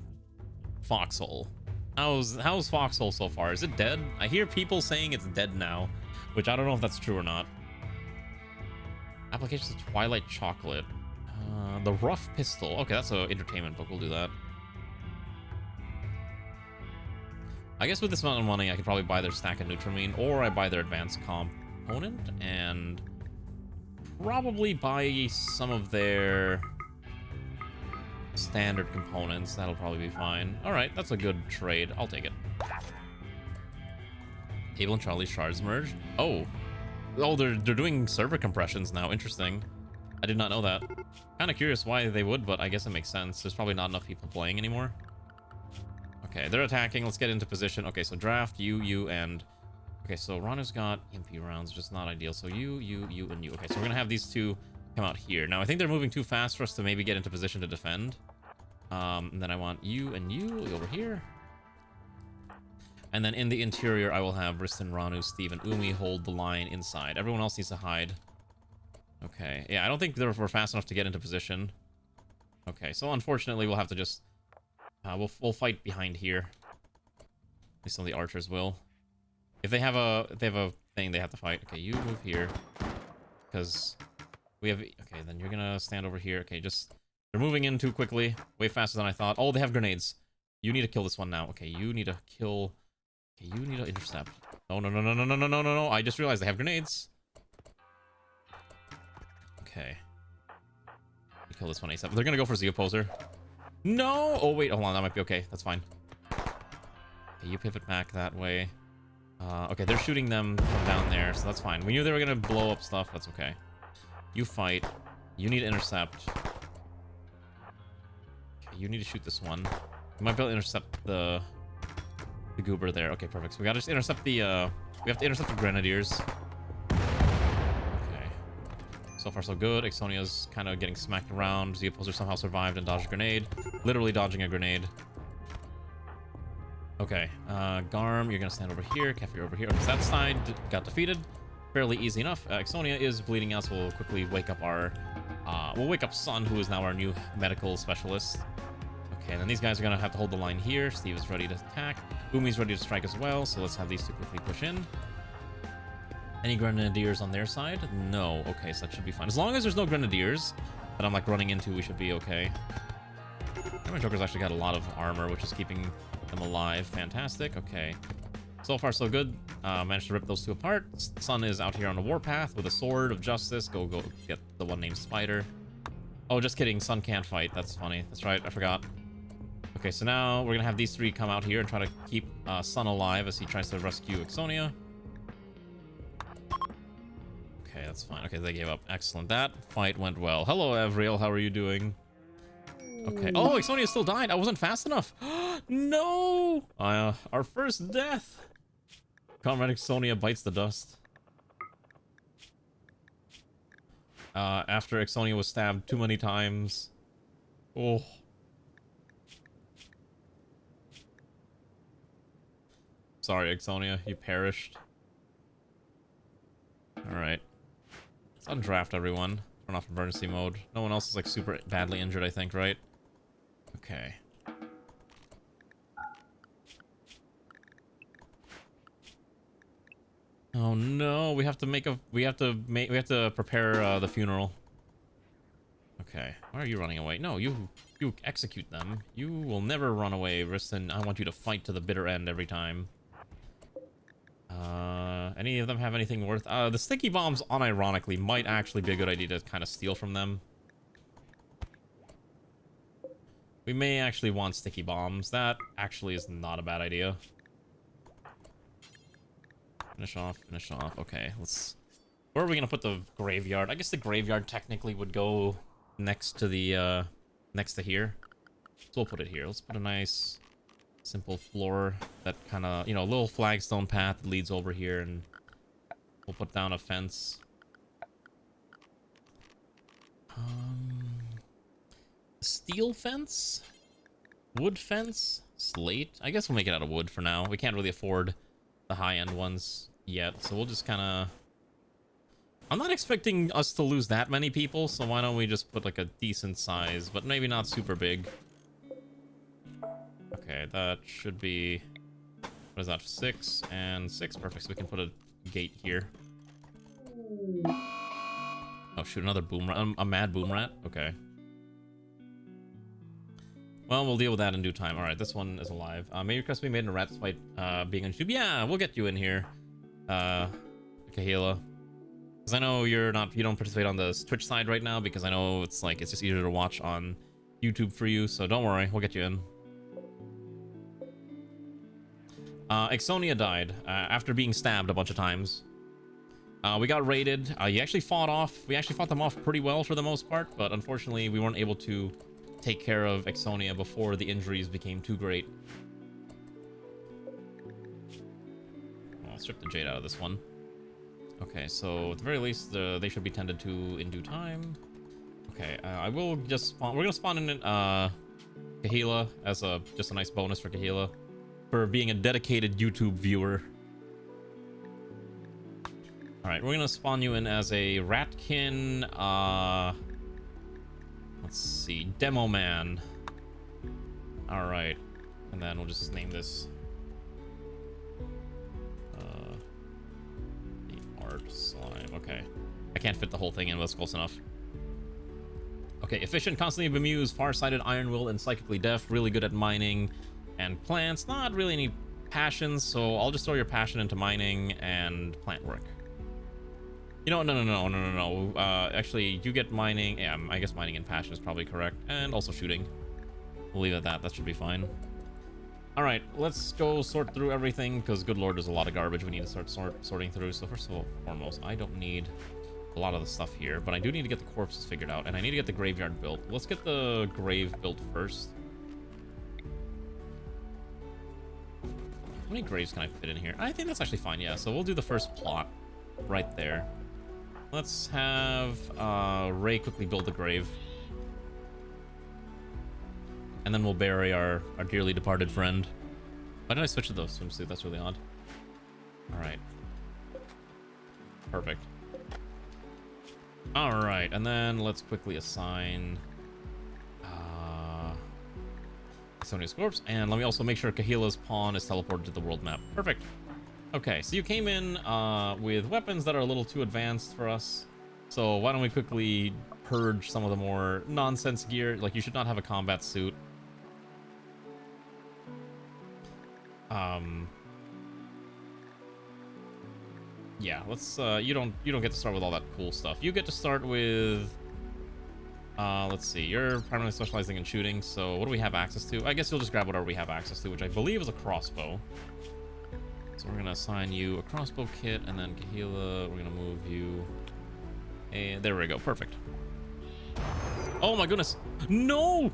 Foxhole. How's Foxhole so far? Is it dead? I hear people saying it's dead now, which I don't know if that's true or not. Applications of Twilight Chocolate. The Rough Pistol. Okay, that's an entertainment book. We'll do that. I guess with this amount of money, I could probably buy their stack of Nutramine, or I buy their advanced component, and probably buy some of their standard components. That'll probably be fine. All right, that's a good trade. I'll take it. Abel and Charlie shards merged. Oh, they're doing server compressions now. Interesting. I did not know that. Kind of curious why they would, but I guess it makes sense. There's probably not enough people playing anymore. Okay, they're attacking. Let's get into position. Okay, so draft you, and... Okay, so Ranu's got MP rounds, just not ideal. So you, and you. Okay, so we're gonna have these two come out here. Now, I think they're moving too fast for us to maybe get into position to defend. And then I want you and you over here. And then in the interior, I will have Riston, Ranu, Steve, and Umi hold the line inside. Everyone else needs to hide. Okay, yeah, I don't think we're fast enough to get into position. Okay, so unfortunately, we'll have to just... we'll fight behind here. At least some of the archers will. If they have a thing, they have to fight. Okay, you move here. Because we have... Okay, then you're gonna stand over here. Okay, just... They're moving in too quickly. Way faster than I thought. Oh, they have grenades. You need to kill this one now. Okay, you need to kill... Okay, you need to intercept. Oh, no. I just realized they have grenades. Okay. You kill this one ASAP. They're gonna go for the opposer. No! Oh, wait. Hold on. That might be okay. That's fine. Okay, you pivot back that way. Okay, they're shooting them from down there, so that's fine. We knew they were gonna blow up stuff. That's okay. You fight. You need to intercept. Okay, You need to shoot this one. We might be able to intercept the goober there. Okay, perfect. So we gotta just intercept the we have to intercept the grenadiers. Okay. So far so good. Ixonia's kind of getting smacked around. The opposer somehow survived and dodged a grenade. Literally dodging a grenade. Okay, Garm, you're gonna stand over here. Kef, you're over here. Okay, that side got defeated. Fairly easy enough. Ixonia is bleeding out, so we'll quickly wake up our we'll wake up Sun, who is now our new medical specialist. Okay, and then these guys are gonna have to hold the line here. Steve is ready to attack. Umi's ready to strike as well, so let's have these two quickly push in. Any grenadiers on their side? No. Okay, so that should be fine. As long as there's no grenadiers that I'm like running into, we should be okay. My Joker's actually got a lot of armor, which is keeping them alive. Fantastic. Okay. So far, so good. Managed to rip those two apart. Sun is out here on the warpath with a sword of justice. Go get the one named Spider. Oh, just kidding. Sun can't fight. That's funny. That's right. I forgot. Okay, so now we're gonna have these three come out here and try to keep Sun alive as he tries to rescue Ixonia. Okay, that's fine. Okay, they gave up. Excellent. That fight went well. Hello, Avriel. How are you doing? Okay. Oh, Ixonia still died. I wasn't fast enough. No! Our first death. Comrade Ixonia bites the dust. After Ixonia was stabbed too many times. Oh. Sorry, Ixonia. You perished. Alright. Let's undraft everyone. Turn off emergency mode. No one else is like super badly injured, I think, right? Okay. Oh no, we have to prepare the funeral. Okay. Why are you running away? No, you execute them. You will never run away, Riston. I want you to fight to the bitter end every time. Any of them have anything worth? The sticky bombs, unironically, might actually be a good idea to kind of steal from them. We may actually want sticky bombs. That actually is not a bad idea. Finish off, finish off. Okay, let's... Where are we gonna put the graveyard? I guess the graveyard technically would go next to the, next to here. So we'll put it here. Let's put a nice... simple floor that kind of, you know, a little flagstone path leads over here, and we'll put down a fence. Steel fence? Wood fence? Slate? I guess we'll make it out of wood for now. We can't really afford the high-end ones yet, so we'll just kind of... I'm not expecting us to lose that many people, so why don't we just put like a decent size, but maybe not super big. Okay, that should be... What is that? 6 and 6. Perfect. So we can put a gate here. Oh, shoot. Another boom rat. A mad boom rat? Okay. Well, we'll deal with that in due time. Alright, this one is alive. May request be made in a rat despite being on YouTube. Yeah, we'll get you in here. Kahila. Because I know you don't participate on the Twitch side right now, because I know it's just easier to watch on YouTube for you, so don't worry, we'll get you in. Ixonia died after being stabbed a bunch of times. We got raided. We actually fought them off pretty well for the most part, but unfortunately we weren't able to take care of Ixonia before the injuries became too great. I'll strip the jade out of this one. Okay, so at the very least, they should be tended to in due time. Okay, I will just spawn... We're gonna spawn in Kahila as just a nice bonus for Kahila for being a dedicated YouTube viewer. Alright, we're gonna spawn you in as a ratkin, let's see, Demo Man. Alright, and then we'll just name this the art slime. Okay, I can't fit the whole thing in, but that's close enough. Okay, efficient, constantly bemused, farsighted, iron-willed, and psychically deaf. Really good at mining and plants. Not really any passions, so I'll just throw your passion into mining and plant work. You know, no. Actually, you get mining. Yeah, I guess mining and passion is probably correct. And also shooting. We'll leave it at that. That should be fine. All right, let's go sort through everything, because good lord, there's a lot of garbage we need to start sorting through. So first of all, foremost, I don't need a lot of the stuff here, but I do need to get the corpses figured out, and I need to get the graveyard built. Let's get the grave built first. many graves can I fit in here? I think that's actually fine, yeah. So we'll do the first plot right there. Let's have Ray quickly build the grave. And then we'll bury our dearly departed friend. Why did I switch to the swimsuit? That's really odd. Alright. Perfect. Alright, and then let's quickly assign Sonia's corpse, and let me also make sure Kahila's pawn is teleported to the world map. Perfect. Okay, so you came in with weapons that are a little too advanced for us. So why don't we quickly purge some of the more nonsense gear? Like, you should not have a combat suit. Yeah, let's you don't get to start with all that cool stuff. You get to start with let's see, you're primarily specializing in shooting, so what do we have access to? I guess you'll just grab whatever we have access to, which I believe is a crossbow. So we're gonna assign you a crossbow kit, and then Kahila, we're gonna move you, and there we go. Perfect. Oh my goodness, no!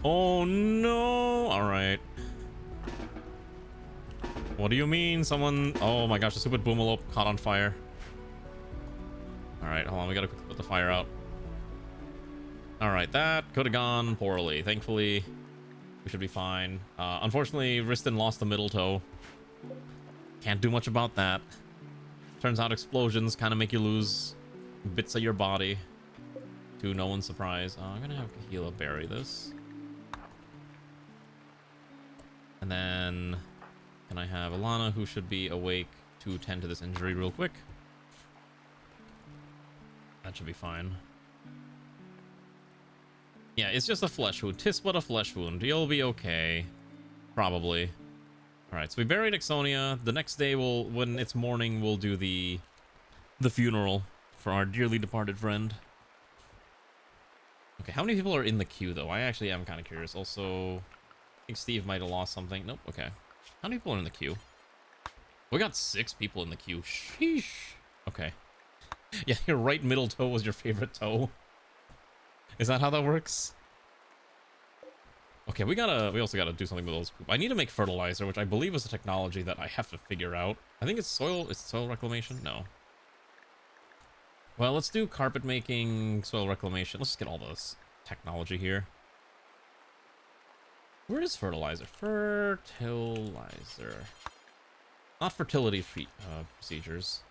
Oh no! All right. What do you mean? Someone... Oh my gosh, the stupid boomalop caught on fire. Alright, hold on. We gotta put the fire out. Alright, that could have gone poorly. Thankfully, we should be fine. Unfortunately, Riston lost the middle toe. Can't do much about that. Turns out explosions kind of make you lose bits of your body. To no one's surprise. I'm gonna have Kahila bury this. And then... Can I have Alana, who should be awake, to tend to this injury real quick? That should be fine. Yeah, it's just a flesh wound. 'Tis but a flesh wound. You'll be okay. Probably. Alright, so we buried Ixonia. The next day, when it's morning, we'll do the funeral for our dearly departed friend. Okay, how many people are in the queue, though? I actually am kind of curious. Also, I think Steve might have lost something. Nope, okay. How many people are in the queue? We got 6 people in the queue. Sheesh. Okay. Yeah, your right middle toe was your favorite toe. Is that how that works? Okay, we also gotta do something with those poop. I need to make fertilizer, which I believe is a technology that I have to figure out. I think it's soil reclamation? No. Well, let's do carpet making, soil reclamation. Let's just get all this technology here. Where is fertilizer? Fertilizer. Not fertility procedures.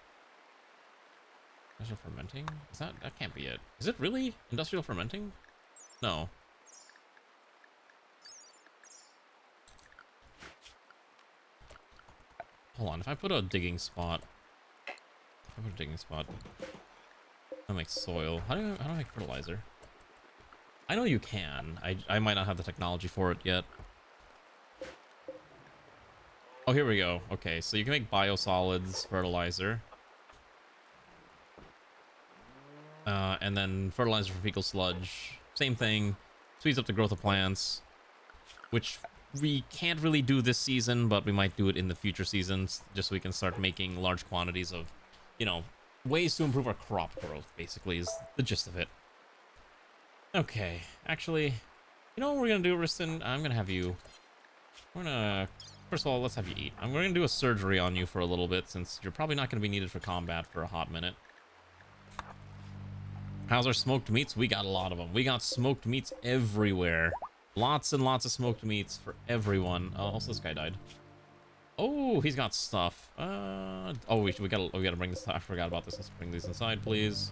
Industrial fermenting? That can't be it. Is it really industrial fermenting? No. Hold on, if I put a digging spot. That makes soil. How do I make fertilizer? I know you can. I might not have the technology for it yet. Oh, here we go. Okay, so you can make biosolids fertilizer. And then fertilizer for fecal sludge. Same thing. Speeds up the growth of plants. Which we can't really do this season, but we might do it in the future seasons. Just so we can start making large quantities of, you know, ways to improve our crop growth, basically, is the gist of it. Okay, actually, you know what we're gonna do, Riston? I'm gonna have you... First of all, let's have you eat. I'm gonna do a surgery on you for a little bit, since you're probably not gonna be needed for combat for a hot minute. How's our smoked meats? We got a lot of them. We got smoked meats everywhere. Lots and lots of smoked meats for everyone. Oh, also this guy died. Oh, he's got stuff. Oh, we gotta bring this. I forgot about this. Let's bring these inside, please.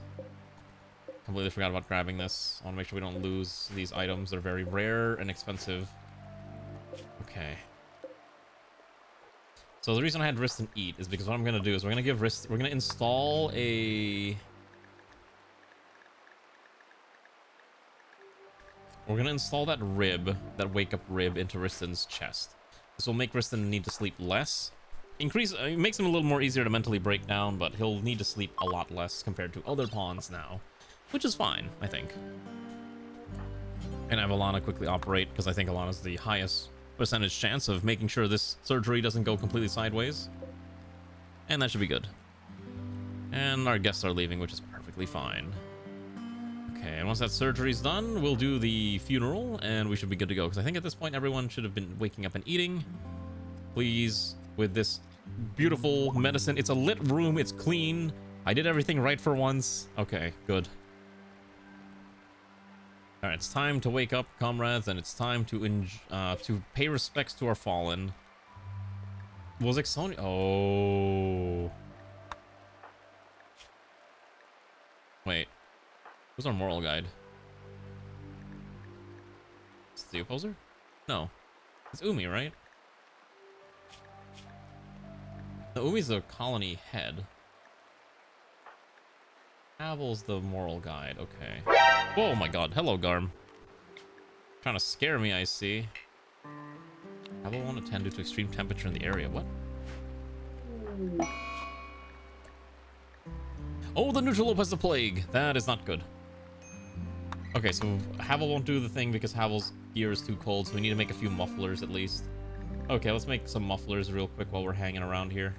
Completely forgot about grabbing this. I want to make sure we don't lose these items. They're very rare and expensive. Okay. So the reason I had Riston eat is because what I'm gonna do is we're gonna install a... We're gonna install that wake up rib into Riston's chest. This will make Riston need to sleep less. It makes him a little more easier to mentally break down, but he'll need to sleep a lot less compared to other pawns now. Which is fine, I think. And have Alana quickly operate, because I think Alana's the highest percentage chance of making sure this surgery doesn't go completely sideways. And that should be good. And our guests are leaving, which is perfectly fine. Okay, and once that surgery's done, we'll do the funeral, and we should be good to go. Because I think at this point, everyone should have been waking up and eating. please, with this beautiful medicine. It's a lit room. It's clean. I did everything right for once. Okay, good. All right, it's time to wake up, comrades, and it's time to pay respects to our fallen. Was Exonia? Oh. Wait. Who's our moral guide? Is it the opposer? No. It's Umi, right? No, Umi's the colony head. Havel's the moral guide. Okay. Oh my god. Hello, Garm. Trying to scare me, I see. Havel won't attend due to extreme temperature in the area. What? Oh, the neutral lope has the plague. That is not good. Okay, so Havel won't do the thing because Havel's gear is too cold, so we need to make a few mufflers at least. Okay, let's make some mufflers real quick while we're hanging around here.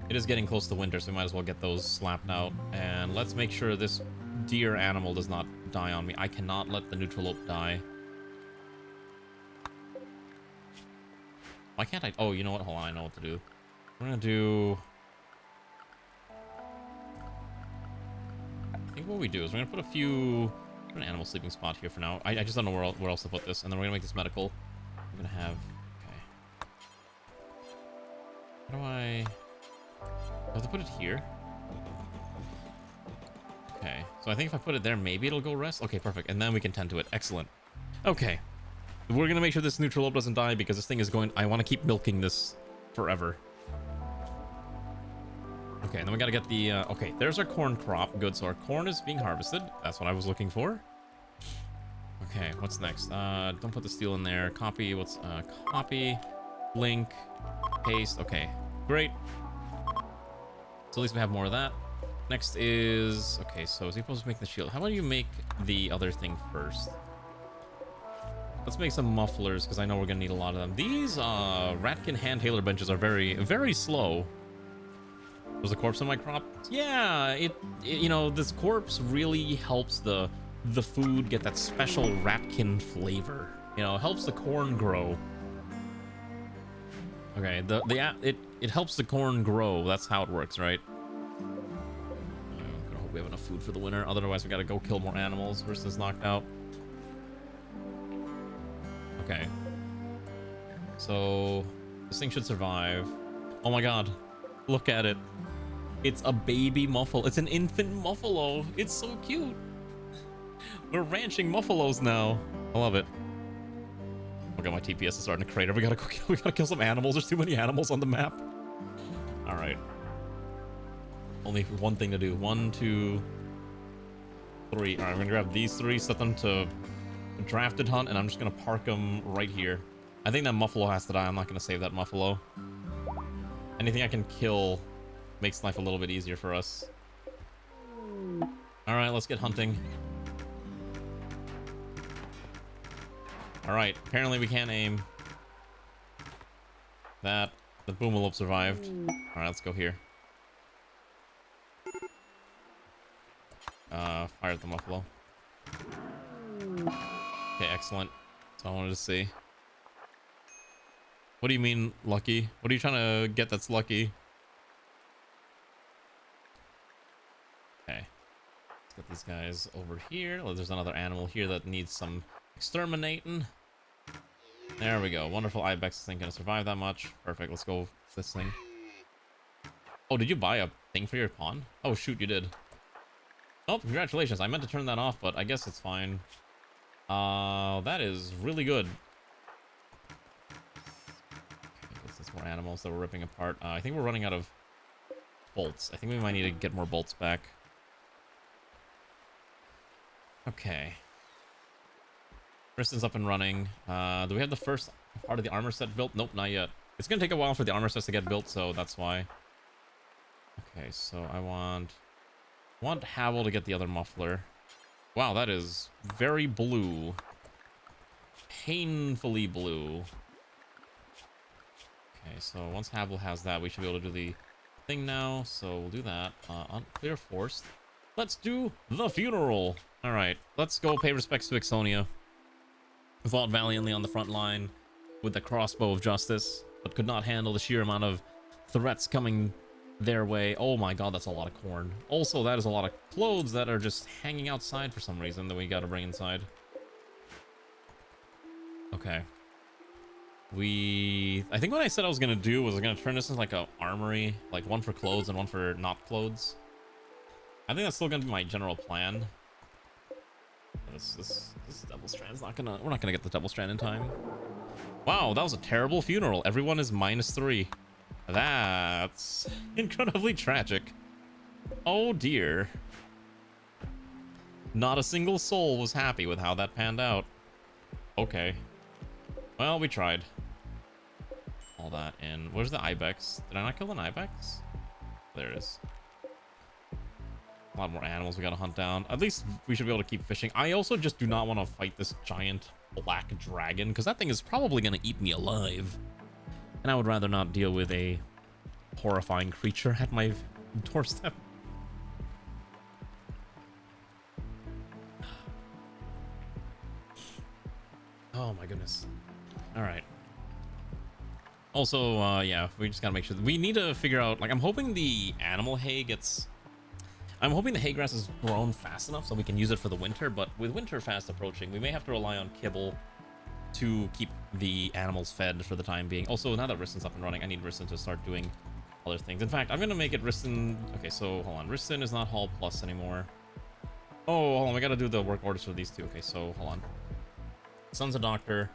It is getting close to winter, so we might as well get those slapped out. And let's make sure this deer animal does not die on me. I cannot let the neutral lope die. Why can't I? Oh, you know what? Hold on, I know what to do. We're gonna do... I think what we do is we're gonna put a few... an animal sleeping spot here for now. I just don't know where else to put this. And then we're gonna make this medical. We're gonna have... Okay. How do I... I have to put it here. Okay, so I think if I put it there, maybe it'll go rest. Okay, perfect. And then we can tend to it. Excellent. Okay. We're gonna make sure this neutral lope doesn't die because this thing is going... I want to keep milking this forever. Okay, and then we gotta get the... okay, there's our corn crop. Good, so our corn is being harvested. That's what I was looking for. Okay, what's next? Don't put the steel in there. Copy, what's... copy, link, paste. Okay, great. So at least we have more of that. Next is... Okay, so is he supposed to make the shield? How about you make the other thing first? Let's make some mufflers, because I know we're going to need a lot of them. These ratkin hand tailor benches are very, very slow. Was a corpse in my crop? Yeah, it you know, this corpse really helps the food get that special ratkin flavor. You know, it helps the corn grow. Okay, it helps the corn grow. That's how it works, right? I hope we have enough food for the winter. Otherwise, we gotta go kill more animals. Versus knocked out. Okay. So this thing should survive. Oh my god, look at it. It's a baby muffalo. It's an infant muffalo. It's so cute. We're ranching muffalos now. I love it. Okay, my TPS is starting to crater. We gotta kill some animals. There's too many animals on the map. All right. Only one thing to do. 1, 2, 3. All right, we're gonna grab these 3, set them to drafted hunt, and I'm just gonna park them right here. I think that muffalo has to die. I'm not gonna save that muffalo. Anything I can kill makes life a little bit easier for us. All right, let's get hunting. All right, apparently we can't aim. That the boomalope survived. All right, let's go here. Fire at the muffalo. Okay, excellent. That's all I wanted to see. What do you mean lucky? What are you trying to get that's lucky? Okay. Let's get these guys over here. Oh, there's another animal here that needs some exterminating. There we go. Wonderful. Ibex isn't gonna survive that much. Perfect. Let's go with this thing. Oh, did you buy a thing for your pawn? Oh, shoot, you did. Oh, congratulations. I meant to turn that off, but I guess it's fine. That is really good. Okay, there's more animals that we're ripping apart. I think we're running out of bolts. I think we might need to get more bolts back. Okay. Kristen's up and running. Do we have the first part of the armor set built? Nope, not yet. It's gonna take a while for the armor sets to get built, so that's why. Okay, so I want Havel to get the other muffler. Wow, that is very blue. Painfully blue. Okay, so once Havel has that, we should be able to do the thing now. So we'll do that. Clear forced. Let's do the funeral. All right, let's go pay respects to Общение, who fought valiantly on the front line. with the crossbow of justice, but could not handle the sheer amount of threats coming their way. Oh my god, that's a lot of corn. Also, that is a lot of clothes that are just hanging outside for some reason that we gotta bring inside. Okay. I think what I said I was gonna do was I was gonna turn this into like a armory, like one for clothes and one for not clothes. I think that's still gonna be my general plan. This double strand's we're not gonna get the double strand in time. Wow, that was a terrible funeral. Everyone is -3. That's incredibly tragic. Oh dear. Not a single soul was happy with how that panned out. Okay. Well, we tried. All that in. Where's the ibex? Did I not kill an ibex? There it is. A lot more animals we gotta hunt down. At least we should be able to keep fishing. I also just do not want to fight this giant black dragon, because that thing is probably gonna eat me alive. And I would rather not deal with a horrifying creature at my doorstep. Oh my goodness. All right. Also, yeah, we just gotta make sure we need to figure out, like, I'm hoping the hay grass is grown fast enough so we can use it for the winter, but with winter fast approaching, we may have to rely on kibble to keep the animals fed for the time being. Also, now that Riston's up and running, I need Riston to start doing other things. In fact, I'm gonna make it Riston. Okay, so hold on. Riston is not Hall Plus anymore. Oh, hold on. We gotta do the work orders for these two. Okay, so hold on. Son's a doctor.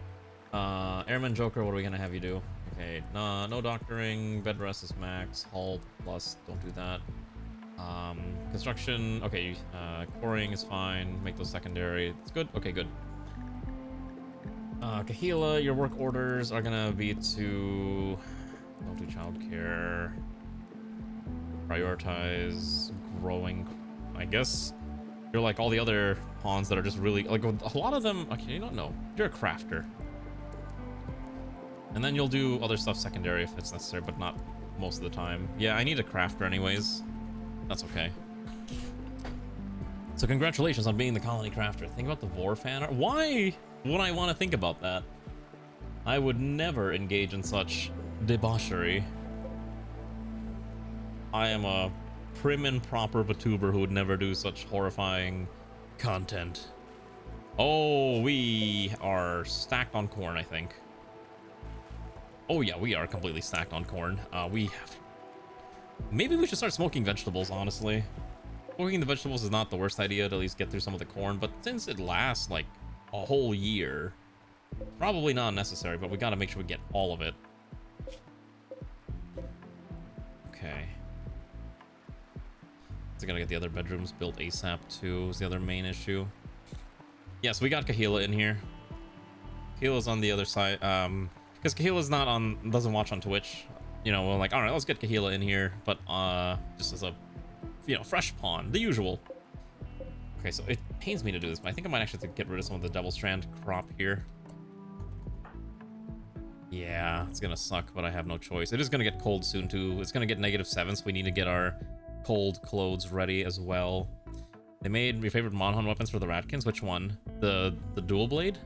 Airman Joker, what are we gonna have you do? Okay, no doctoring. Bed rest is max. Hall Plus, don't do that. Construction. Okay, coring is fine. Make those secondary. It's good. Okay, good. Kahila, your work orders are gonna be to don't do childcare. Prioritize growing. I guess you're like all the other pawns that are just really like a lot of them. Okay, you don't know. You're a crafter, and then you'll do other stuff secondary if it's necessary, but not most of the time. Yeah, I need a crafter anyways. That's okay. So congratulations on being the colony crafter. Think about the Vor fan art. Why would I want to think about that? I would never engage in such debauchery. I am a prim and proper VTuber who would never do such horrifying content. Oh, we are stacked on corn, I think. Oh yeah, we are completely stacked on corn. Maybe we should start smoking vegetables, honestly. Smoking the vegetables is not the worst idea to at least get through some of the corn, but since it lasts like a whole year, probably not necessary, but we gotta make sure we get all of it. Okay. So gotta get the other bedrooms built ASAP too, is the other main issue. Yes, we got Kahila in here. Kahila's on the other side, because Kahila's not on, doesn't watch on Twitch. You know, we're like, all right, let's get Kahila in here, but just as a, you know, fresh pawn, the usual. Okay, so it pains me to do this, but I think I might actually have to get rid of some of the double strand crop here. Yeah, it's gonna suck, but I have no choice. It is gonna get cold soon too. It's gonna get -7, so we need to get our cold clothes ready as well. They made your favorite Monhon weapons for the Ratkins. Which one? The dual blade?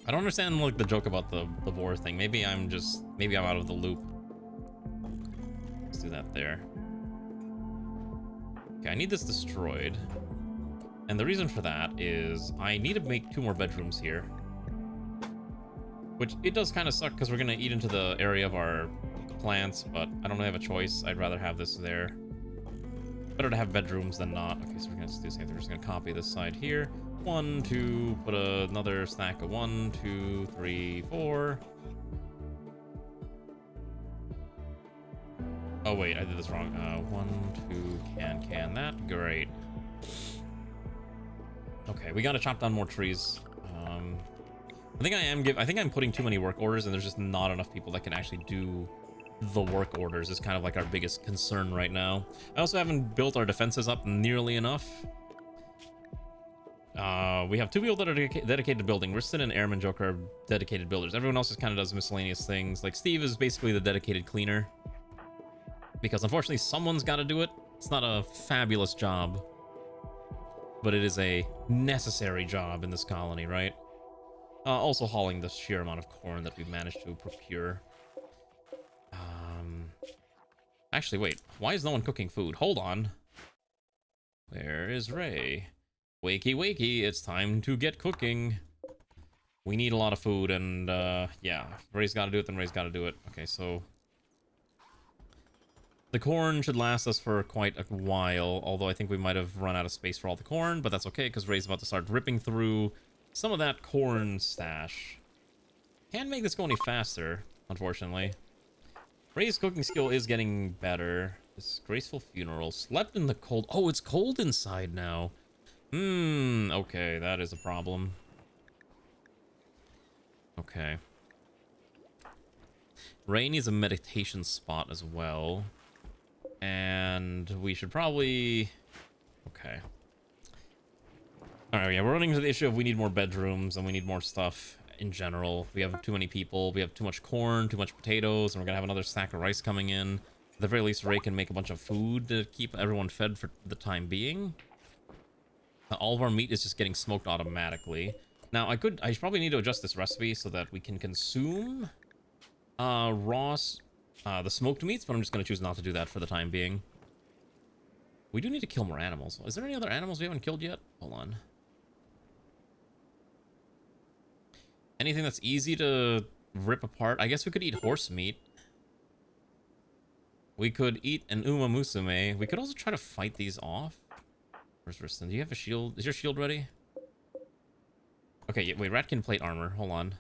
I don't understand like the joke about the Vor thing. Maybe I'm out of the loop. Let's do that there. Okay, I need this destroyed. And the reason for that is I need to make 2 more bedrooms here. Which it does kind of suck because we're gonna eat into the area of our plants, but I don't really have a choice. I'd rather have this there. Better to have bedrooms than not. Okay, so we're gonna do the same thing. We're just gonna copy this side here. 1, 2, put another stack of 1, 2, 3, 4. Oh wait, I did this wrong. 1, 2, can that. Great. Okay, we gotta chop down more trees. I think I'm putting too many work orders, and there's just not enough people that can actually do the work orders. Is kind of like our biggest concern right now. I also haven't built our defenses up nearly enough. We have 2 people that are dedicated to building. Riston and Airman Joker are dedicated builders. Everyone else just kind of does miscellaneous things. Like Steve is basically the dedicated cleaner, because unfortunately someone's got to do it. It's not a fabulous job, but it is a necessary job in this colony, right? Also hauling the sheer amount of corn that we've managed to procure. Actually, wait. Why is no one cooking food? Hold on. Where is Ray? Wakey, wakey. It's time to get cooking. We need a lot of food, and, yeah. Ray's gotta do it, then Ray's gotta do it. Okay, so... the corn should last us for quite a while, although I think we might have run out of space for all the corn, but that's okay, because Ray's about to start ripping through some of that corn stash. Can't make this go any faster, unfortunately. Ray's cooking skill is getting better. This graceful funeral. Slept in the cold. Oh, it's cold inside now. Okay, that is a problem. Okay. Ray needs a meditation spot as well. And we should probably... okay. Alright, yeah, we're running into the issue of we need more bedrooms and we need more stuff in general. We have too many people, we have too much corn, too much potatoes, and we're gonna have another stack of rice coming in. At the very least, Ray can make a bunch of food to keep everyone fed for the time being. All of our meat is just getting smoked automatically. Now, I probably need to adjust this recipe so that we can consume the smoked meats, but I'm just gonna choose not to do that for the time being. We do need to kill more animals. Is there any other animals we haven't killed yet? Hold on. Anything that's easy to rip apart? I guess we could eat horse meat. We could eat an Uma Musume. We could also try to fight these off. Where's Riston? Do you have a shield? Is your shield ready? Okay, yeah, wait, Ratkin plate armor. Hold on.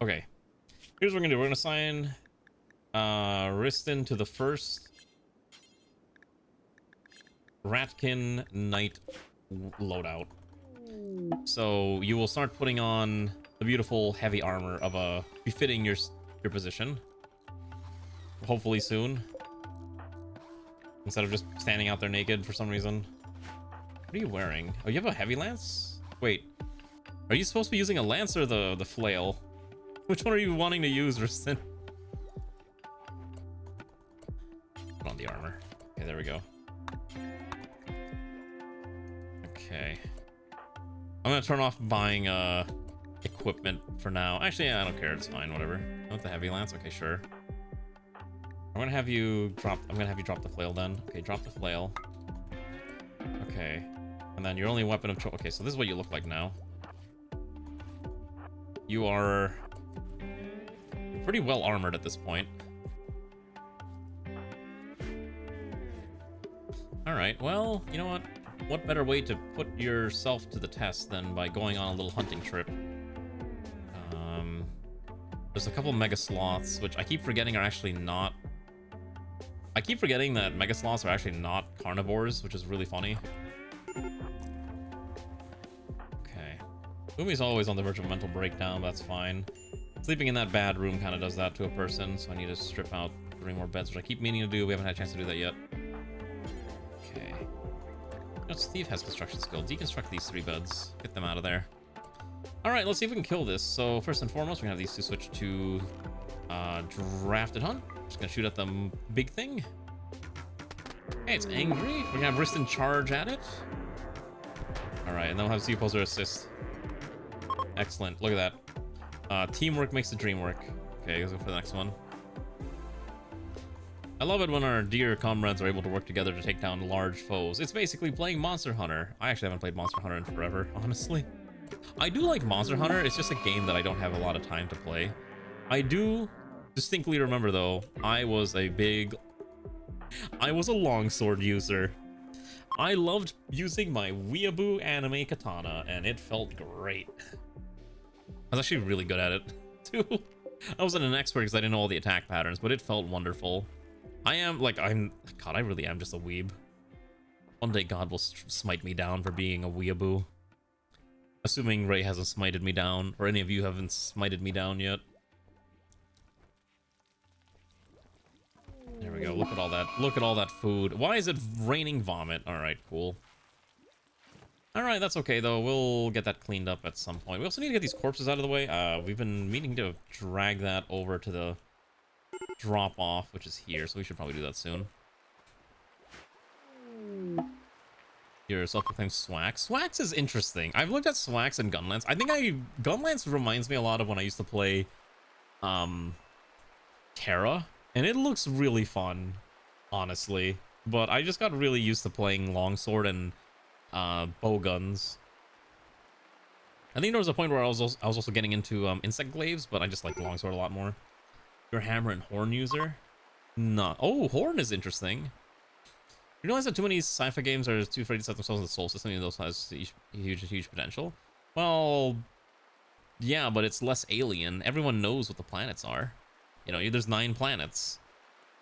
Okay. Here's what we're gonna do. We're gonna assign Riston to the first Ratkin Knight loadout. So you will start putting on the beautiful heavy armor of a befitting your position. Hopefully soon. Instead of just standing out there naked for some reason. What are you wearing? Oh, you have a heavy lance? Wait. Are you supposed to be using a lance or the flail? Which one are you wanting to use, Riston? Put on the armor. Okay, there we go. Okay. I'm gonna turn off buying equipment for now. Actually, yeah, I don't care. It's fine. Whatever. I want the heavy lance. Okay, sure. I'm gonna have you drop the flail then. Okay, drop the flail. Okay. And then your only weapon of choice. Okay, so this is what you look like now. You are pretty well armored at this point. Alright, well, you know what? What better way to put yourself to the test than by going on a little hunting trip? There's a couple mega sloths, which I keep forgetting are actually not... I keep forgetting that mega sloths are actually not carnivores, which is really funny. Okay. Umi's always on the verge of a mental breakdown, but that's fine. Sleeping in that bad room kind of does that to a person, so I need to strip out 3 more beds, which I keep meaning to do. We haven't had a chance to do that yet. Okay. You know, Steve has construction skill. Deconstruct these 3 beds. Get them out of there. Alright, let's see if we can kill this. So, first and foremost, we're gonna have these 2 switch to drafted hunt. Just gonna shoot at the big thing. Hey, it's angry. We're gonna have Riston charge at it. Alright, and then we'll have Z Poser assist. Excellent. Look at that. Teamwork makes the dream work. Okay, let's go for the next one. I love it when our dear comrades are able to work together to take down large foes. It's basically playing Monster Hunter. I actually haven't played Monster Hunter in forever, honestly. I do like Monster Hunter. It's just a game that I don't have a lot of time to play. I do distinctly remember, though, I was a longsword user. I loved using my weeaboo anime katana, and it felt great. I was actually really good at it, too. I wasn't an expert because I didn't know all the attack patterns, but it felt wonderful. God, I really am just a weeb. One day God will smite me down for being a weeaboo. Assuming Ray hasn't smited me down, or any of you haven't smited me down yet. There we go. Look at all that. Look at all that food. Why is it raining vomit? All right, cool. All right, that's okay though. We'll get that cleaned up at some point. We also need to get these corpses out of the way. We've been meaning to drag that over to the drop off, which is here, so we should probably do that soon. Your self-proclaimed swag. Swags is interesting. I've looked at swags and gunlance. I think gunlance reminds me a lot of when I used to play Terra, and it looks really fun, honestly. But I just got really used to playing longsword and bow guns. I think there was a point where I was also getting into insect glaives, but I just like longsword a lot more. You're a hammer and horn user? No. Oh, horn is interesting. You realize that too many sci-fi games are too afraid to set themselves in the soul system, even though it has huge potential? Well, yeah, but it's less alien. Everyone knows what the planets are. You know, there's 9 planets.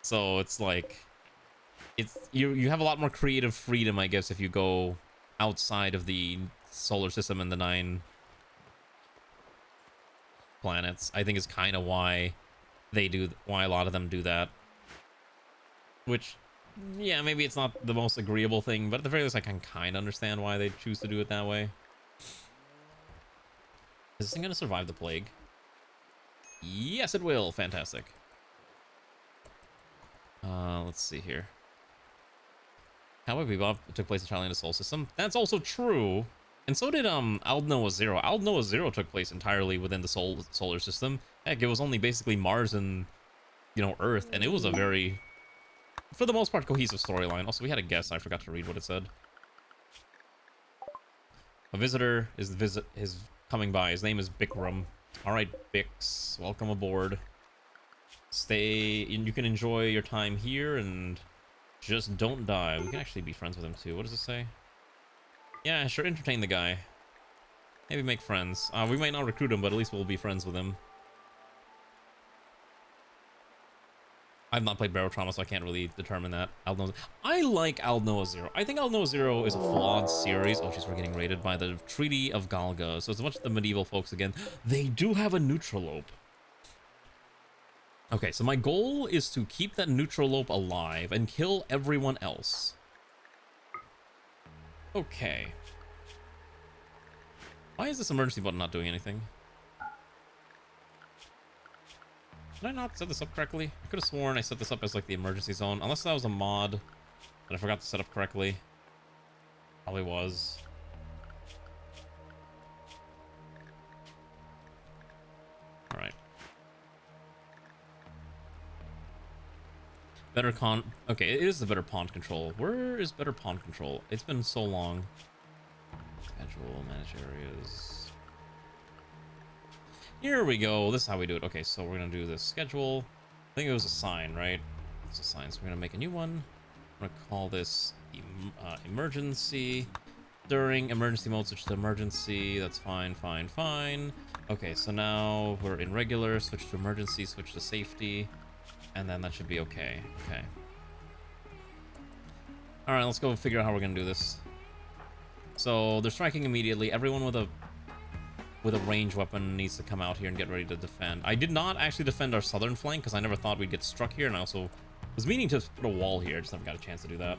So it's like, you have a lot more creative freedom, I guess, if you go outside of the solar system and the 9 planets. I think is kind of why why a lot of them do that. Which, yeah, maybe it's not the most agreeable thing, but at the very least I can kind of understand why they choose to do it that way. Is this thing gonna survive the plague? Yes, it will. Fantastic. Let's see here. Cowboy Bebop took place entirely in the Sol system. That's also true. And so did Ald Noah Zero. Ald Noah Zero took place entirely within the solar system. Heck, it was only basically Mars and, you know, Earth, and it was a very, for the most part, cohesive storyline. Also, we had a guest. I forgot to read what it said. A visitor is coming by. His name is Bikram. All right, Bix, welcome aboard. Stay, and you can enjoy your time here, and just don't die. We can actually be friends with him too. What does it say? Yeah, sure, entertain the guy. Maybe make friends. We might not recruit him, but at least we'll be friends with him. I've not played Barrow Trauma, so I can't really determine that. I like Ald Noah Zero. I think Ald Noah Zero is a flawed series. Oh, jeez, we're getting raided by the Treaty of Galga. So it's a bunch of the medieval folks again. They do have a Neutralope. Okay, so my goal is to keep that Neutralope alive and kill everyone else. Okay. Why is this emergency button not doing anything? Did I not set this up correctly? I could have sworn I set this up as like the emergency zone, unless that was a mod that I forgot to set up correctly. Probably was. Alright. Better okay, it is the better pond control. Where is better pond control? It's been so long. Schedule, manage areas. Here we go. This is how we do it. Okay, so we're gonna do this schedule. I think it was a sign, right? It's a sign, so we're gonna make a new one. I'm gonna call this emergency. During emergency mode, switch to emergency. That's fine. Okay, so now we're in regular, switch to emergency, switch to safety. And then that should be okay. Okay. All right, let's go figure out how we're gonna do this. So they're striking immediately. Everyone with a ranged weapon needs to come out here and get ready to defend. I did not actually defend our southern flank because I never thought we'd get struck here, and I also was meaning to put a wall here. Just never got a chance to do that.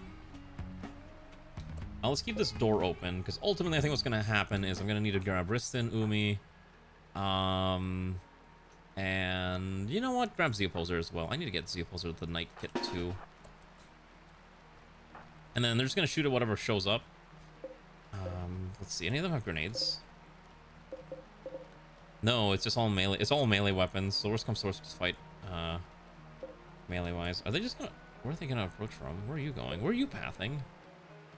Now let's keep this door open because ultimately I think what's gonna happen is I'm gonna need to grab Riston, Umi, and you know what? Grab Zeoposer as well. I need to get Zeoposer with the Knight Kit too. And then they're just gonna shoot at whatever shows up. Let's see. Any of them have grenades? No, it's just all melee. It's all melee weapons. So worst comes to worst, just fight melee wise. Are they just gonna? Where are they gonna approach from? Where are you going? Where are you pathing?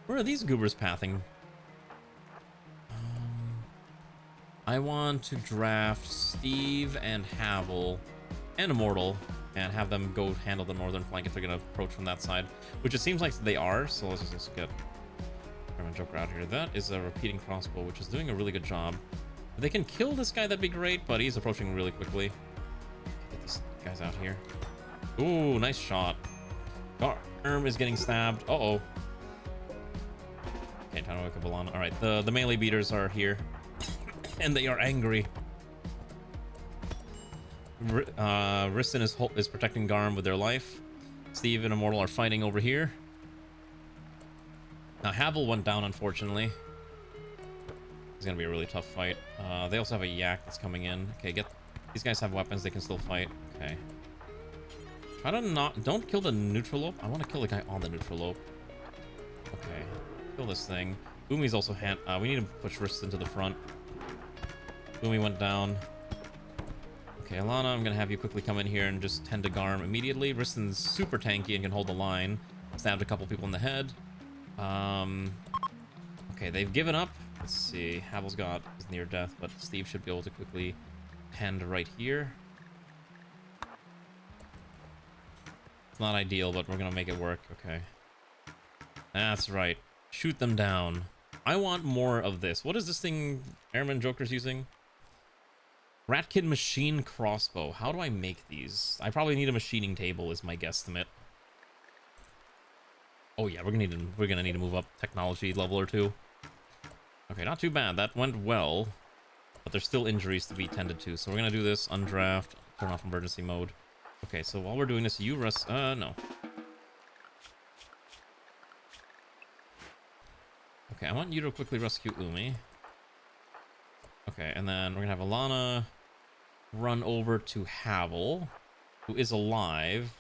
Where are these goobers pathing? I want to draft Steve and Havel and Immortal and have them go handle the northern flank if they're gonna approach from that side, which it seems like they are. So let's just get German Joker out here. That is a repeating crossbow, which is doing a really good job. If they can kill this guy, that'd be great, but he's approaching really quickly. Get these guys out here. Ooh, nice shot. Garm is getting stabbed. Uh-oh. Okay, time to wake up Alana. All right, the melee beaters are here. And they are angry. Riston is protecting Garm with their life. Steve and Immortal are fighting over here. Now Havel went down, unfortunately. It's gonna be a really tough fight. They also have a yak that's coming in. Okay, these guys have weapons, they can still fight. Okay. Try to don't kill the Neutralope. I want to kill the guy on the Neutralope. Okay. Kill this thing. Umi's also we need to push wrists into the front. Umi went down. Okay, Alana, I'm gonna have you quickly come in here and just tend to Garm immediately. Risten's super tanky and can hold the line. Stabbed a couple people in the head. Okay, they've given up. Let's see. Havel's got his near death, but Steve should be able to quickly tend right here. It's not ideal, but we're gonna make it work. Okay. That's right. Shoot them down. I want more of this. What is this thing Airman Joker's using? Ratkin machine crossbow. How do I make these? I probably need a machining table is my guesstimate. Oh yeah, we're gonna need to move up technology level or two. Okay, not too bad. That went well. But there's still injuries to be tended to. So we're gonna do this, undraft, turn off emergency mode. Okay, so while we're doing this, you rest no. Okay, I want you to quickly rescue Umi. Okay, and then we're gonna have Alana run over to Havel, who is alive.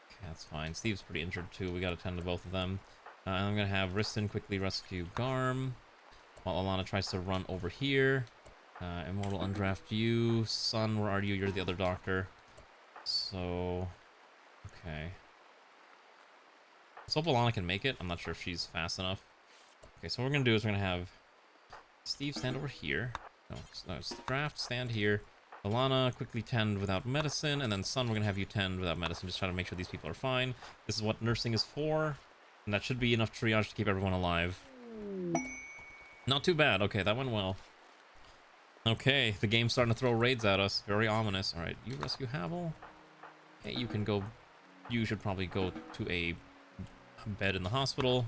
Okay, that's fine. Steve's pretty injured too. We gotta tend to both of them. And I'm gonna have Risten quickly rescue Garm, while Alana tries to run over here. Immortal undraft you. Son, where are you? You're the other doctor. So, okay. Let's hope Alana can make it. I'm not sure if she's fast enough. Okay, so what we're gonna do is we're gonna have Steve stand over here. No, draft, stand here. Alana quickly tend without medicine, and then Son, we're gonna have you tend without medicine. Just try to make sure these people are fine. This is what nursing is for, and that should be enough triage to keep everyone alive. Not too bad. Okay, that went well. Okay, the game's starting to throw raids at us. Very ominous. All right, you rescue Havel. Okay, you can go. You should probably go to a bed in the hospital.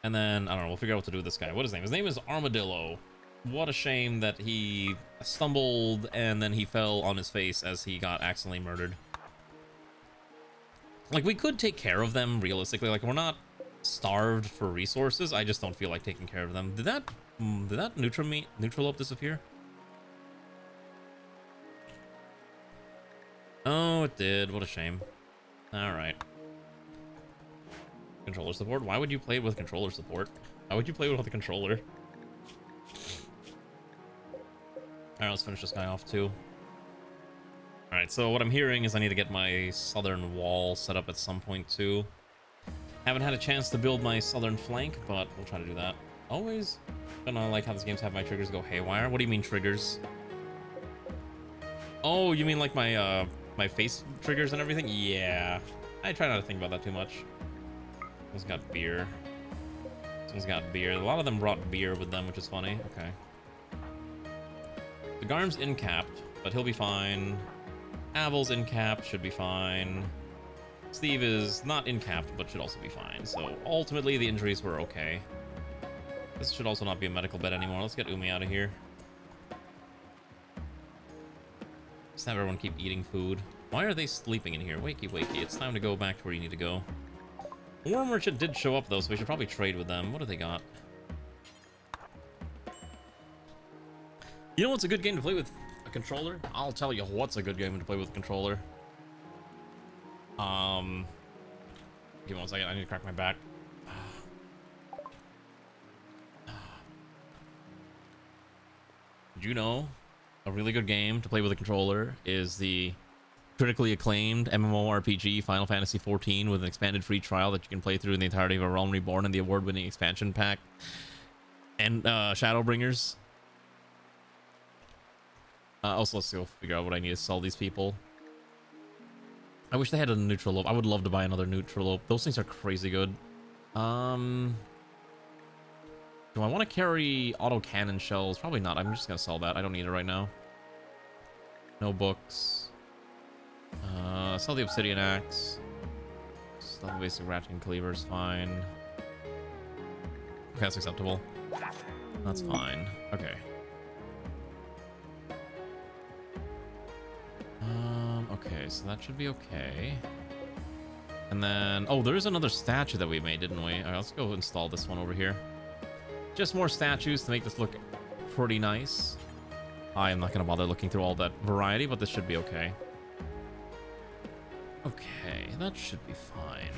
And then, I don't know, we'll figure out what to do with this guy. What is his name? His name is Armadillo. What a shame that he stumbled and then he fell on his face as he got accidentally murdered. Like, we could take care of them, realistically. Like, we're not starved for resources. I just don't feel like taking care of them. Did that Neutralope disappear? Oh, it did. What a shame. Alright. Controller support? Why would you play with controller support? Why would you play with the controller? Alright, let's finish this guy off too. Alright, so what I'm hearing is I need to get my southern wall set up at some point too. Haven't had a chance to build my southern flank, but we'll try to do that. Always gonna like how this game's have my triggers go haywire. What do you mean triggers? Oh, you mean like my my face triggers and everything? Yeah. I try not to think about that too much. This one's got beer. This one's got beer. A lot of them brought beer with them, which is funny. Okay. The Garm's incapped, but he'll be fine. Havel's incapped, should be fine. Steve is not incapped, but should also be fine. So ultimately, the injuries were okay. This should also not be a medical bed anymore. Let's get Umi out of here. Just have everyone keep eating food. Why are they sleeping in here? Wakey, wakey. It's time to go back to where you need to go. War Merchant did show up, though, so we should probably trade with them. What do they got? You know what's a good game to play with a controller? I'll tell you what's a good game to play with a controller. Give me 1 second. I need to crack my back. Did you know a really good game to play with a controller is the critically acclaimed MMORPG Final Fantasy XIV with an expanded free trial that you can play through in the entirety of A Realm Reborn and the award-winning expansion pack and Shadowbringers. Also, let's go figure out what I need to sell these people. I wish they had a Neutralope. I would love to buy another Neutralope. Those things are crazy good. Do I want to carry autocannon shells? Probably not. I'm just gonna sell that. I don't need it right now. No books. Sell the obsidian axe. Sell the basic ratkin cleaver is fine. Okay, that's acceptable. That's fine. Okay. Okay, so that should be okay. And then, oh, there's another statue that we made, didn't we? All right, let's go install this one over here. Just more statues to make this look pretty nice. I am not going to bother looking through all that variety, but this should be okay. Okay, that should be fine.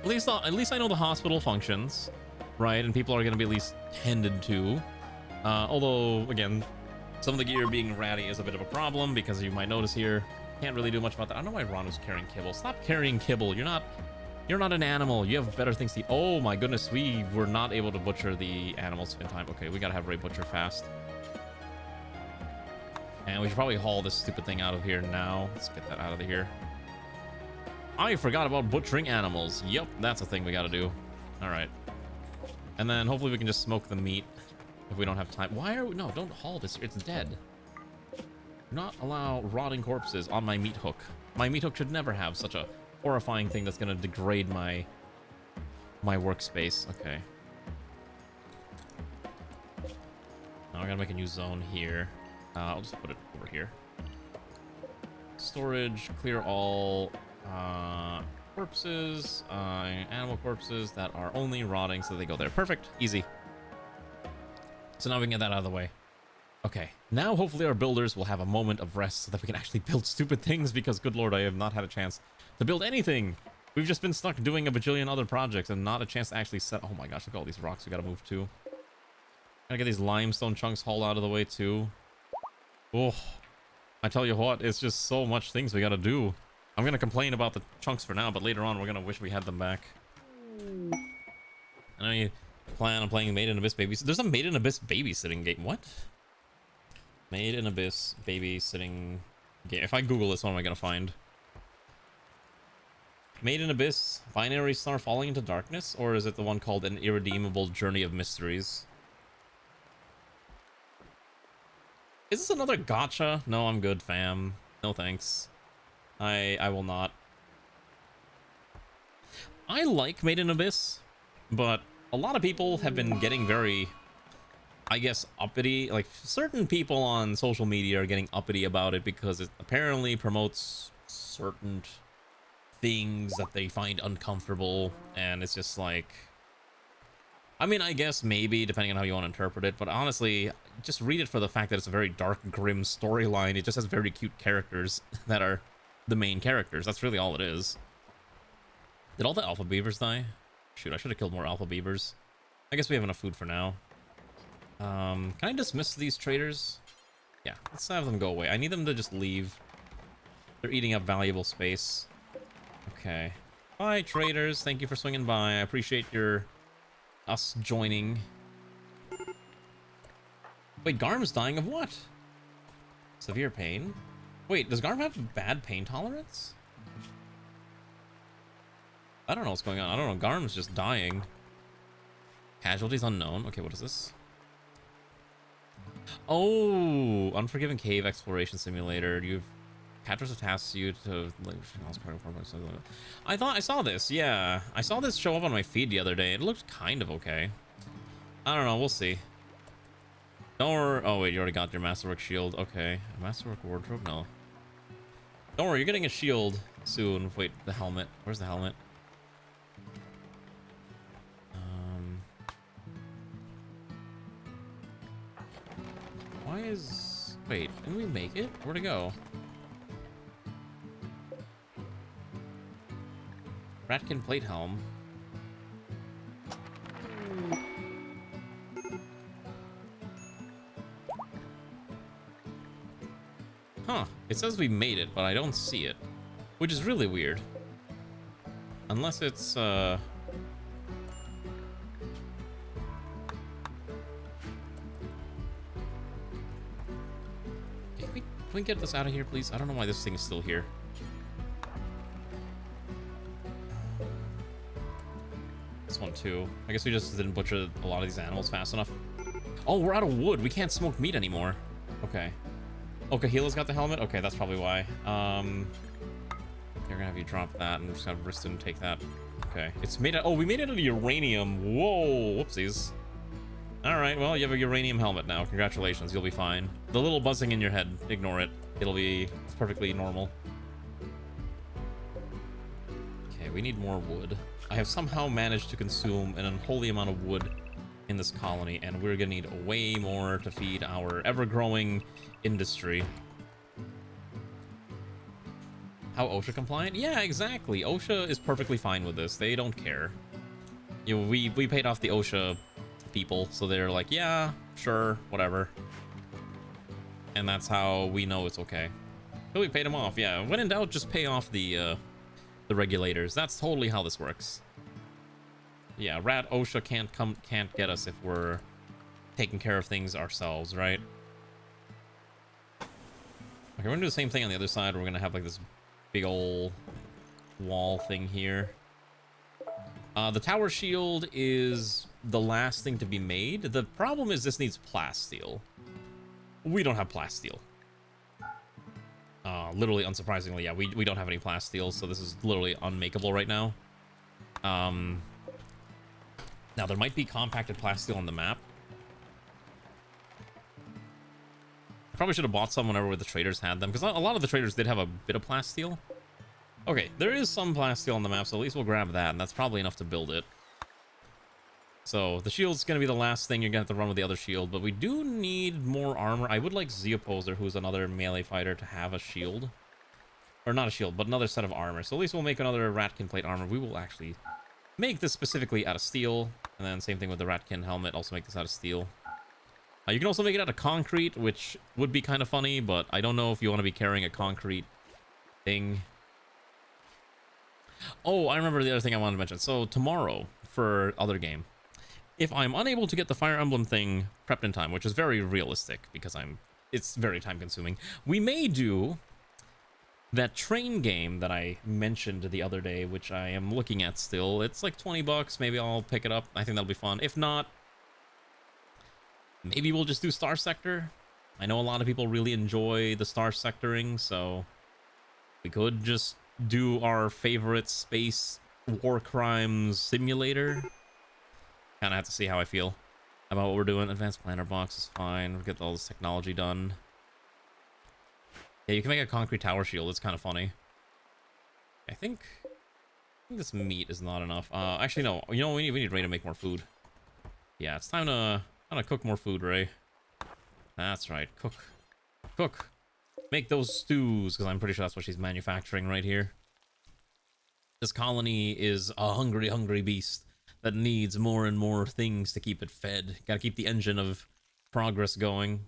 At least I know the hospital functions, right? And people are going to be at least tended to. Although, again, some of the gear being ratty is a bit of a problem, because you might notice here, can't really do much about that. I don't know why Ron was carrying kibble. Stop carrying kibble. You're not an animal. You have better things to eat. Oh my goodness, we were not able to butcher the animals in time. Okay, we gotta have Ray butcher fast. And we should probably haul this stupid thing out of here now. Let's get that out of here. I forgot about butchering animals. Yep, that's a thing we gotta do. All right. And then hopefully we can just smoke the meat if we don't have time. Why are we... No, don't haul this. It's dead. Do not allow rotting corpses on my meat hook. My meat hook should never have such a horrifying thing that's gonna degrade my workspace. Okay. Now I gotta make a new zone here. I'll just put it over here. Storage, clear all corpses, animal corpses that are only rotting, so they go there. Perfect, easy. So now we can get that out of the way. Okay, now hopefully our builders will have a moment of rest so that we can actually build stupid things, because good lord, I have not had a chance to build anything. We've just been stuck doing a bajillion other projects and not a chance to actually set... Oh my gosh, look at all these rocks we gotta move to. Gotta get these limestone chunks hauled out of the way too. Oh, I tell you what, it's just so much things we gotta do. I'm gonna complain about the chunks for now, but later on we're gonna wish we had them back. I know you plan on playing Made in Abyss Babysitting. There's a Made in Abyss babysitting game. What? Made in Abyss babysitting game. If I Google this, what am I gonna find? Made in Abyss, Binary Star Falling into Darkness? Or is it the one called An Irredeemable Journey of Mysteries? Is this another gotcha? No, I'm good, fam. No thanks. I will not. I like Made in Abyss, but a lot of people have been getting very, I guess, uppity. Like, certain people on social media are getting uppity about it because it apparently promotes certain things that they find uncomfortable, and it's just like... I mean, I guess maybe, depending on how you want to interpret it, but honestly, just read it for the fact that it's a very dark, grim storyline. It just has very cute characters that are the main characters. That's really all it is. Did all the alpha beavers die? Shoot, I should have killed more alpha beavers. I guess we have enough food for now. Can I dismiss these traders? Yeah, let's have them go away. I need them to just leave. They're eating up valuable space. Okay. Bye, traders. Thank you for swinging by. I appreciate us joining. Wait, Garm's dying of what? Severe pain? Wait, does Garm have bad pain tolerance? I don't know what's going on. I don't know. Garm's just dying. Casualties unknown. Okay, what is this? Oh, Unforgiven Cave Exploration Simulator. You've... Patras have tasked you to... I thought I saw this. Yeah, I saw this show up on my feed the other day. It looked kind of okay. I don't know. We'll see. Don't worry. Oh, wait. You already got your Masterwork shield. Okay. Masterwork wardrobe? No. Don't worry. You're getting a shield soon. Wait, the helmet. Where's the helmet? Why is... Wait, didn't we make it? Where'd it go? Ratkin plate helm. Huh. It says we made it, but I don't see it. Which is really weird. Unless it's, Can we get this out of here, please? I don't know why this thing is still here. This one, too. I guess we just didn't butcher a lot of these animals fast enough. Oh, we're out of wood. We can't smoke meat anymore. Okay. Oh, Kahila's got the helmet? Okay, that's probably why. They're gonna have you drop that and just have Riston take that. Okay. It's made out... Oh, we made it out of uranium. Whoa. Whoopsies. Alright, well, you have a uranium helmet now. Congratulations. You'll be fine. The little buzzing in your head, ignore it. It's perfectly normal. Okay, we need more wood. I have somehow managed to consume an unholy amount of wood in this colony, and we're gonna need way more to feed our ever-growing industry. How OSHA compliant? Yeah, exactly. OSHA is perfectly fine with this. They don't care. You know, we paid off the OSHA people, so they're like, yeah, sure, whatever. And that's how we know it's okay. So we paid them off, yeah. When in doubt, just pay off the regulators. That's totally how this works. Yeah, Rat OSHA can't get us if we're taking care of things ourselves, right? Okay, we're gonna do the same thing on the other side. We're gonna have like this big old wall thing here. The tower shield is the last thing to be made. The problem is this needs plasteel. We don't have plasteel. Literally, unsurprisingly, yeah, we don't have any plasteel, so this is literally unmakeable right now. Now, there might be compacted plasteel on the map. I probably should have bought some whenever the traders had them, because a lot of the traders did have a bit of plasteel. Okay, there is some plasteel on the map, so at least we'll grab that, and that's probably enough to build it. So, the shield's going to be the last thing you're going to have to run with the other shield, but we do need more armor. I would like Zeoposer, who's another melee fighter, to have a shield. Or not a shield, but another set of armor. So at least we'll make another Ratkin plate armor. We will actually make this specifically out of steel, and then same thing with the Ratkin helmet, also make this out of steel. You can also make it out of concrete, which would be kind of funny, but I don't know if you want to be carrying a concrete thing. Oh, I remember the other thing I wanted to mention. So tomorrow, for other game, if I'm unable to get the Fire Emblem thing prepped in time, which is very realistic because it's very time consuming, we may do that train game that I mentioned the other day, which I am looking at still. It's like 20 bucks. Maybe I'll pick it up. I think that'll be fun. If not, maybe we'll just do Star Sector. I know a lot of people really enjoy the Star Sectoring, so we could just do our favorite space war crimes simulator. Kind of have to see how I feel about what we're doing. Advanced planner box is fine. We'll get all this technology done. Yeah, you can make a concrete tower shield. It's kind of funny. I think this meat is not enough. Actually, no. You know, we need Ray to make more food. Yeah, it's time to cook more food, Ray. That's right. Cook. Make those stews, because I'm pretty sure that's what she's manufacturing right here. This colony is a hungry, hungry beast that needs more and more things to keep it fed. Gotta keep the engine of progress going.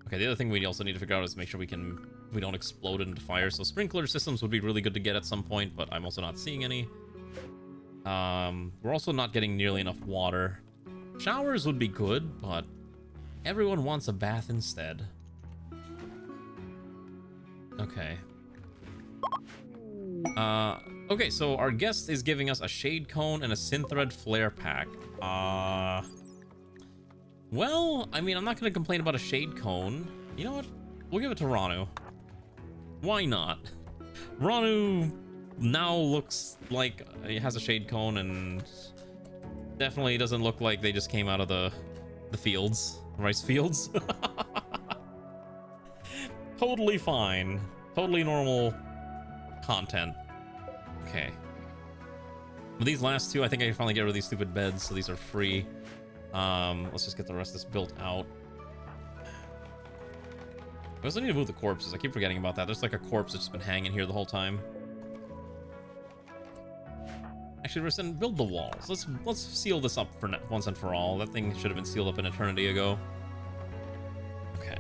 Okay, the other thing we also need to figure out is make sure we don't explode into fire. So sprinkler systems would be really good to get at some point, but I'm also not seeing any. We're also not getting nearly enough water. Showers would be good, but everyone wants a bath instead. Okay. Okay, so our guest is giving us a shade cone and a synthread flare pack. Well, I mean, I'm not going to complain about a shade cone. You know what? We'll give it to Ranu. Why not? Ranu now looks like he has a shade cone and definitely doesn't look like they just came out of the fields. Rice fields. Totally fine. Totally normal content. Okay. With these last two, I think I can finally get rid of these stupid beds, so these are free. Let's just get the rest of this built out. We also need to move the corpses. I keep forgetting about that. There's like a corpse that's just been hanging here the whole time. Actually, Riston, build the walls. Let's seal this up for once and for all. That thing should have been sealed up an eternity ago. Okay.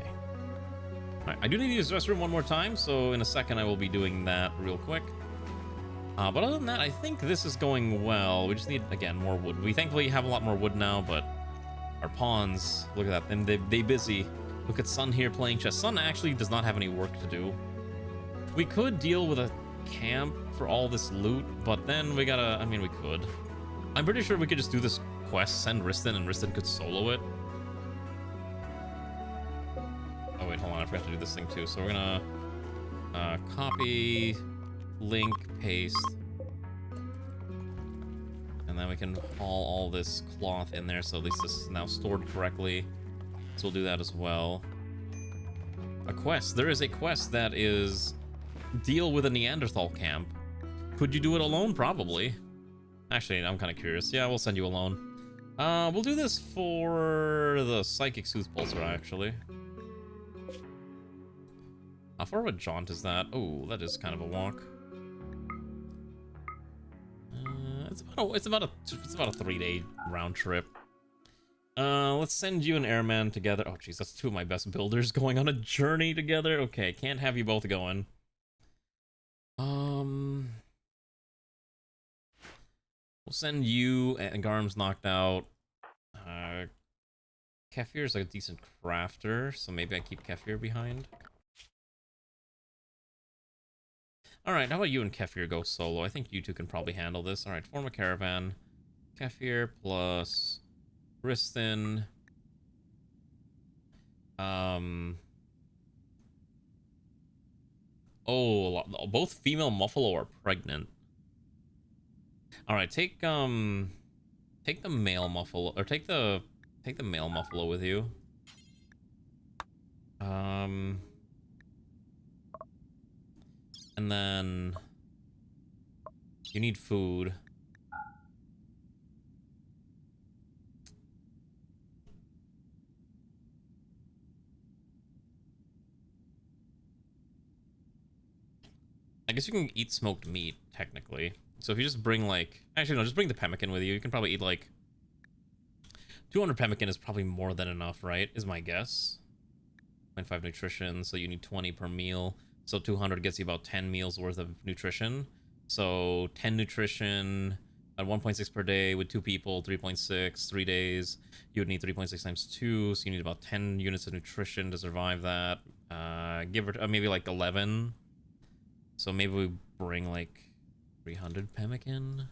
Alright, I do need to use the restroom one more time, so in a second I will be doing that real quick. But other than that, I think this is going well. We just need, again, more wood. We thankfully have a lot more wood now, but our pawns, look at that. And they busy. Look at Sun here playing chess. Sun actually does not have any work to do. We could deal with a camp for all this loot, but then we gotta, I mean, we could. I'm pretty sure we could just do this quest, send Riston, and Riston could solo it. Oh wait, hold on, I forgot to do this thing too. So we're gonna copy, link, paste, and then we can haul all this cloth in there, so at least this is now stored correctly. So we'll do that as well. A quest. There is a quest that is deal with a Neanderthal camp. Could you do it alone? Probably. Actually, I'm kind of curious. Yeah, we'll send you alone. We'll do this for the Psychic Sooth Pulsar, actually. How far of a jaunt is that? Oh, that is kind of a walk. It's about a 3-day round trip. Let's send you and Airman together. Oh, jeez, that's two of my best builders going on a journey together. Okay, can't have you both going. We'll send you, and Garm's knocked out. Kefir's like a decent crafter, so maybe I keep Kefir behind. Alright, how about you and Kefir go solo? I think you two can probably handle this. Alright, form a caravan. Kefir plus Riston. Oh, both female Muffalo are pregnant. Alright, take the male Muffalo, or take the male Muffalo with you. And then you need food. I guess you can eat smoked meat, technically. So if you just bring, like... Actually, no, just bring the pemmican with you. You can probably eat, like... 200 pemmican is probably more than enough, right? Is my guess. 0.5 nutrition, so you need 20 per meal. So 200 gets you about 10 meals worth of nutrition. So 10 nutrition at 1.6 per day with 2 people, 3.6, 3 days. You would need 3.6 times 2, so you need about 10 units of nutrition to survive that. Give it maybe like 11. So maybe we bring like 300 pemmican.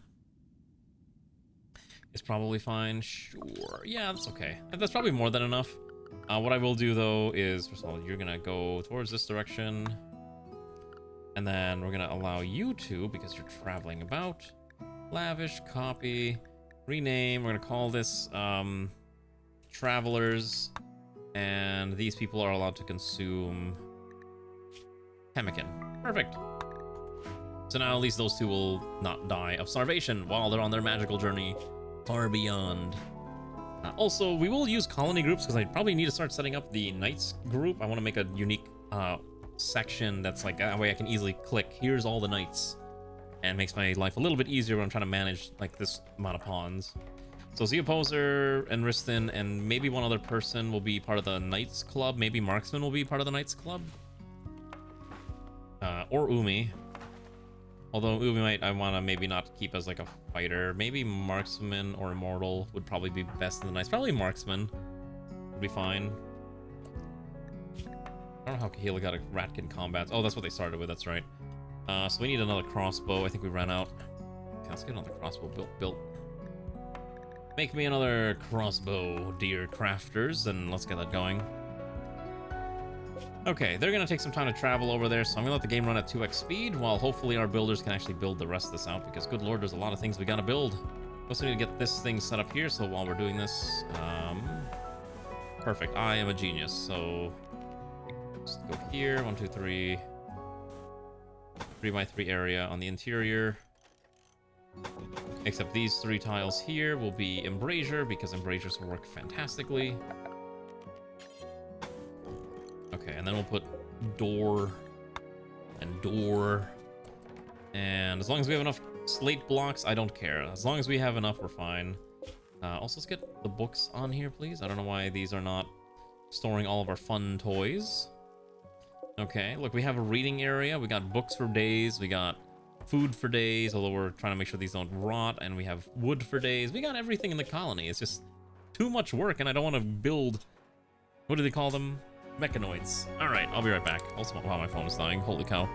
It's probably fine. Sure. Yeah, that's okay. That's probably more than enough. What I will do, though, is, first of all, you're going to go towards this direction. And then we're going to allow you to, because you're traveling about. Lavish, copy, rename. We're going to call this Travelers. And these people are allowed to consume pemmican. Perfect. So now at least those two will not die of starvation while they're on their magical journey far beyond. Also, we will use colony groups because I probably need to start setting up the Knights group. I want to make a unique section that's like, that way I can easily click, here's all the Knights. And makes my life a little bit easier when I'm trying to manage like this amount of pawns. So Zeoposer and Riston and maybe one other person will be part of the Knights Club. Maybe Marksman will be part of the Knights Club. Or Umi. Although Umi I want to maybe not keep as like a fighter. Maybe Marksman or Immortal would probably be best in the Knights. Probably Marksman would be fine. I don't know how Kahila got a ratkin combat. Oh, that's what they started with, that's right. So we need another crossbow. I think we ran out. Okay, let's get another crossbow built. Make me another crossbow, dear crafters, and let's get that going. Okay, they're gonna take some time to travel over there, so I'm gonna let the game run at 2x speed, while hopefully our builders can actually build the rest of this out, because good lord, there's a lot of things we gotta build. We also need to get this thing set up here, so while we're doing this, perfect, I am a genius, so just go here, 1, 2, 3, 3x3 area on the interior. Except these 3 tiles here will be embrasure, because embrasures will work fantastically. Okay, and then we'll put door and door. And as long as we have enough slate blocks, I don't care. As long as we have enough, we're fine. Also, let's get the books on here, please. I don't know why these are not storing all of our fun toys. Okay, look, we have a reading area. We got books for days. We got food for days, although we're trying to make sure these don't rot. And we have wood for days. We got everything in the colony. It's just too much work, and I don't want to build... What do they call them? Mechanoids. Alright, I'll be right back. Also, wow, my phone is dying. Holy cow.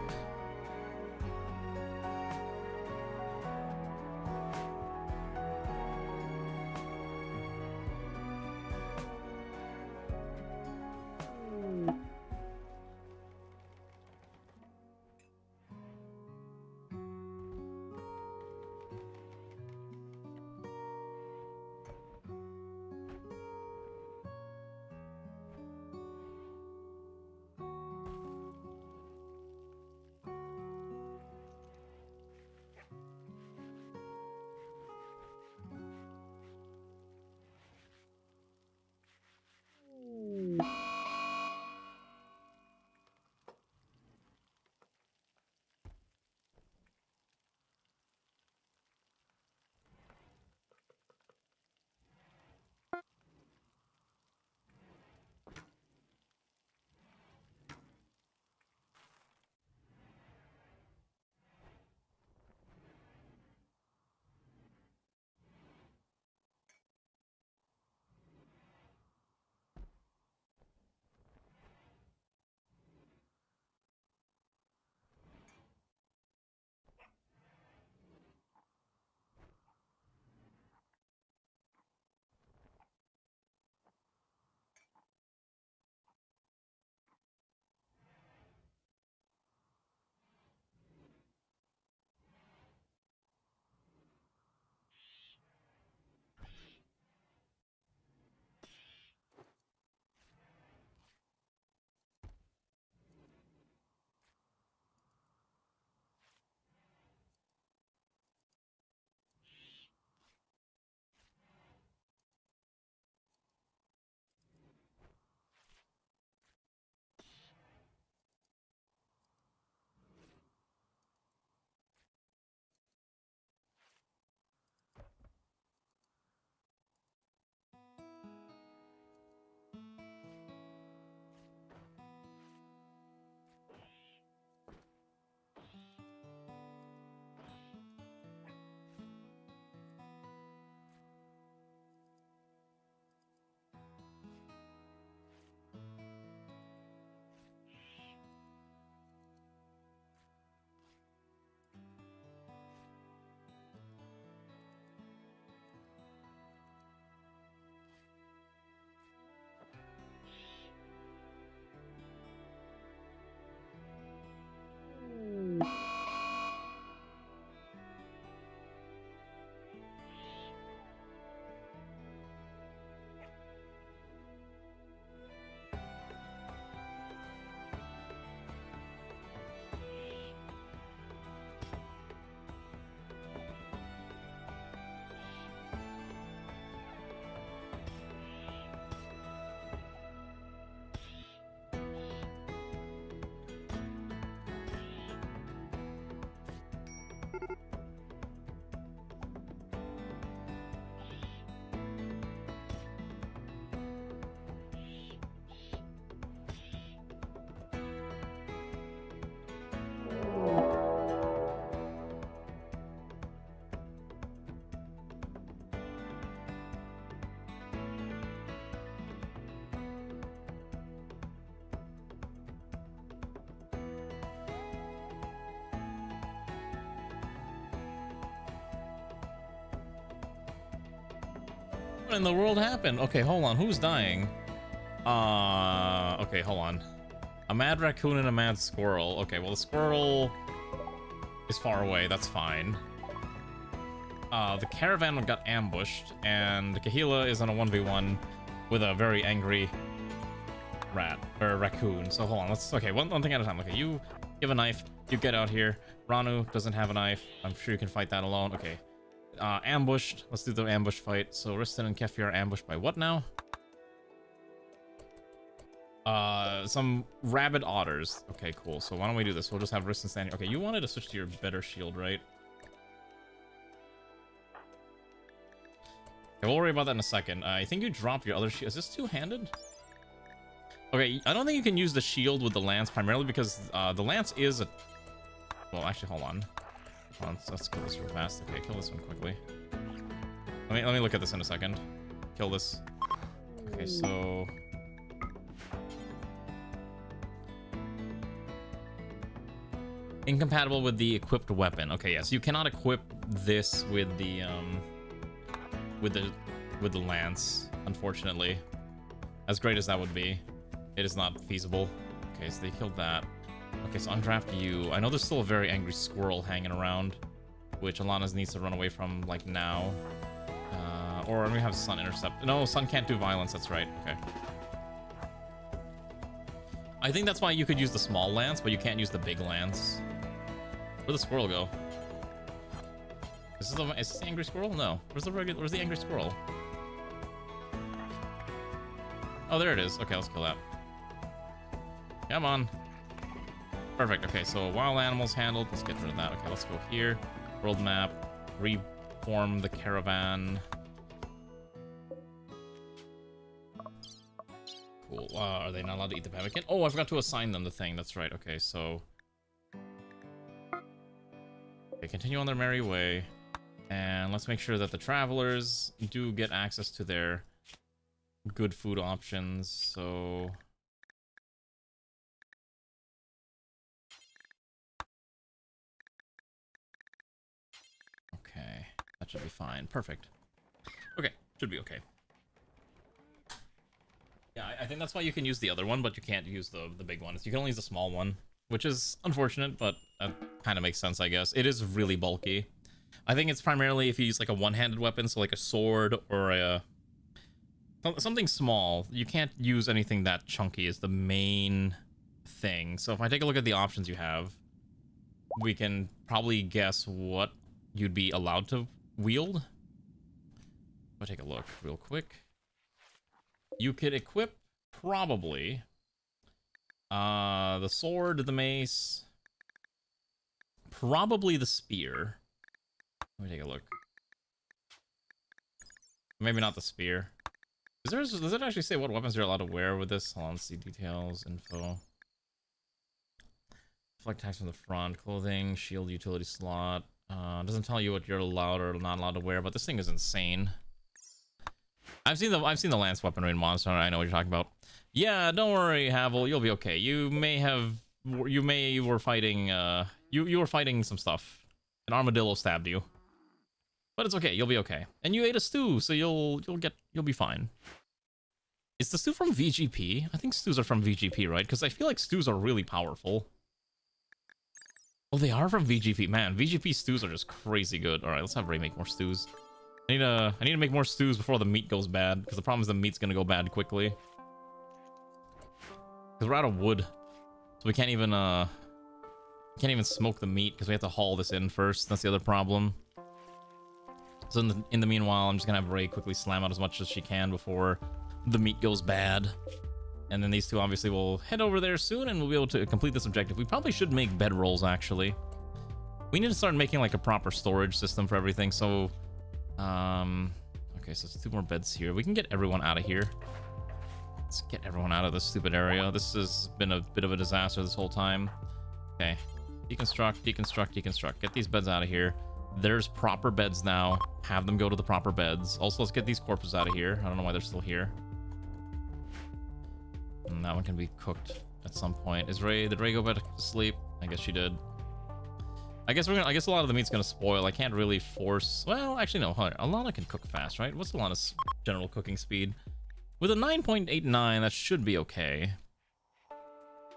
What in the world happened? Okay, hold on. Who's dying? Okay, hold on. A mad raccoon and a mad squirrel. Okay, well, the squirrel is far away. That's fine. The caravan got ambushed, and Kahila is on a 1v1 with a very angry rat, or raccoon. So hold on, let's, okay, one thing at a time. Okay, you have a knife, you get out here. Ranu doesn't have a knife. I'm sure you can fight that alone. Okay. Ambushed. Let's do the ambush fight. So Riston and Kefi are ambushed by what now? Some rabid otters. Okay, cool. So why don't we do this? We'll just have Riston standing. Okay, you wanted to switch to your better shield, right? Okay, we'll worry about that in a second. I think you dropped your other shield. Is this two-handed? Okay, I don't think you can use the shield with the lance primarily because the lance is a... Well, actually, hold on. Let's kill this real fast. Okay, kill this one quickly. Let me look at this in a second. Kill this. Okay, so... Incompatible with the equipped weapon. Okay, yes, you cannot equip this with the lance, unfortunately. As great as that would be, it is not feasible. Okay, so they killed that. Okay, so undraft you. I know there's still a very angry squirrel hanging around, which Alana needs to run away from, like, now. Or we have Sun intercept. No, Sun can't do violence, that's right. Okay. I think that's why you could use the small lance, but you can't use the big lance. Where'd the squirrel go? Is this the angry squirrel? No. Where's the angry squirrel? Oh, there it is. Okay, let's kill that. Come on. Perfect. Okay, so wild animals handled. Let's get rid of that. Okay, let's go here. World map. Reform the caravan. Cool. Are they not allowed to eat the pemmican? Oh, I forgot to assign them the thing. That's right. Okay, so... Okay, continue on their merry way. And let's make sure that the travelers do get access to their good food options. So... Okay, that should be fine. Perfect. Okay, should be okay. Yeah, I think that's why you can use the other one, but you can't use the big one. You can only use the small one, which is unfortunate, but that kind of makes sense, I guess. It is really bulky. I think it's primarily if you use like a one-handed weapon, so like a sword or something small. You can't use anything that chunky is the main thing. So if I take a look at the options you have, we can probably guess what you'd be allowed to wield. I'll take a look real quick. You could equip probably the sword, the mace, probably the spear. Let me take a look. Maybe not the spear. Does it actually say what weapons you're allowed to wear with this? Hold on, let's see details, info. Deflect attacks from the front, clothing, shield, utility slot. Doesn't tell you what you're allowed or not allowed to wear, but this thing is insane. I've seen the lance weaponry in Monster. I know what you're talking about. Yeah, don't worry, Havel. You'll be okay. You were fighting. You were fighting some stuff. An armadillo stabbed you, but it's okay. You'll be okay. And you ate a stew, so you'll be fine. Is the stew from VGP? I think stews are from VGP, right? Because I feel like stews are really powerful. Oh, they are from VGP. Man, VGP stews are just crazy good. All right, let's have Ray make more stews. I need to make more stews before the meat goes bad, because the problem is the meat's gonna go bad quickly. Because we're out of wood, so we can't even smoke the meat because we have to haul this in first. That's the other problem. So in the meanwhile, I'm just gonna have Ray quickly slam out as much as she can before the meat goes bad. And then these two obviously will head over there soon, and we'll be able to complete this objective. We probably should make bedrolls, actually. We need to start making like a proper storage system for everything. So, okay, so it's 2 more beds here. We can get everyone out of here. Let's get everyone out of this stupid area. This has been a bit of a disaster this whole time. Okay, deconstruct, deconstruct, deconstruct. Get these beds out of here. There's proper beds now. Have them go to the proper beds. Also, let's get these corpses out of here. I don't know why they're still here. And that one can be cooked at some point. Did Ray go back to sleep? I guess she did. I guess I guess a lot of the meat's gonna spoil. I can't really force. Well, actually, no. Hold on. Alana can cook fast, right? What's Alana's general cooking speed? With a 9.89, that should be okay.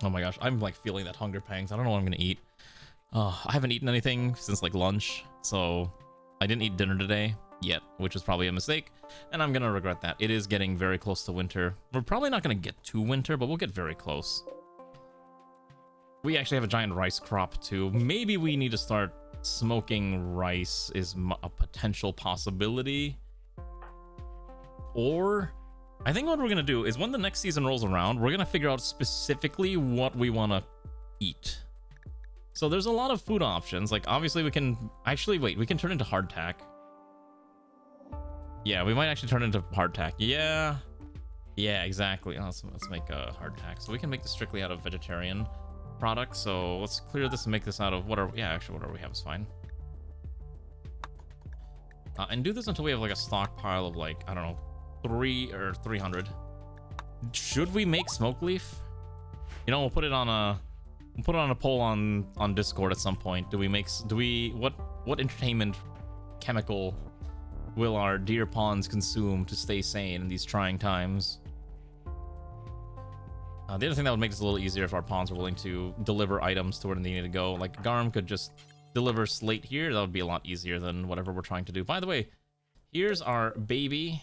Oh my gosh, I'm like feeling that hunger pangs. I don't know what I'm gonna eat. I haven't eaten anything since like lunch, so I didn't eat dinner today yet, which is probably a mistake, and I'm gonna regret that. It is getting very close to winter. We're probably not gonna get to winter, but we'll get very close. We actually have a giant rice crop too. Maybe we need to start smoking rice is a potential possibility. Or I think what we're gonna do is when the next season rolls around, we're gonna figure out specifically what we want to eat. So there's a lot of food options. Like obviously we can actually wait. We can turn into hardtack. Yeah, we might actually turn into hardtack. Yeah, exactly. Let's make a hardtack. So we can make this strictly out of vegetarian products. So let's clear this and make this out of whatever. Yeah, actually whatever we have is fine. And do this until we have like a stockpile of like, I don't know, 300. Should we make smoke leaf? You know, we'll put it on a poll on Discord at some point. What entertainment chemical will our dear pawns consume to stay sane in these trying times? The other thing that would make this a little easier if our pawns are willing to deliver items to where they need to go. Like Garm could just deliver slate here. That would be a lot easier than whatever we're trying to do. By the way, here's our baby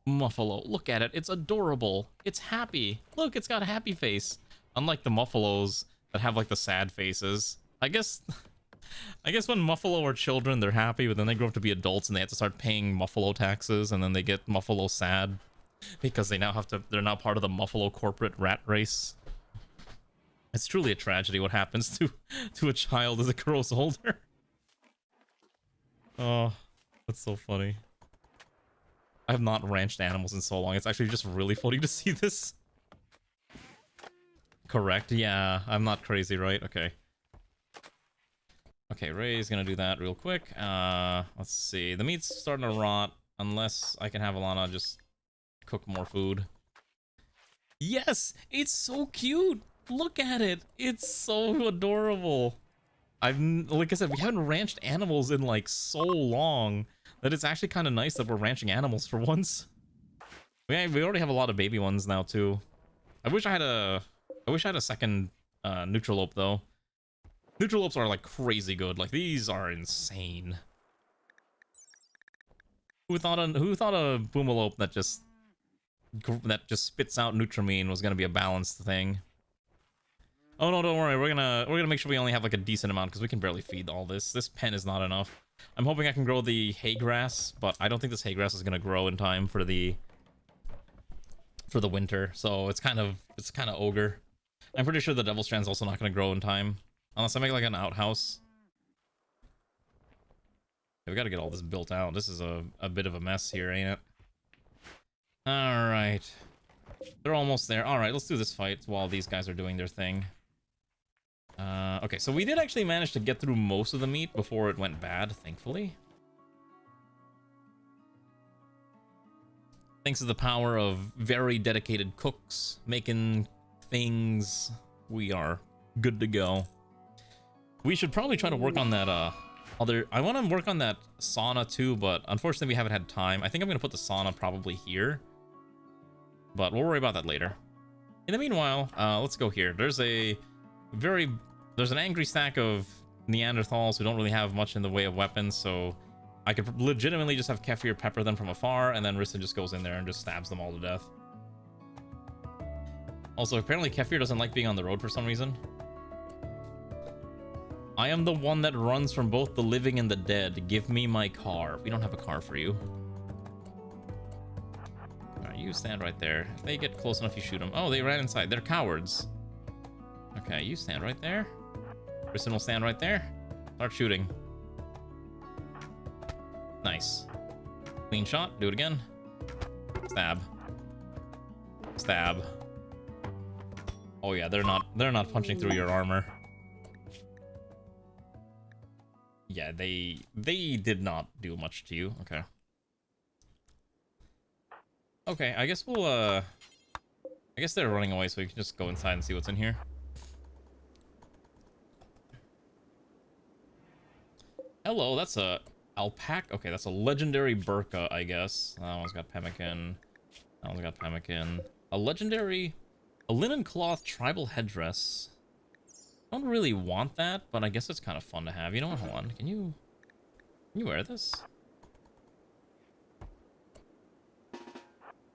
Muffalo. Look at it. It's adorable. It's happy. Look, it's got a happy face. Unlike the Muffalos that have like the sad faces. I guess when Muffalo are children, they're happy, but then they grow up to be adults and they have to start paying Muffalo taxes, and then they get Muffalo sad because they're now part of the Muffalo corporate rat race. It's truly a tragedy what happens to a child as it grows older. Oh, that's so funny. I have not ranched animals in so long. It's actually just really funny to see this. Correct, yeah. I'm not crazy, right? Okay. Okay, Ray's gonna do that real quick. Let's see. The meat's starting to rot, unless I can have Alana just cook more food. Yes! It's so cute! Look at it! It's so adorable! Like I said, we haven't ranched animals in like so long that it's actually kind of nice that we're ranching animals for once. We already have a lot of baby ones now too. I wish I had a second Neutralope though. Neutralopes are like crazy good. Like these are insane. Who thought a Boomalope that just spits out Nutramine was gonna be a balanced thing? Oh no, don't worry. We're gonna make sure we only have like a decent amount because we can barely feed all this. This pen is not enough. I'm hoping I can grow the hay grass, but I don't think this hay grass is gonna grow in time for the winter. So it's kind of ogre. I'm pretty sure the Devil Strand's also not gonna grow in time unless I make like an outhouse. Okay, we gotta get all this built out. This is a bit of a mess here, ain't it? All right, they're almost there. All right, let's do this fight while these guys are doing their thing. Okay, so we did actually manage to get through most of the meat before it went bad, thankfully. Thanks to the power of very dedicated cooks making things, we are good to go. We should probably try to work on that I want to work on that sauna too, but unfortunately we haven't had time. I think I'm going to put the sauna probably here, but we'll worry about that later. In the meanwhile, let's go here. There's an angry stack of Neanderthals who don't really have much in the way of weapons, so I could legitimately just have Kefir pepper them from afar, and then Rissa just goes in there and just stabs them all to death. Also, apparently Kefir doesn't like being on the road for some reason. I am the one that runs from both the living and the dead. Give me my car. We don't have a car for you. Alright, you stand right there. If they get close enough, you shoot them. Oh, they ran inside. They're cowards. Okay, you stand right there. Kristen will stand right there. Start shooting. Nice. Clean shot. Do it again. Stab. Stab. Oh yeah, they're not punching through your armor. Yeah, they did not do much to you. Okay. Okay, I guess we'll I guess they're running away, so we can just go inside and see what's in here. Hello, that's a alpaca. Okay, that's a legendary burqa, I guess. That one's got pemmican. That one's got pemmican. A linen cloth tribal headdress. I don't really want that, but I guess it's kind of fun to have. You know what? Hold on. Can you wear this?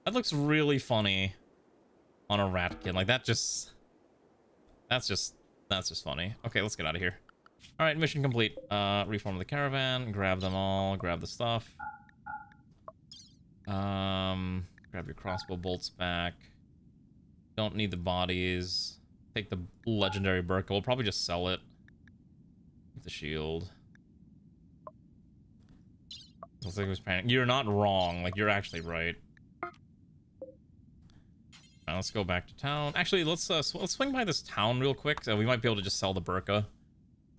That looks really funny on a ratkin. Like that's just funny. Okay, let's get out of here. All right, mission complete. Reform the caravan. Grab them all. Grab the stuff. Grab your crossbow bolts back. Don't need the bodies. Take the legendary burqa. We'll probably just sell it. Keep the shield. Looks like it was panic. You're not wrong. Like you're actually right. Alright, let's go back to town. Actually, let's swing by this town real quick. We might be able to just sell the burqa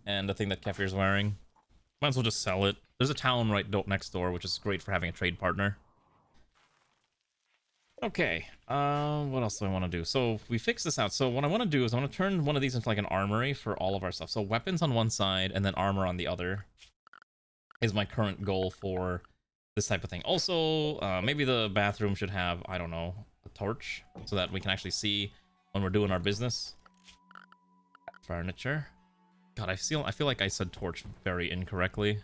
and the thing that Kefir's wearing. Might as well just sell it. There's a town right next door, which is great for having a trade partner. Okay, what else do I want to do? So we fix this out. So what I want to do is I want to turn one of these into like an armory for all of our stuff. So weapons on one side and then armor on the other is my current goal for this type of thing. Also, maybe the bathroom should have, I don't know, a torch so that we can actually see when we're doing our business. Furniture. God, I feel like I said torch very incorrectly.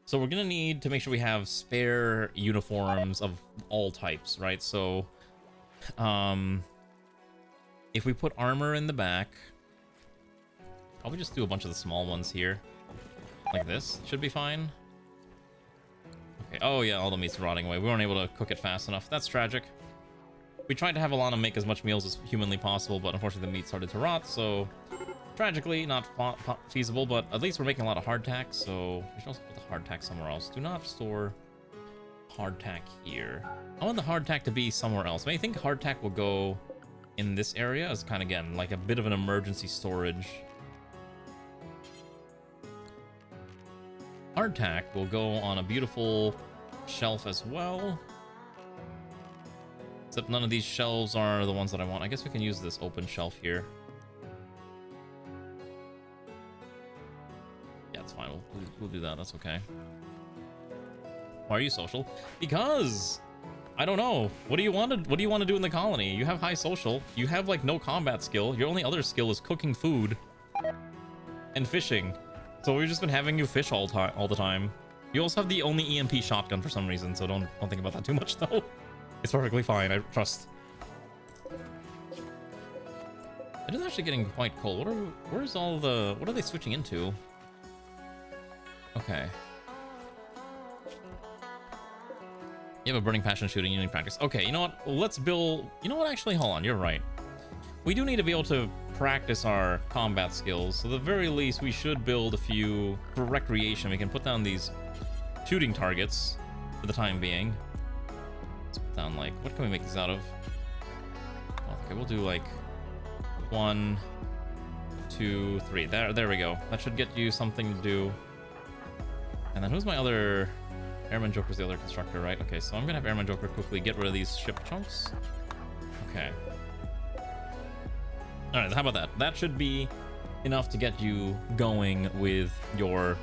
So we're gonna need to make sure we have spare uniforms of all types, right? So, if we put armor in the back, probably just do a bunch of the small ones here, like this. Should be fine. Okay. Oh yeah, all the meat's rotting away. We weren't able to cook it fast enough. That's tragic. We tried to have Alana make as much meals as humanly possible, but unfortunately the meat started to rot. So, tragically, not feasible. But at least we're making a lot of hardtack. So we should also put the hardtack somewhere else. Do not store hardtack here. I want the hardtack to be somewhere else. I think hardtack will go in this area as kind of, again, like a bit of an emergency storage. Hardtack will go on a beautiful shelf as well. Except none of these shelves are the ones that I want. I guess we can use this open shelf here. Yeah, it's fine. We'll do that. That's okay. Why are you social? Because I don't know. What do you want to do in the colony? You have high social. You have like no combat skill. Your only other skill is cooking food and fishing. So we've just been having you fish all the time. You also have the only EMP shotgun for some reason. So don't think about that too much though. It's perfectly fine. I trust. It is actually getting quite cold. Where's all the... What are they switching into? Okay. You have a burning passion shooting. You need practice. Okay, you know what? Let's build... You know what? Actually, hold on. You're right. We do need to be able to practice our combat skills. So at the very least, we should build a few... For recreation, we can put down these shooting targets for the time being. Let's put down, like... What can we make these out of? Okay, we'll do, like... 1, 2, 3. There we go. That should get you something to do. And then who's my other... Airman Joker's the other constructor, right? Okay, so I'm gonna have Airman Joker quickly get rid of these ship chunks. Okay. Alright, how about that? That should be enough to get you going with your,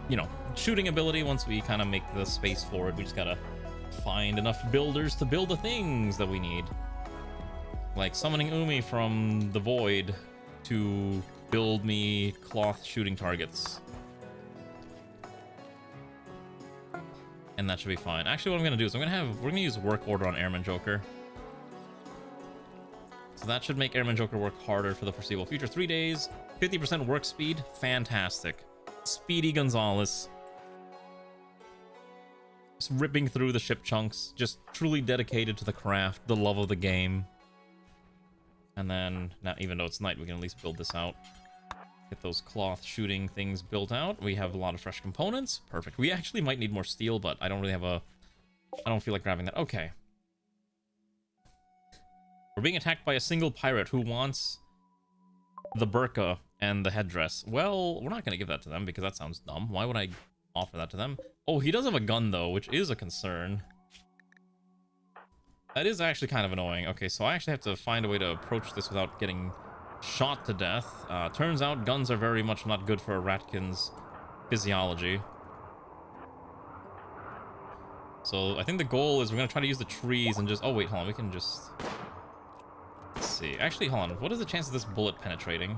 you know, shooting ability. Once we kind of make the space for it, we just gotta find enough builders to build the things that we need. Like summoning Umi from the void to build me cloth shooting targets. And that should be fine. Actually, what I'm gonna do is we're gonna use work order on Airman Joker. So that should make Airman Joker work harder for the foreseeable future. 3 days, 50% work speed, fantastic. Speedy Gonzalez. Just ripping through the ship chunks, just truly dedicated to the craft, the love of the game. And then, now, even though it's night, we can at least build this out. Get those cloth shooting things built out. We have a lot of fresh components. Perfect. We actually might need more steel, but I don't really have a... I don't feel like grabbing that. Okay. We're being attacked by a single pirate who wants the burqa and the headdress. Well, we're not going to give that to them because that sounds dumb. Why would I offer that to them? Oh, he does have a gun, though, which is a concern. That is actually kind of annoying. Okay, so I actually have to find a way to approach this without getting shot to death. Turns out guns are very much not good for a ratkin's physiology. So I think the goal is we're gonna try to use the trees and just... Oh wait, hold on, we can just... Let's see. Actually, hold on. What is the chance of this bullet penetrating?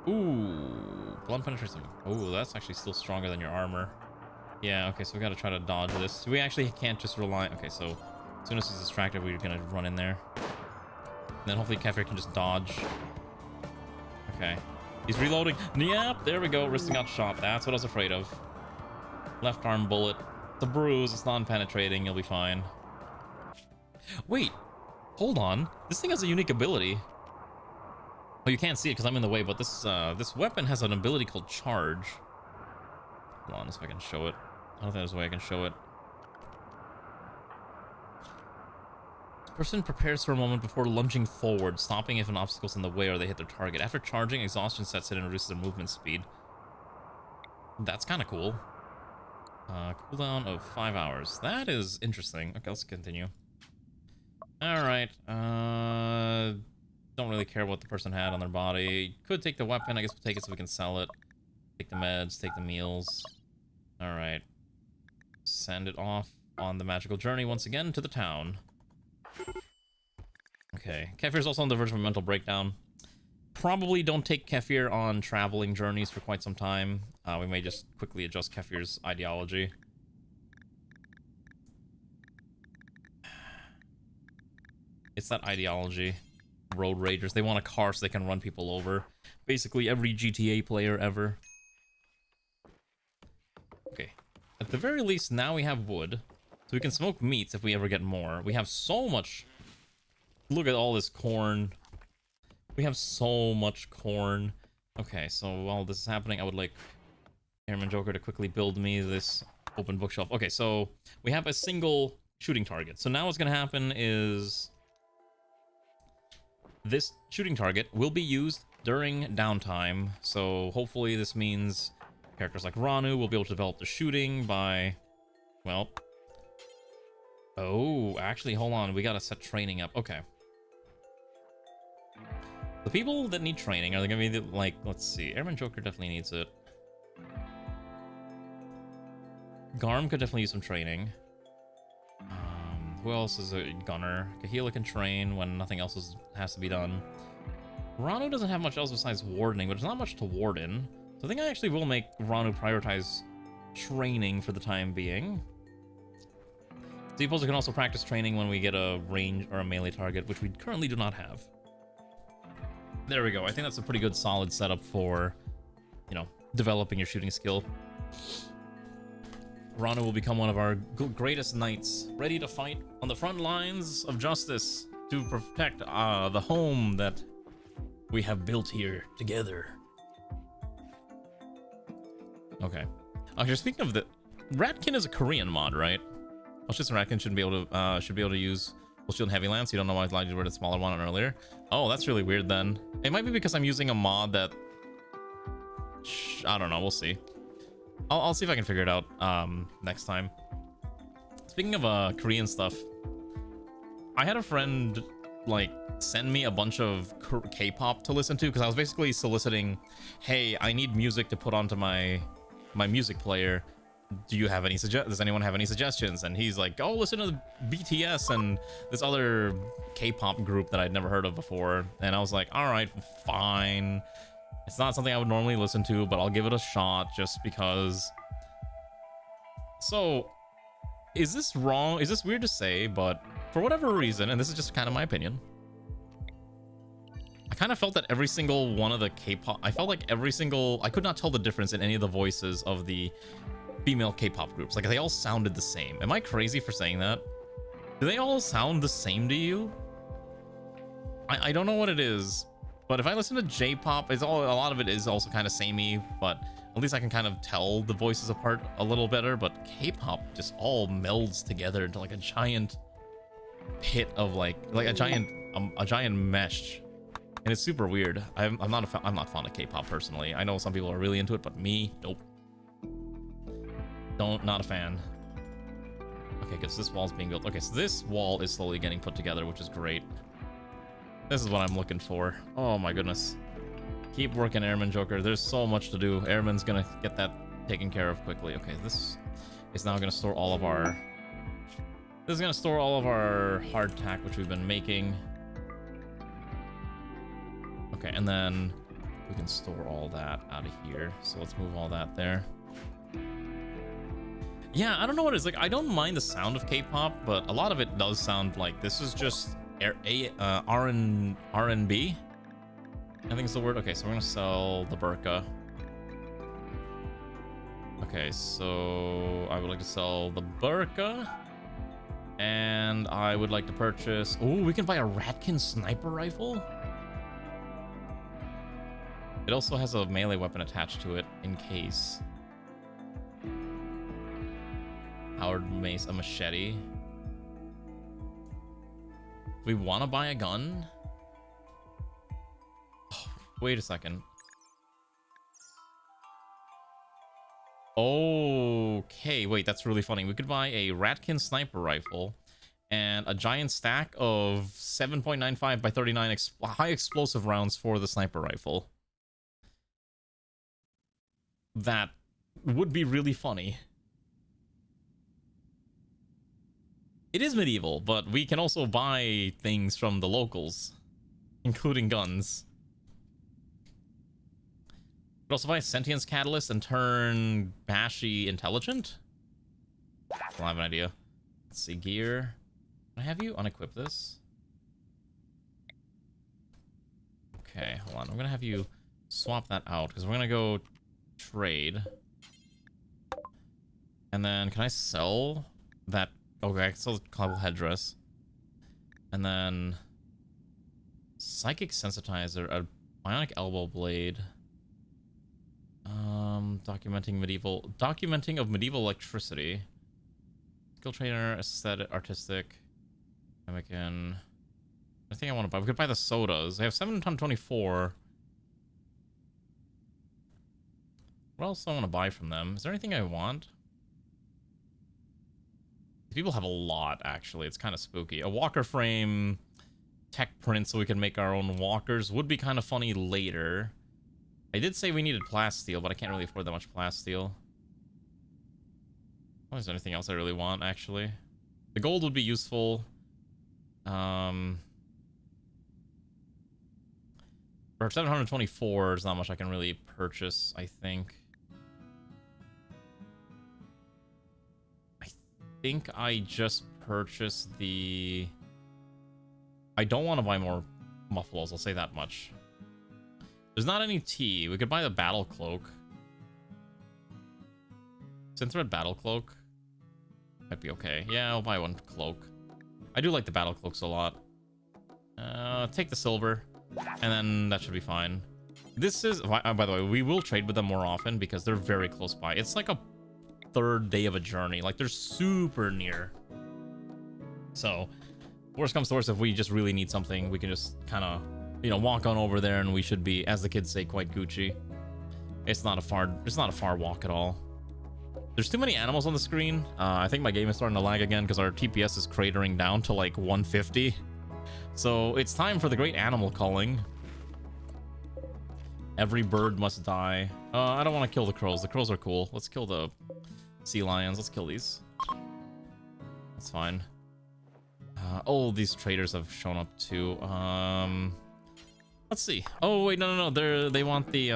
Ooh, blunt penetration. Ooh, that's actually still stronger than your armor. Yeah, okay, so we gotta try to dodge this. We actually can't just rely... Okay, so as soon as he's distracted, we're gonna run in there. And then hopefully Kefir can just dodge. Okay. He's reloading. Yep, there we go. Wrist got shot. That's what I was afraid of. Left arm bullet. It's a bruise. It's non-penetrating. You'll be fine. Wait. Hold on. This thing has a unique ability. Oh, you can't see it because I'm in the way, but this this weapon has an ability called charge. Hold on, let's see if I can show it. I don't think there's a way I can show it. Person prepares for a moment before lunging forward, stopping if an obstacle's in the way or they hit their target. After charging, exhaustion sets in and reduces their movement speed. That's kind of cool. Cooldown of 5 hours. That is interesting. Okay, let's continue. Alright. Don't really care what the person had on their body. Could take the weapon. I guess we'll take it so we can sell it. Take the meds, take the meals. Alright. Send it off on the magical journey once again to the town. Okay, Kefir's also on the verge of a mental breakdown. Probably don't take Kefir on traveling journeys for quite some time. We may just quickly adjust Kefir's ideology. It's that ideology. Road ragers. They want a car so they can run people over. Basically every GTA player ever. Okay. At the very least, now we have wood. So we can smoke meats if we ever get more. We have so much... Look at all this corn. We have so much corn. Okay, so while this is happening, I would like Airman Joker to quickly build me this open bookshelf. Okay, so we have a single shooting target. So now what's going to happen is... This shooting target will be used during downtime. So hopefully this means characters like Ranu will be able to develop the shooting by... Well... Oh, actually, hold on. We gotta set training up. Okay. The people that need training, are they gonna be, like, let's see. Airman Joker definitely needs it. Garm could definitely use some training. Who else is a gunner? Kahila can train when nothing else has to be done. Ranu doesn't have much else besides wardening, but there's not much to warden. So I think I actually will make Ranu prioritize training for the time being. People can also practice training when we get a range or a melee target, which we currently do not have. There we go. I think that's a pretty good solid setup for, you know, developing your shooting skill. Ranu will become one of our greatest knights, ready to fight on the front lines of justice to protect the home that we have built here together. Okay. Actually, speaking of the... Ratkin is a Korean mod, right? Well, just Ratkin should be able to use full shield and heavy lance. You don't know why I lied to word a smaller one on earlier. Oh, that's really weird then. It might be because I'm using a mod that... I don't know. We'll see. I'll see if I can figure it out next time. Speaking of Korean stuff, I had a friend like send me a bunch of K-pop to listen to because I was basically soliciting, hey, I need music to put onto my music player. Do you have any does anyone have any suggestions? And he's like, oh, listen to the BTS and this other K-pop group that I'd never heard of before. And I was like, all right, fine. It's not something I would normally listen to, but I'll give it a shot just because. So, is this wrong? Is this weird to say? But for whatever reason, and this is just kind of my opinion, I kind of felt that every single one of the K-pop, I could not tell the difference in any of the voices of the female K-pop groups. Like, they all sounded the same. Am I crazy for saying that? Do they all sound the same to you? I don't know what it is, but if I listen to J-pop, a lot of it is also kind of samey, but at least I can kind of tell the voices apart a little better. But K-pop just all melds together into like a giant pit of like a giant mesh, and it's super weird. I'm not fond of K-pop personally. I know some people are really into it, but me, nope. Not a fan. Okay, because this wall's being built. Okay, so this wall is slowly getting put together, which is great. This is what I'm looking for. Oh my goodness. Keep working, Airman Joker. There's so much to do. Airman's gonna get that taken care of quickly. Okay, this is now gonna store all of our... This is gonna store all of our hardtack, which we've been making. Okay, and then we can store all that out of here. So let's move all that there. Yeah, I don't know what it is. Like, I don't mind the sound of K-pop, but a lot of it does sound like this is just R&B. I think it's the word. Okay, so we're gonna sell the burqa. Okay, so I would like to sell the burqa. And I would like to purchase... Oh, we can buy a ratkin sniper rifle? It also has a melee weapon attached to it in case. Powered mace, a machete. We want to buy a gun? Oh, wait a second. Okay, wait, that's really funny. We could buy a ratkin sniper rifle and a giant stack of 7.95 by 39 high explosive rounds for the sniper rifle. That would be really funny. It is medieval, but we can also buy things from the locals, including guns. But also buy a sentience catalyst and turn Bashi intelligent? I don't have an idea. Let's see, gear. Can I have you unequip this? Okay, hold on. I'm gonna have you swap that out because we're gonna go trade. And then can I sell that? Okay, I can sell the cobble headdress. And then psychic sensitizer, a bionic elbow blade. Documenting of medieval electricity. Skill trainer, aesthetic, artistic. I think I want to buy. We could buy the sodas. I have 724. What else do I want to buy from them? Is there anything I want? People have a lot, actually. It's kind of spooky. A walker frame, tech print so we can make our own walkers would be kind of funny later. I did say we needed plasteel, but I can't really afford that much plasteel. Well, is there anything else I really want, actually? The gold would be useful. For 724, there's not much I can really purchase, I think. I think I just purchased the... I don't want to buy more muffaloes, I'll say that much. There's not any tea. We could buy the battle cloak. Synthread battle cloak. Might be okay. Yeah, I'll buy one cloak. I do like the battle cloaks a lot. Take the silver. And then that should be fine. This is... by the way, we will trade with them more often because they're very close by. It's like a third day of a journey. Like, they're super near. So, worst comes to worst, if we just really need something, we can just kind of... you know, walk on over there and we should be, as the kids say, quite Gucci. It's not a far walk at all. There's too many animals on the screen. I think my game is starting to lag again because our TPS is cratering down to like 150. So it's time for the great animal culling. Every bird must die. I don't want to kill the crows. The crows are cool. Let's kill the sea lions. Let's kill these. That's fine. Oh, these traders have shown up too. Let's see. Oh wait, no. They want the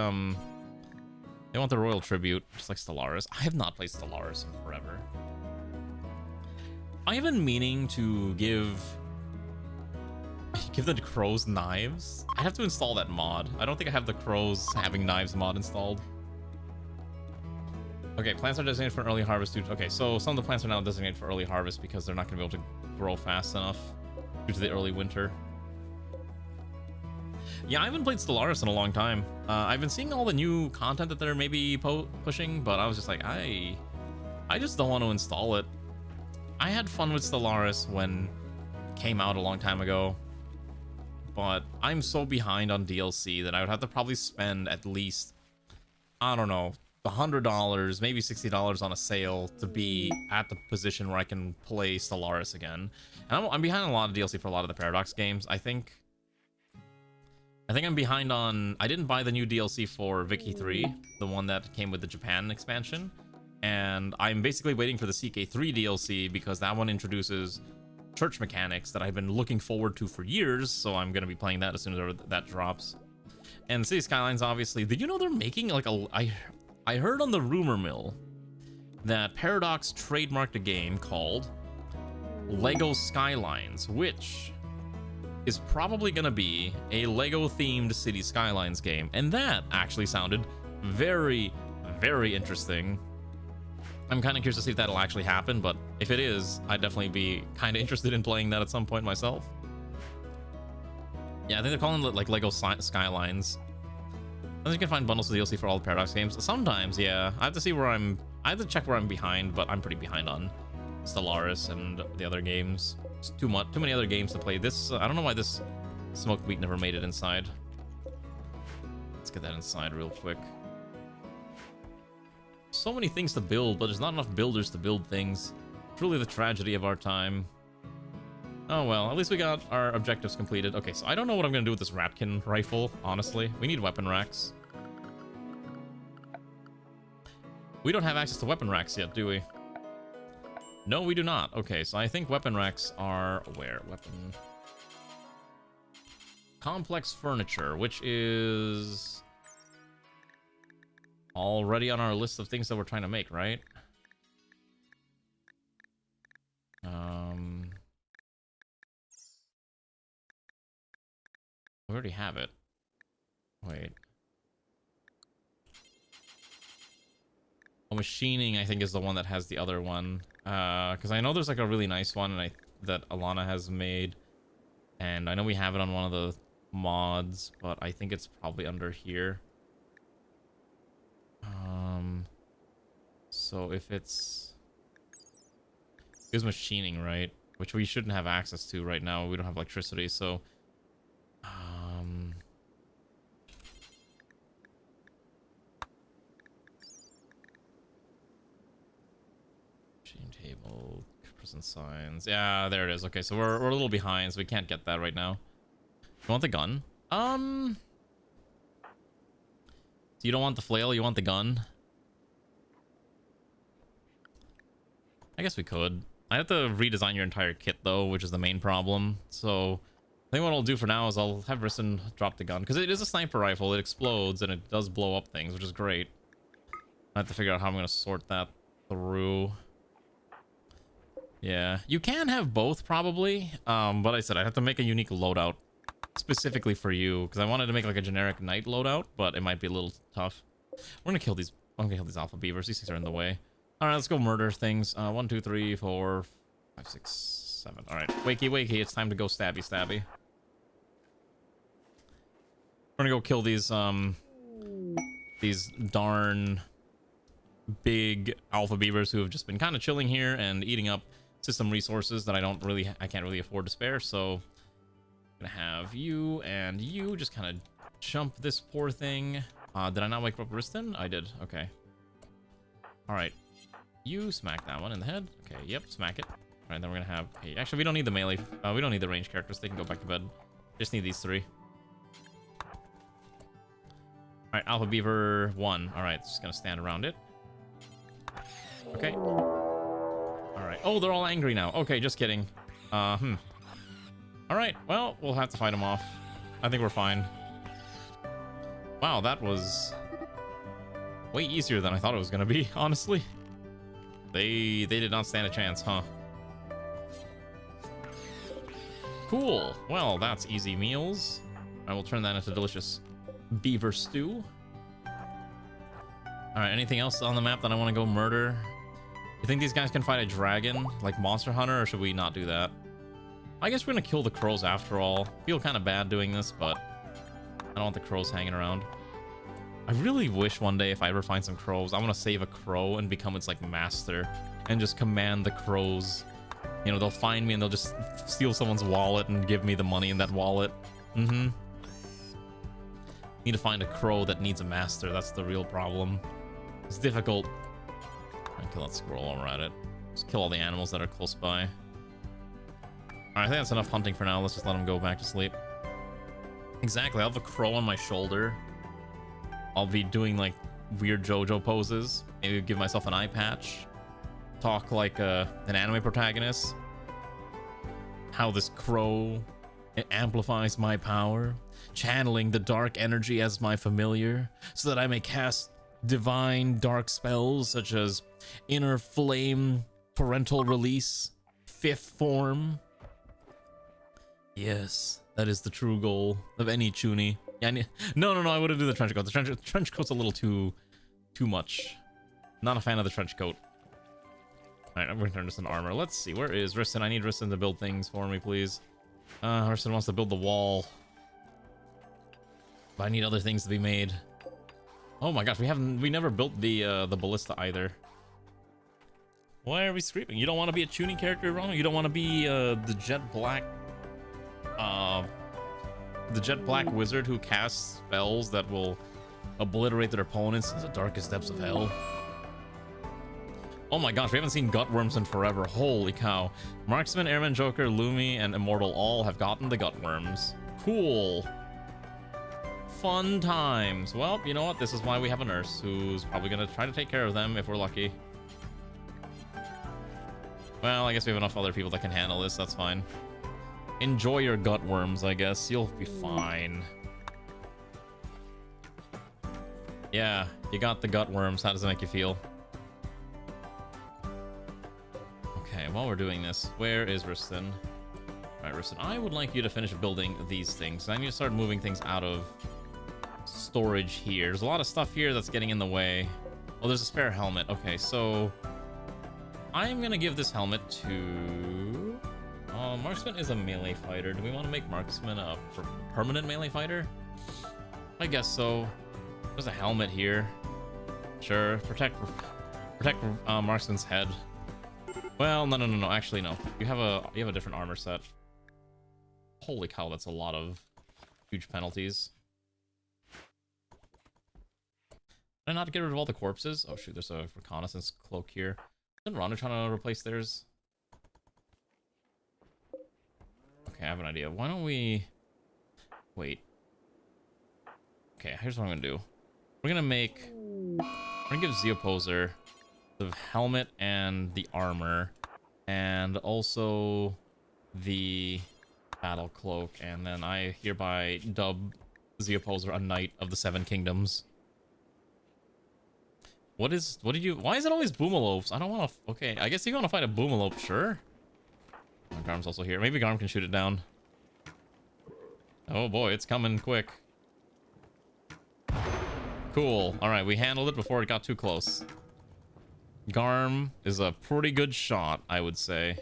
royal tribute, just like Stellaris. I have not played Stellaris in forever. I have been meaning to give the crows knives. I have to install that mod. I don't think I have the crows having knives mod installed. Okay, plants are designated for early harvest. Okay, so some of the plants are now designated for early harvest because they're not going to be able to grow fast enough due to the early winter. Yeah, I haven't played Stellaris in a long time. I've been seeing all the new content that they're maybe pushing, but I was just like, I just don't want to install it. I had fun with Stellaris when it came out a long time ago, but I'm so behind on DLC that I would have to probably spend at least, I don't know, $100, maybe $60 on a sale to be at the position where I can play Stellaris again. And I'm behind a lot of DLC for a lot of the Paradox games. I think I'm behind on... I didn't buy the new DLC for Vicky 3, the one that came with the Japan expansion. And I'm basically waiting for the CK3 DLC because that one introduces church mechanics that I've been looking forward to for years. So I'm going to be playing that as soon as that drops. And City Skylines, obviously. Did you know they're making like a... I heard on the rumor mill that Paradox trademarked a game called Lego Skylines, which is probably going to be a Lego-themed City Skylines game. And that actually sounded very, very interesting. I'm kind of curious to see if that'll actually happen, but if it is, I'd definitely be kind of interested in playing that at some point myself. Yeah, I think they're calling it like Lego Skylines. I think you can find bundles of DLC for all the Paradox games. Sometimes, yeah. I have to see where I have to check where I'm behind, but I'm pretty behind on Stellaris and the other games. It's too many other games to play. This, I don't know why this smoked wheat never made it inside. Let's get that inside real quick. So many things to build, but there's not enough builders to build things. Truly the tragedy of our time. Oh well, at least we got our objectives completed. Okay, so I don't know what I'm gonna do with this ratkin rifle, honestly. We need weapon racks. We don't have access to weapon racks yet, do we? No, we do not. Okay, so I think weapon racks are where? Weapon... Complex furniture, which is... already on our list of things that we're trying to make, right? We already have it. Wait. Oh, machining, I think, is the one that has the other one. Because I know there's like a really nice one that Alana has made. And I know we have it on one of the mods, but I think it's probably under here. So if it's... It was machining, right? Which we shouldn't have access to right now. We don't have electricity, so... Machine table, present signs. Yeah, there it is. Okay, so we're a little behind, so we can't get that right now. You want the gun? So you don't want the flail, you want the gun? I guess we could. I have to redesign your entire kit, though, which is the main problem. So I think what I'll do for now is I'll have Risson drop the gun. Because it is a sniper rifle. It explodes, and it does blow up things, which is great. I have to figure out how I'm going to sort that through. Yeah. You can have both, probably. But I said I have to make a unique loadout specifically for you. Because I wanted to make like a generic knight loadout, but it might be a little tough. We're going to kill these... I'm going to kill these alpha beavers. These things are in the way. All right, let's go murder things. 1, 2, 3, 4, 5, 6, 7. All right, wakey, wakey. It's time to go stabby, stabby. We're gonna go kill these darn big alpha beavers who have just been kind of chilling here and eating up system resources that I can't really afford to spare. So I'm gonna have you and you just kind of jump this poor thing. Did I not wake up Riston? I did. Okay. All right. You smack that one in the head. Okay, yep, smack it. All right, then we're gonna have... Hey, actually, we don't need the melee. We don't need the ranged characters. They can go back to bed. Just need these 3. All right, Alpha Beaver 1. All right, just gonna stand around it. Okay. All right. Oh, they're all angry now. Okay, just kidding. All right, well, we'll have to fight them off. I think we're fine. Wow, that was way easier than I thought it was gonna be, honestly. They did not stand a chance, huh? Cool. Well, that's easy meals. I will turn that into delicious beaver stew. All right, anything else on the map that I want to go murder? You think these guys can fight a dragon like Monster Hunter, or should we not do that? I guess we're gonna kill the crows after all. Feel kind of bad doing this, but I don't want the crows hanging around. I really wish one day if I ever find some crows, I want to save a crow and become its like master and just command the crows. You know, they'll find me and they'll just steal someone's wallet and give me the money in that wallet. Need to find a crow that needs a master. That's the real problem. It's difficult. I'll kill that squirrel while we're at it. Just kill all the animals that are close by. Alright, I think that's enough hunting for now. Let's just let him go back to sleep. Exactly, I'll have a crow on my shoulder. I'll be doing like weird JoJo poses. Maybe give myself an eye patch. Talk like an anime protagonist. How this crow, it amplifies my power. Channeling the dark energy as my familiar, so that I may cast divine dark spells such as Inner Flame, Parental Release, Fifth Form. Yes, that is the true goal of any Chuny. Yeah, no, I wouldn't do the trench coat. The trench coat's a little too much. Not a fan of the trench coat. Alright, I'm going to turn this into armor. Let's see, where is Riston? I need Riston to build things for me, please. Riston wants to build the wall. But I need other things to be made. Oh my gosh, we never built the ballista either. Why are we screaming? You don't want to be a Chuny character, Ron? You don't want to be the jet black wizard who casts spells that will obliterate their opponents into the darkest depths of hell? Oh my gosh, we haven't seen Gutworms in forever. Holy cow. Marksman, Airman, Joker, Lumi, and Immortal all have gotten the Gutworms. Cool. Fun times. Well, you know what? This is why we have a nurse who's probably going to try to take care of them if we're lucky. Well, I guess we have enough other people that can handle this. That's fine. Enjoy your Gutworms, I guess. You'll be fine. Yeah, you got the Gutworms. How does it make you feel? Okay, while we're doing this, where is Riston? Alright, Riston, I would like you to finish building these things. I need to start moving things out of storage here. There's a lot of stuff here that's getting in the way. Oh, there's a spare helmet. Okay, so I'm gonna give this helmet to... Marksman is a melee fighter. Do we want to make Marksman a permanent melee fighter? I guess so. There's a helmet here. Sure, protect Marksman's head. Well, no. Actually, no. You have a different armor set. Holy cow, that's a lot of huge penalties. Did I not get rid of all the corpses? Oh shoot, there's a reconnaissance cloak here. Isn't Rhonda trying to replace theirs? Okay, I have an idea. Why don't we... Wait. Okay, here's what I'm gonna do. We're gonna give Zeoposer the helmet and the armor, and also the battle cloak, and then I hereby dub Zeoposer a Knight of the Seven Kingdoms. What did you... Why is it always Boomalopes? I don't want to... Okay, I guess you want to fight a Boomalope, sure. Oh, Garm's also here. Maybe Garm can shoot it down. Oh boy, it's coming quick. Cool. Alright, we handled it before it got too close. Garm is a pretty good shot, I would say.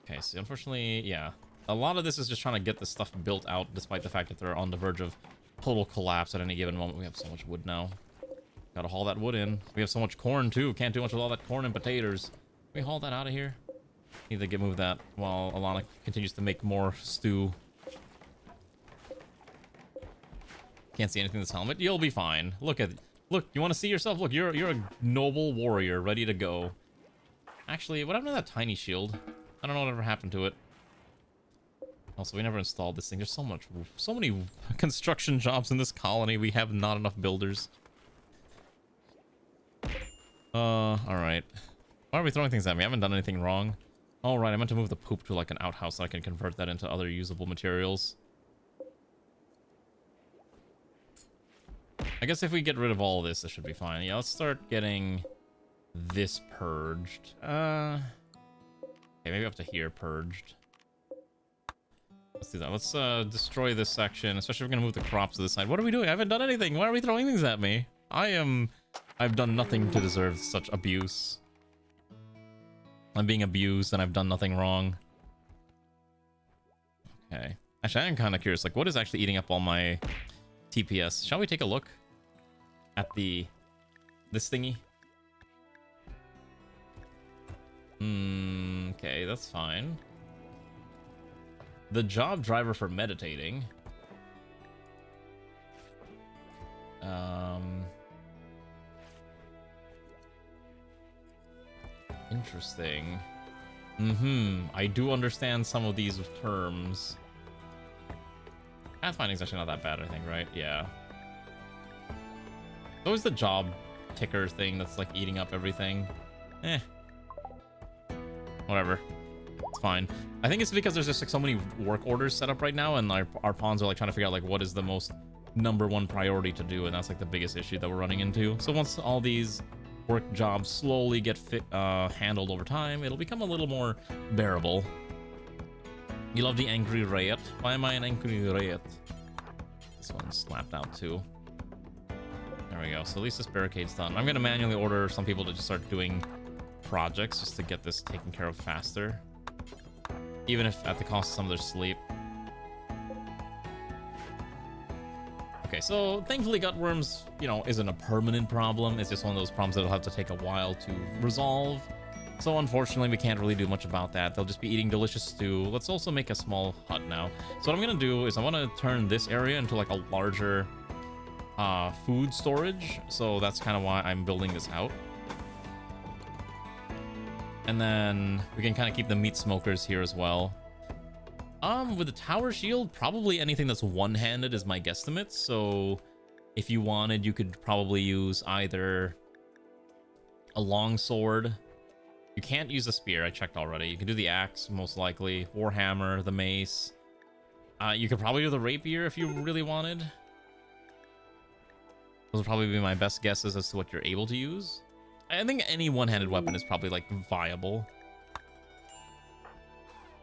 Okay, so unfortunately, yeah. A lot of this is just trying to get this stuff built out, despite the fact that they're on the verge of total collapse at any given moment. We have so much wood now. Gotta haul that wood in. We have so much corn, too. Can't do much with all that corn and potatoes. Can we haul that out of here? Need to move that while Alana continues to make more stew. Can't see anything in this helmet. You'll be fine. Look, you want to see yourself? Look, you're a noble warrior ready to go. Actually, what happened to that tiny shield? I don't know whatever happened to it. Also, we never installed this thing. There's so many construction jobs in this colony. We have not enough builders. Alright. Why are we throwing things at me? I haven't done anything wrong. Alright, I meant to move the poop to like an outhouse so I can convert that into other usable materials. I guess if we get rid of all of this, should be fine. Yeah, let's start getting this purged. Okay, maybe up to here purged. Let's do that. Let's destroy this section, especially if we're gonna move the crops to this side. What are we doing? I haven't done anything. Why are we throwing things at me? I've done nothing to deserve such abuse. I'm being abused and I've done nothing wrong. Okay. Actually, I am kind of curious. Like, what is actually eating up all my TPS? Shall we take a look at this thingy? Okay, that's fine. The job driver for meditating. Interesting. I do understand some of these terms. Pathfinding's actually not that bad, I think, right? Yeah. Always the job ticker thing that's like eating up everything. Whatever. It's fine. I think it's because there's just like so many work orders set up right now, and our pawns are like trying to figure out like what is the most #1 priority to do, and that's like the biggest issue that we're running into. So once all these work jobs slowly get handled over time, it'll become a little more bearable. You love the angry riot? Why am I an angry riot? This one's slapped out too. There we go. So at least this barricade's done. I'm gonna manually order some people to just start doing projects just to get this taken care of faster, even if at the cost of some of their sleep. Okay, so thankfully gutworms, you know, isn't a permanent problem. It's just one of those problems that'll have to take a while to resolve. So unfortunately, we can't really do much about that. They'll just be eating delicious stew. Let's also make a small hut now. So what I'm gonna do is I want to turn this area into like a larger food storage. So that's kind of why I'm building this out. And then we can kind of keep the meat smokers here as well. With the tower shield, probably anything that's one-handed is my guesstimate. So if you wanted, you could probably use either a long sword. You can't use a spear, I checked already. You can do the axe, most likely, warhammer, the mace. You could probably do the rapier if you really wanted. Those will probably be my best guesses as to what you're able to use. I think any one-handed weapon is probably like viable.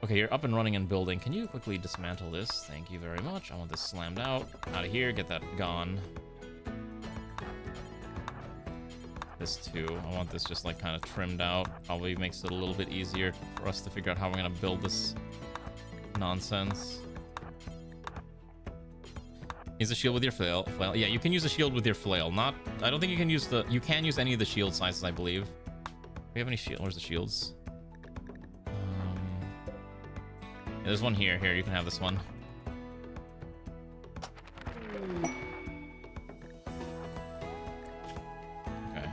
Okay, you're up and running and building. Can you quickly dismantle this? Thank you very much. I want this slammed out of here. Get that gone. This too. I want this just like kind of trimmed out. Probably makes it a little bit easier for us to figure out how we're gonna build this nonsense. Use a shield with your flail. Yeah, you can use a shield with your flail. Not, I don't think you can use the. You can use any of the shield sizes, I believe. Do we have any shield? Where's the shields? Yeah, there's one here. Here, you can have this one. Okay.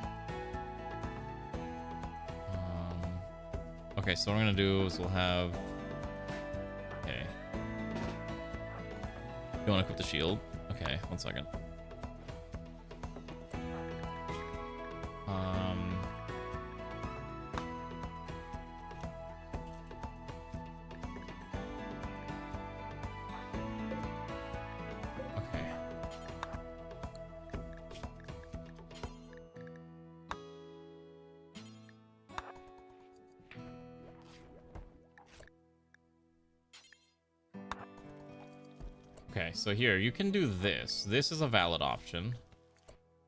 Okay, so what we're gonna do is we'll have. Okay. You want to equip the shield? Okay, 1 second. Okay. Okay, so here, you can do this. This is a valid option.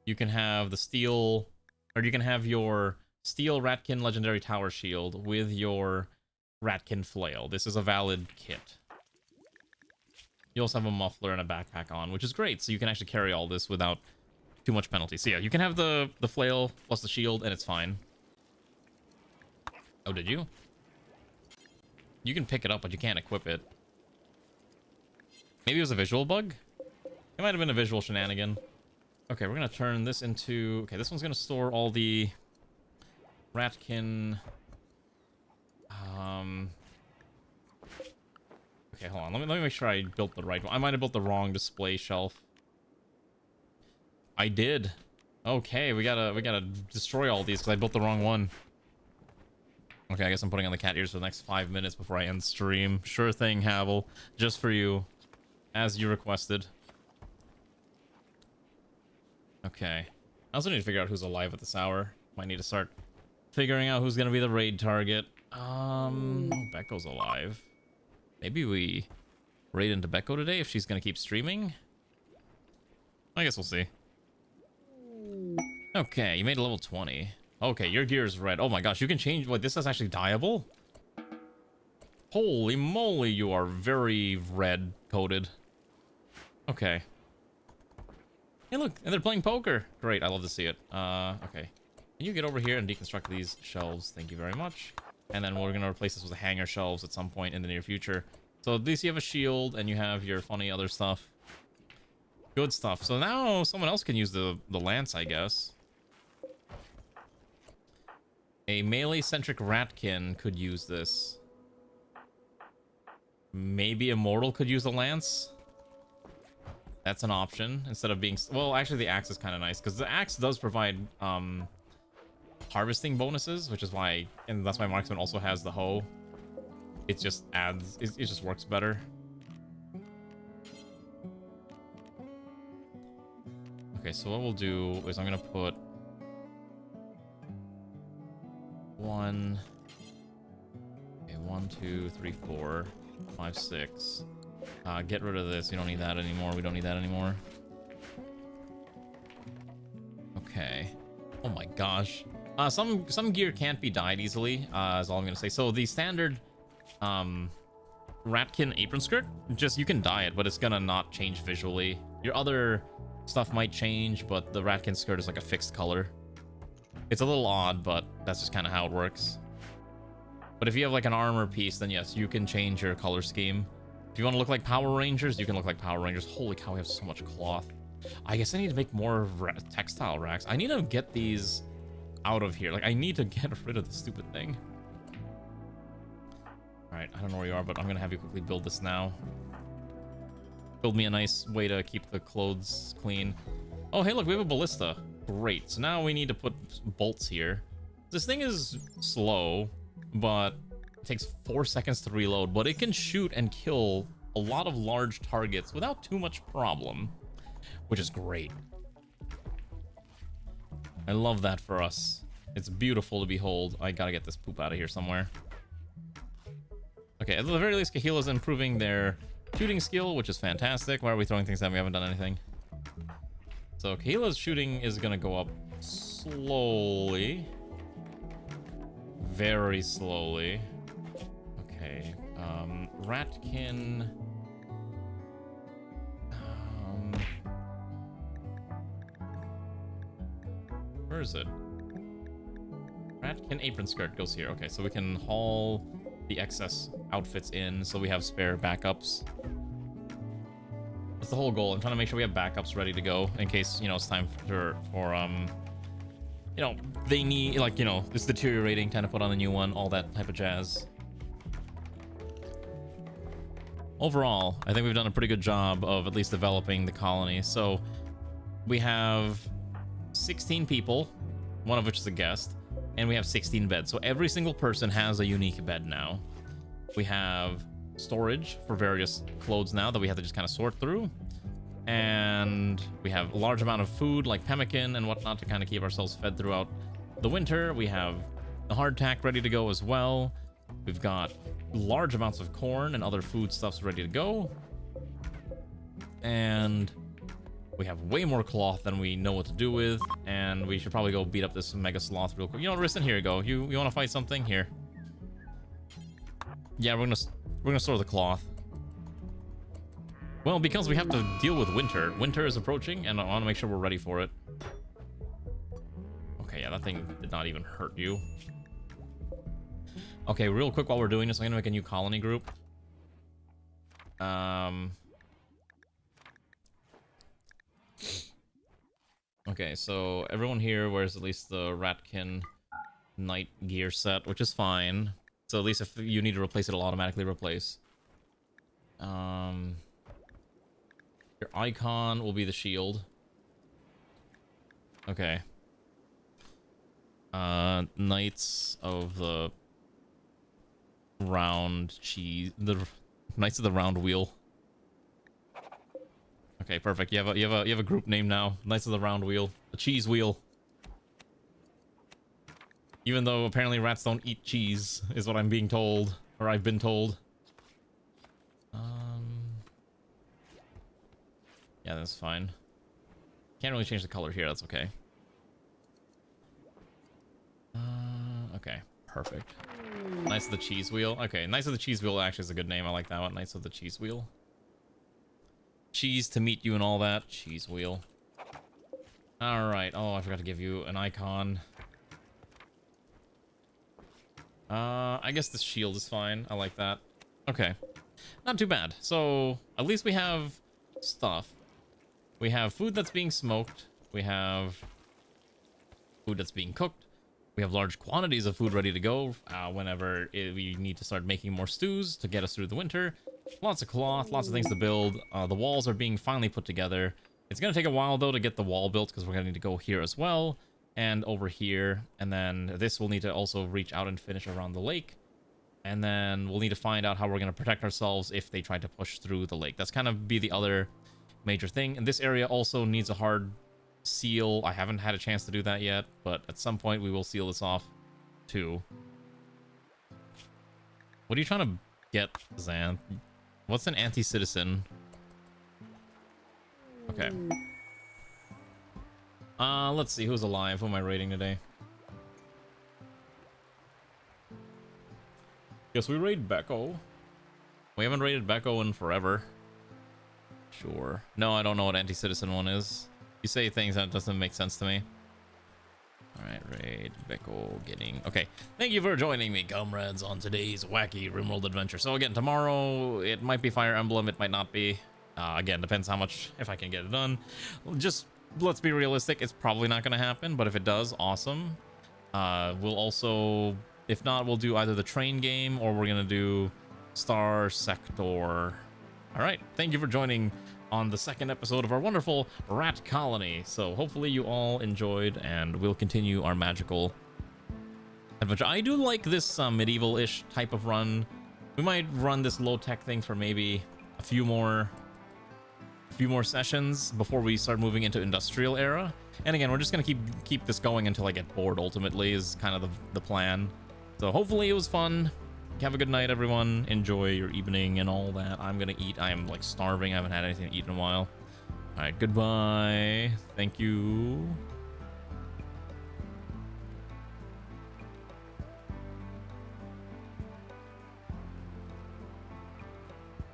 You can have the steel, or you can have your steel ratkin legendary tower shield with your ratkin flail. This is a valid kit. You also have a muffler and a backpack on, which is great. So you can actually carry all this without too much penalty. So yeah, you can have the flail plus the shield, and it's fine. Oh, did you? You can pick it up, but you can't equip it. Maybe it was a visual bug? It might have been a visual shenanigan. Okay, we're gonna turn this into... Okay, this one's gonna store all the ratkin... Okay, hold on. Let me make sure I built the right one. I might have built the wrong display shelf. I did. Okay, we gotta destroy all these because I built the wrong one. Okay, I guess I'm putting on the cat ears for the next 5 minutes before I end stream. Sure thing, Havel. Just for you. As you requested. Okay. I also need to figure out who's alive at this hour. Might need to start figuring out who's gonna be the raid target. Becco's alive. Maybe we raid into Becco today if she's gonna keep streaming. I guess we'll see. Okay, you made a level 20. Okay, your gear is red. Oh my gosh, you can change. Wait, this is actually dyeable? Holy moly, you are very red coated. Okay. Hey, look, and they're playing poker. Great, I love to see it. Okay. Can you get over here and deconstruct these shelves? Thank you very much. And then we're gonna replace this with hanger shelves at some point in the near future. So at least you have a shield and you have your funny other stuff. Good stuff. So now someone else can use the lance, I guess. A melee-centric ratkin could use this. Maybe a mortal could use the lance. That's an option instead of being... Well, actually, the axe is kind of nice because the axe does provide harvesting bonuses, which is why... And that's why marksman also has the hoe. It just adds... It just works better. Okay, so what we'll do is I'm going to put... 1... Okay, 1, 2, 3, 4, 5, 6... get rid of this. We don't need that anymore. We don't need that anymore. Okay. Oh my gosh. Some gear can't be dyed easily, is all I'm gonna say. So the standard ratkin apron skirt, just you can dye it, but it's gonna not change visually. Your other stuff might change, but the ratkin skirt is like a fixed color. It's a little odd, but that's just kind of how it works. But if you have like an armor piece, then yes, you can change your color scheme. If you want to look like Power Rangers, you can look like Power Rangers. Holy cow, we have so much cloth. I guess I need to make more textile racks. I need to get these out of here. Like, I need to get rid of the stupid thing. Alright, I don't know where you are, but I'm going to have you quickly build this now. Build me a nice way to keep the clothes clean. Oh, hey, look, we have a ballista. Great. So now we need to put bolts here. This thing is slow, but... takes 4 seconds to reload, but it can shoot and kill a lot of large targets without too much problem, which is great. I love that for us. It's beautiful to behold. I gotta get this poop out of here somewhere. Okay, at the very least, Kahila's improving their shooting skill, which is fantastic. Why are we throwing things at me? We haven't done anything. So Kahila's shooting is gonna go up slowly. Very slowly. Okay, ratkin... where is it? Ratkin apron skirt goes here. Okay, so we can haul the excess outfits in so we have spare backups. That's the whole goal. I'm trying to make sure we have backups ready to go in case, you know, it's time for you know, they need, like, you know, it's deteriorating, time to put on a new one, all that type of jazz. Overall, I think we've done a pretty good job of at least developing the colony. So we have 16 people, one of which is a guest, and we have 16 beds. So every single person has a unique bed now. We have storage for various clothes now that we have to just kind of sort through. And we have a large amount of food like pemmican and whatnot to kind of keep ourselves fed throughout the winter. We have the hardtack ready to go as well. We've got large amounts of corn and other foodstuffs ready to go. And we have way more cloth than we know what to do with. And we should probably go beat up this mega sloth real quick. You know, Riston, here you go. You want to fight something? Here. Yeah, we're gonna store the cloth. Well, because we have to deal with winter. Winter is approaching, and I want to make sure we're ready for it. Okay, yeah, that thing did not even hurt you. Okay, real quick while we're doing this, I'm gonna make a new colony group. Okay, so everyone here wears at least the Ratkin Knight gear set, which is fine. So at least if you need to replace it, it'll automatically replace. Your icon will be the shield. Okay. Knights of the round cheese. The Knights of the round wheel. Okay, perfect. You have a group name now. Knights of the round wheel. The cheese wheel. Even though apparently rats don't eat cheese, is what I'm being told, or I've been told. Yeah, that's fine. Can't really change the color here, that's okay. Okay, perfect. Knights of the Cheese Wheel. Okay, Knights of the Cheese Wheel actually is a good name. I like that one. Knights of the Cheese Wheel. Cheese to meet you and all that. Cheese Wheel. Alright. Oh, I forgot to give you an icon. I guess the shield is fine. I like that. Okay. Not too bad. So, at least we have stuff. We have food that's being smoked. We have food that's being cooked. We have large quantities of food ready to go whenever we need to start making more stews to get us through the winter. Lots of cloth, lots of things to build. The walls are being finally put together. It's going to take a while, though, to get the wall built because we're going to need to go here as well and over here. And then this will need to also reach out and finish around the lake. And then we'll need to find out how we're going to protect ourselves if they try to push through the lake. That's kind of be the other major thing. And this area also needs a hard seal. I haven't had a chance to do that yet, but at some point we will seal this off too. What are you trying to get, Xanth? What's an anti-citizen? Okay. Let's see who's alive. Who am I raiding today? Guess we raid Becco. We haven't raided Becco in forever. Sure. No, I don't know what anti-citizen one is. You say things that doesn't make sense to me. Alright, raid Becco getting... Okay, thank you for joining me, comrades, on today's wacky Rimworld adventure. So again, tomorrow, it might be Fire Emblem, it might not be. Again, depends how much, if I can get it done. Just, let's be realistic, it's probably not going to happen, but if it does, awesome. We'll also... If not, we'll do either the train game or we're going to do Star Sector. Alright, thank you for joining on the second episode of our wonderful rat colony. So hopefully you all enjoyed, and we'll continue our magical adventure. I do like this medieval-ish type of run. We might run this low-tech thing for maybe a few more sessions before we start moving into industrial era. And again, we're just gonna keep this going until I get bored. Ultimately, is kind of the plan. So hopefully it was fun. Have a good night, everyone. Enjoy your evening and all that. I'm gonna eat. I am like starving. I haven't had anything to eat in a while. All right, goodbye. Thank you.